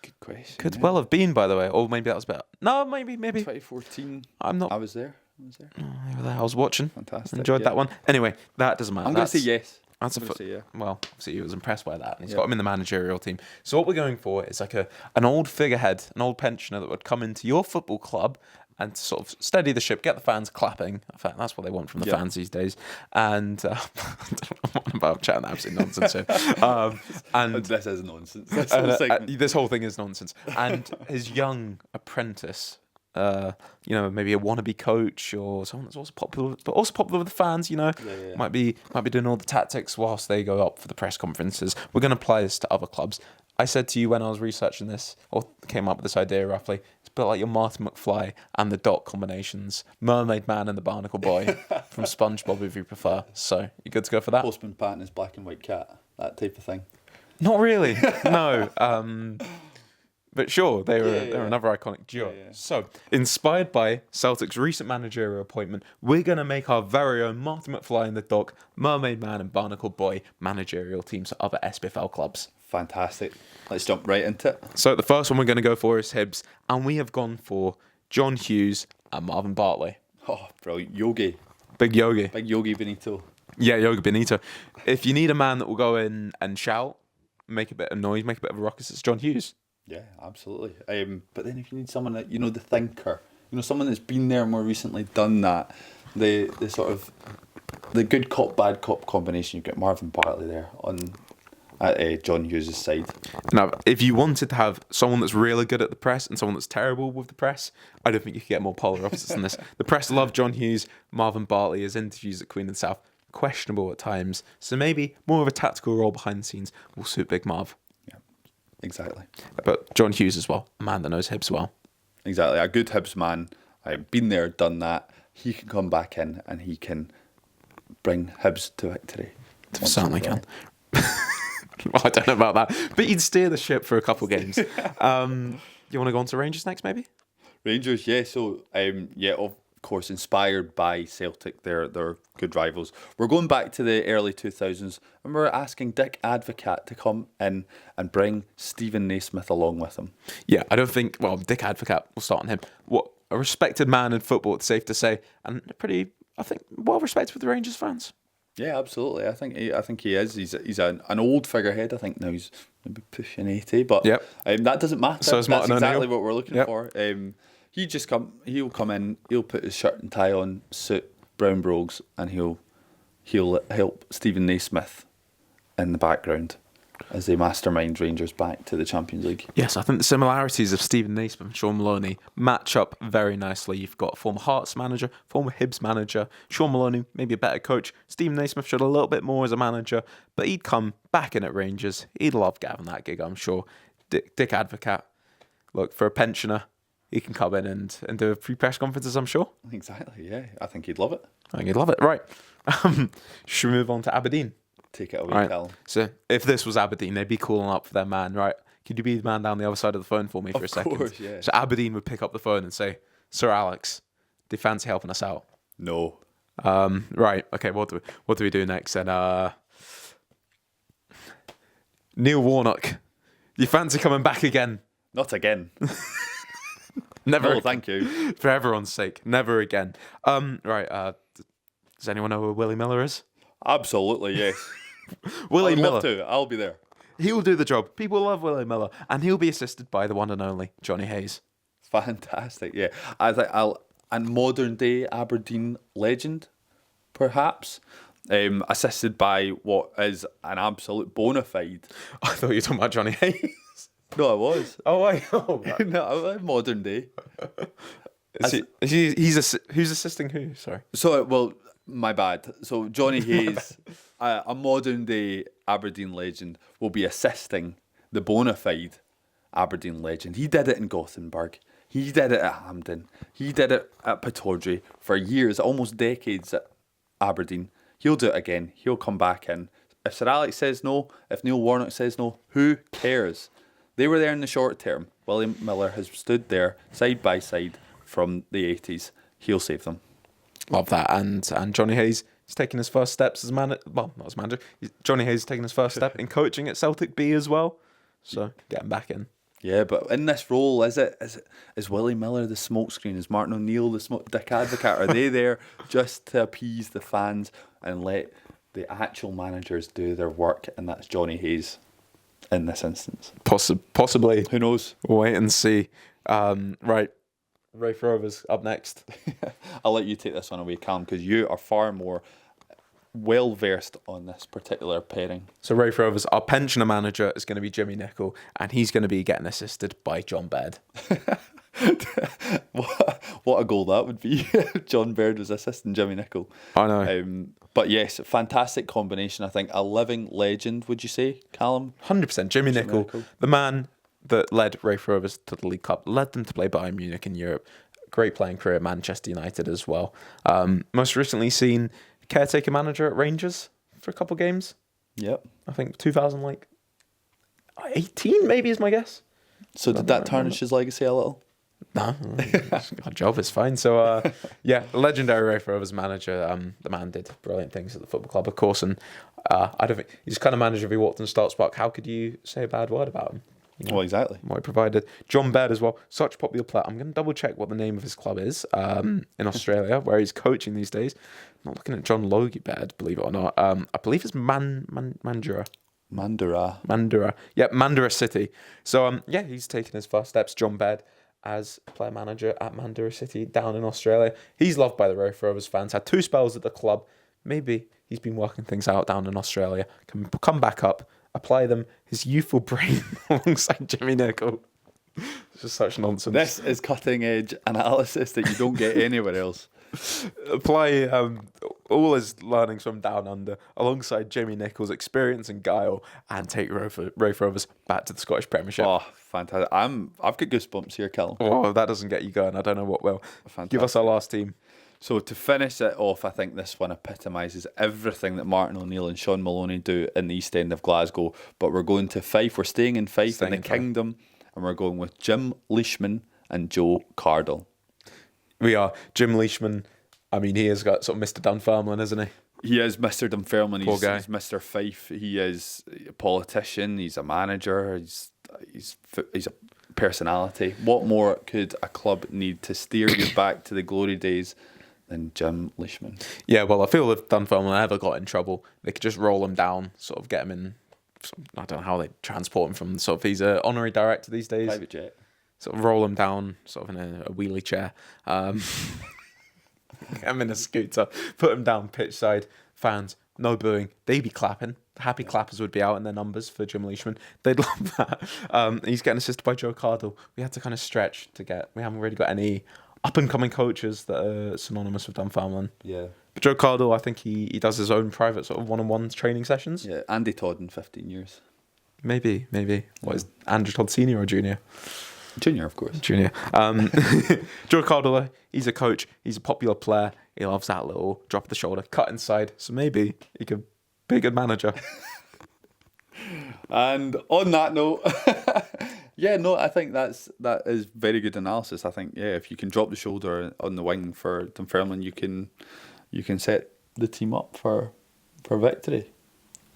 Good question. Could well have been, by the way, or maybe that was better. No, maybe. 2014. I'm not. I was there. I was watching. Fantastic. Enjoyed that one. Anyway, that doesn't matter. I'm going to say yes. That's yeah. Well, obviously he was impressed by that, and he's got him in the managerial team. So what we're going for is like an old figurehead, an old pensioner that would come into your football club and sort of steady the ship, get the fans clapping. In fact, that's what they want from the fans these days. And I don't know what about chatting absolute nonsense here. And this is nonsense. This whole thing is nonsense. And his young apprentice, maybe a wannabe coach or someone that's also popular, but also popular with the fans. Might be doing all the tactics whilst they go up for the press conferences. We're going to apply this to other clubs. I said to you when I was researching this, or came up with this idea roughly, it's a bit like your Martin McFly and the Doc combinations, Mermaid Man and the Barnacle Boy from SpongeBob, if you prefer. So you good to go for that? Postman Pat and his black and white cat, that type of thing. Not really, no. But sure, they were another iconic duo. Yeah. So, inspired by Celtic's recent managerial appointment, we're going to make our very own Martin McFly and the Doc, Mermaid Man and Barnacle Boy managerial teams at other SPFL clubs. Fantastic. Let's jump right into it. So, the first one we're going to go for is Hibs, and we have gone for John Hughes and Marvin Bartley. Oh, brilliant. Yogi. Big Yogi. Big Yogi Bonito. Yeah, Joga Bonito. If you need a man that will go in and shout, make a bit of noise, make a bit of a ruckus, it's John Hughes. Yeah, absolutely. But then if you need someone that, the thinker, someone that's been there more recently, done that, the sort of the good cop, bad cop combination, you've got Marvin Bartley there at John Hughes' side. Now, if you wanted to have someone that's really good at the press and someone that's terrible with the press, I don't think you could get more polar opposites than this. The press love John Hughes. Marvin Bartley, his interviews at Queen of the South, questionable at times. So maybe more of a tactical role behind the scenes will suit Big Marv. Exactly. But John Hughes as well, a man that knows Hibs well. Exactly. A good Hibs man. I've been there, done that. He can come back in and he can bring Hibs to victory. Certainly can. Well, I don't know about that. But he'd steer the ship for a couple games. You want to go on to Rangers next, maybe? Rangers, yeah. So, of course, inspired by Celtic. They're good rivals. We're going back to the early 2000s and we're asking Dick Advocaat to come in and bring Stephen Naismith along with him. Yeah, I don't think, Dick Advocaat, we'll start on him. What a respected man in football, it's safe to say, and pretty, I think, well respected with the Rangers fans. Yeah, absolutely. I think he is. He's an old figurehead. I think now he's maybe pushing 80, but that doesn't matter. So is Martin That's exactly O'Neill. what we're looking for. He'll come in, he'll put his shirt and tie on, suit, brown brogues, and he'll help Stephen Naismith in the background as they mastermind Rangers back to the Champions League. Yes, I think the similarities of Stephen Naismith and Sean Maloney match up very nicely. You've got a former Hearts manager, former Hibs manager, Sean Maloney, maybe a better coach. Stephen Naismith showed a little bit more as a manager, but he'd come back in at Rangers. He'd love Gavin that gig, I'm sure. Dick Advocaat, look, for a pensioner, he can come in and do a few press conferences, I'm sure. Exactly, yeah. I think he'd love it. I think he'd love it. Right. Should we move on to Aberdeen? Take it away, Right. Callum. So if this was Aberdeen, they'd be calling up for their man, right? Could you be the man down the other side of the phone for me for a second? Of course, yeah. So Aberdeen would pick up the phone and say, Sir Alex, do you fancy helping us out? No. Right. Okay. What do we do next? And Neil Warnock, do you fancy coming back again? Not again. Never. No, thank you. For everyone's sake, never again. Right. Does anyone know who Willie Miller is? Absolutely, yes. Willie I'd Miller. love to. I'll be there. He'll do the job. People love Willie Miller, and he'll be assisted by the one and only Johnny Hayes. Fantastic, yeah. I think a modern day Aberdeen legend, perhaps, assisted by what is an absolute bona fide. I thought you were talking about Johnny Hayes. No, I was. Oh, wait. Oh, No, modern day. who's assisting who? Sorry. So, well, my bad. So, Johnny Hayes, a modern day Aberdeen legend, will be assisting the bona fide Aberdeen legend. He did it in Gothenburg. He did it at Hampden. He did it at Pittodrie for years, almost decades at Aberdeen. He'll do it again. He'll come back in. If Sir Alex says no, if Neil Warnock says no, who cares? They were there in the short term. William Miller has stood there side by side from the 80s. He'll save them. Love that. And Johnny Hayes is taking his first steps as manager. Well, not as manager. Johnny Hayes is taking his first step in coaching at Celtic B as well. So get him back in. Yeah, but in this role, is Willie Miller the smokescreen? Is Martin O'Neill the dick advocate? Are they there just to appease the fans and let the actual managers do their work? And that's Johnny Hayes in this instance. Possibly. Who knows? We'll wait and see. Right. Rafe Rovers up next. I'll let you take this one away, Callum, because you are far more well versed on this particular pairing. So Rafe Rovers, our pensioner manager is going to be Jimmy Nicholl, and he's going to be getting assisted by John Baird. What a goal that would be. John Baird was assisting Jimmy Nicholl. I know. But yes, fantastic combination. I think a living legend, would you say, Callum? 100%. Jimmy Nicholl, the man that led Rafe Rovers to the League Cup, led them to play Bayern Munich in Europe. Great playing career at Manchester United as well. Most recently seen caretaker manager at Rangers for a couple of games. Yep. I think 2018 maybe is my guess. So did that tarnish his legacy a little? No, our job is fine. So yeah, legendary Rafe Rovers manager. The man did brilliant things at the football club, of course, and I don't think he's the kind of manager. If he walked in Starts Park, how could you say a bad word about him? You know, well, exactly. What he provided. John Baird as well, such a popular player. I'm going to double check what the name of his club is in Australia, where he's coaching these days. I'm not looking at John Logie Baird, believe it or not. I believe it's Mandurah. Mandurah. Yeah, Mandurah City. So yeah, he's taken his first steps. John Baird as player manager at Mandurah City down in Australia. He's loved by the Rafe Rovers fans. Had 2 spells at the club. Maybe he's been working things out down in Australia. Can come back up, apply them his youthful brain alongside Jimmy Nicholl. It's just such nonsense. This is cutting edge analysis that you don't get anywhere else. Apply all his learnings from down under alongside Jimmy Nicholl's experience and guile, and take Rafe Rovers back to the Scottish Premiership. Oh, fantastic! I've got goosebumps here, Callum. Oh, if that doesn't get you going, I don't know what will. Fantastic. Give us our last team. So to finish it off, I think this one epitomises everything that Martin O'Neill and Sean Maloney do in the East End of Glasgow. But we're going to Fife. We're staying in Fife in the Kingdom, and we're going with Jim Leishman and Joe Cardle. We are. Jim Leishman, I mean, he has got sort of Mr. Dunfermline, isn't he? He is Mr. Dunfermline. Poor guy. He's Mr. Fife. He is a politician. He's a manager. He's a personality. What more could a club need to steer you back to the glory days than Jim Leishman? Yeah, well, I feel if Dunfermline ever got in trouble, they could just roll him down, sort of get him in. I don't know how they transport him from sort of, he's an honorary director these days. Private jet. Sort of roll him down, sort of in a wheelie chair. Get him in a scooter, put him down pitch side. Fans, no booing. They'd be clapping. The happy clappers would be out in their numbers for Jim Leishman. They'd love that. He's getting assisted by Joe Cardle. We had to kind of stretch to get. We haven't really got any up and coming coaches that are synonymous with Dunfermline. Yeah. But Joe Cardle, I think he does his own private sort of one-on-one training sessions. Yeah. Andy Todd in 15 years. Maybe. What is Andrew Todd senior or junior? Junior, of course. Junior. Joga Bonito, he's a coach. He's a popular player. He loves that little drop of the shoulder, cut inside. So maybe he could be a good manager. And on that note, I think that is very good analysis. I think, if you can drop the shoulder on the wing for Dunfermline, you can set the team up for victory.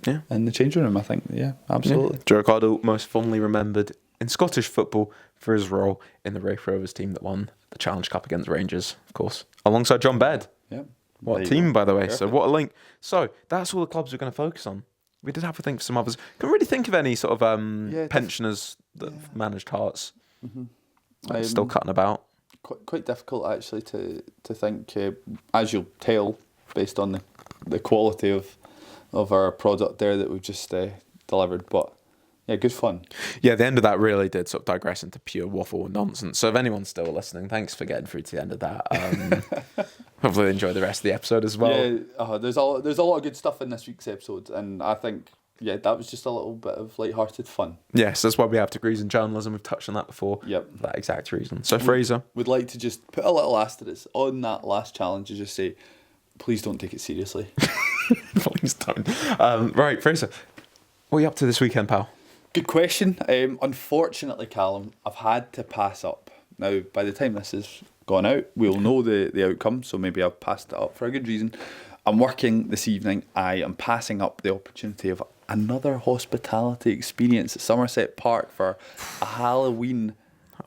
Yeah. In the changing room, I think. Yeah, absolutely. Yeah. Joga Bonito, most fondly remembered in Scottish football for his role in the Raith Rovers team that won the Challenge Cup against Rangers, of course, alongside John Baird. Yeah. What a team, by the way. Perfect. So what a link. So that's all the clubs we're going to focus on. We did have to think of some others. Can't really think of any sort of pensioners that have managed Hearts. Mm-hmm. Still cutting about. Quite difficult actually to think, as you'll tell, based on the quality of our product there that we've just delivered. But yeah, good fun. Yeah, the end of that really did sort of digress into pure waffle and nonsense. So if anyone's still listening, thanks for getting through to the end of that. Hopefully enjoy the rest of the episode as well. Yeah, there's a lot of good stuff in this week's episode, and I think that was just a little bit of light-hearted fun. Yes, that's why we have degrees in journalism. We've touched on that before. Yep. For that exact reason. So Fraser, would like to just put a little asterisk on that last challenge and just say, please don't take it seriously. please don't. Right, Fraser, what are you up to this weekend, pal? Good question. Unfortunately, Callum, I've had to pass up. Now, by the time this is gone out, we'll know the outcome, so maybe I've passed it up for a good reason. I'm working this evening. I am passing up the opportunity of another hospitality experience at Somerset Park for a Halloween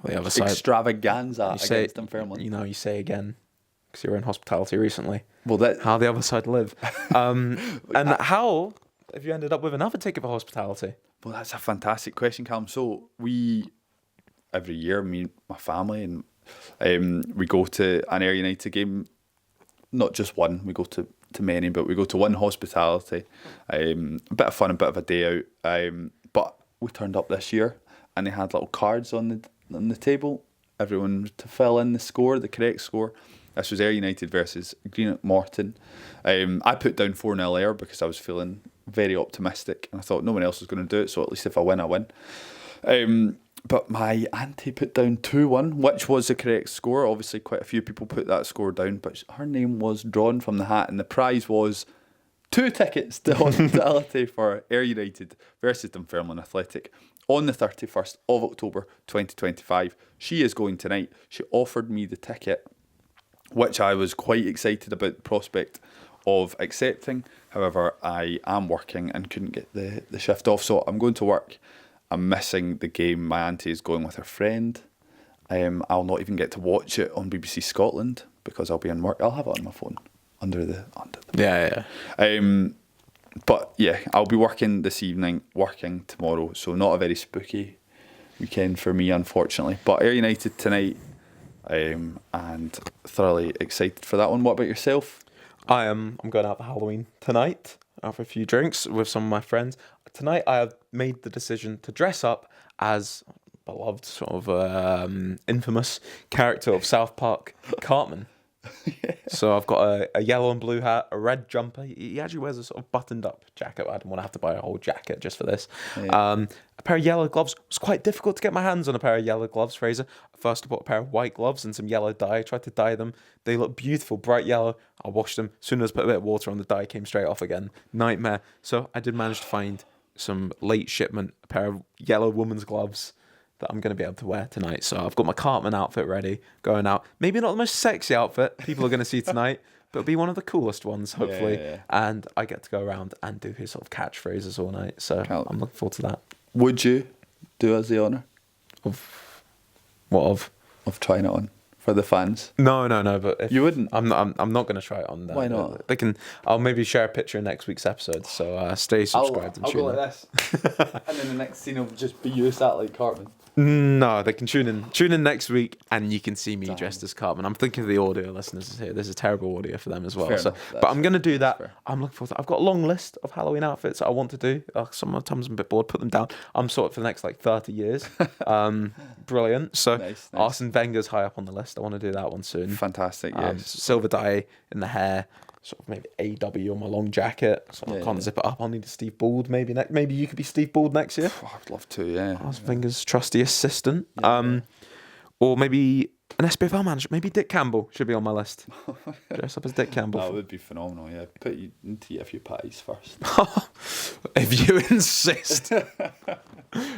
extravaganza against Dunfermline. You say again, because you were in hospitality recently. Well, how the other side live. And how have you ended up with another ticket for hospitality? Well, that's a fantastic question, Callum. So every year, me and my family, and we go to an Ayr United game. Not just one, we go to many, but we go to one hospitality. A bit of fun, a bit of a day out. But we turned up this year, and they had little cards on the table. Everyone to fill in the correct score. This was Ayr United versus Greenock Morton. I put down 4-0 Ayr because I was feeling very optimistic, and I thought no one else was going to do it, so at least if I win, I win. But my auntie put down 2-1, which was the correct score. Obviously, quite a few people put that score down, but her name was drawn from the hat, and the prize was 2 tickets to hospitality for Ayr United versus Dunfermline Athletic on the 31st of October 2025. She is going tonight. She offered me the ticket, which I was quite excited about the prospect of accepting. However, I am working and couldn't get the shift off, so I'm going to work. I'm missing the game. My auntie is going with her friend. I'll not even get to watch it on BBC Scotland because I'll be in work. I'll have it on my phone under the Yeah. But yeah, I'll be working this evening, working tomorrow, so not a very spooky weekend for me, unfortunately. But Ayr United tonight, and thoroughly excited for that one. What about yourself? I'm going out for Halloween tonight after a few drinks with some of my friends. Tonight I have made the decision to dress up as beloved sort of infamous character of South Park, Cartman. Yeah. So I've got a yellow and blue hat, a red jumper. He actually wears a sort of buttoned up jacket. I didn't want to have to buy a whole jacket just for this. Yeah. A pair of yellow gloves. It was quite difficult to get my hands on a pair of yellow gloves, Fraser. First I bought a pair of white gloves and some yellow dye. I tried to dye them. They look beautiful, bright yellow. I washed them. As soon as I put a bit of water on, the dye came straight off again. Nightmare. So I did manage to find some late shipment, a pair of yellow woman's gloves that I'm going to be able to wear tonight. So I've got my Cartman outfit ready, going out. Maybe not the most sexy outfit people are going to see tonight, but it'll be one of the coolest ones, hopefully. Yeah. And I get to go around and do his sort of catchphrases all night. So I'm looking forward to that. Would you do us the honour? Of what of? Of trying it on for the fans? No. But if you wouldn't. I'm not going to try it on. Why not? They can. I'll maybe share a picture in next week's episode. So stay subscribed and tune in. I'll go like this, and then the next scene will just be you sat like Cartman. No, they can tune in next week, and you can see me dressed as Cartman. I'm thinking of the audio listeners here. There's a terrible audio for them as well. But I'm going to do that. I'm looking forward to it. I've got a long list of Halloween outfits that I want to do. Sometimes I'm a bit bored. Put them down. I'm sorted for the next 30 years. Brilliant. So nice. Arsene Wenger's high up on the list. I want to do that one soon. Fantastic. Yes. Silver dye in the hair. sort of maybe AW on my long jacket, so I Yeah, can't yeah. zip it up. I'll need a Steve Bald maybe next. Maybe you could be Steve Bald next year. Oh, I'd love to, yeah. I was Fingers trusty assistant. Or maybe an SPFL manager. Maybe Dick Campbell should be on my list. Dress up as Dick Campbell. That would be phenomenal, yeah. Put you into a few patties first. If you insist.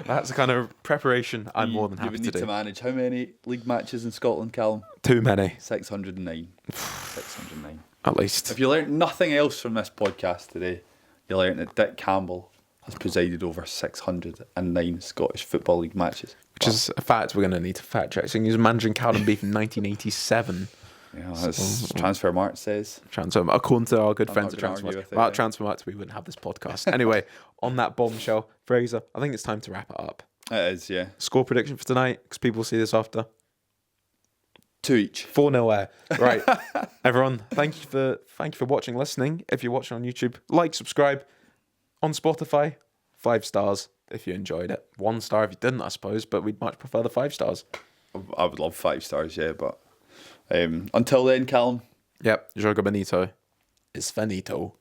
That's the kind of preparation I'm more than You happy would to need do. to manage how many league matches in Scotland, Callum? Too many, 609. 609. at least. If you learnt nothing else from this podcast today, you learnt that Dick Campbell has presided over 609 Scottish Football League matches. Which is a fact we're going to need to fact check. So he was managing Callum Beef in 1987. Yeah, that's Transfermarkt says. According to our good friends at not gonna argue Transfermarkt. with it, Without yeah. Transfermarkt, we wouldn't have this podcast. Anyway, on that bombshell, Fraser, I think it's time to wrap it up. It is, yeah. Score prediction for tonight, because people will see this after. 2 each. 4-0 air. Right. Everyone, thank you for watching, listening. If you're watching on YouTube, like, subscribe. On Spotify, 5 stars if you enjoyed it. 1 star if you didn't, I suppose, but we'd much prefer the 5 stars. I would love 5 stars, yeah, but until then, Callum. Yep. Joga Bonito is finito.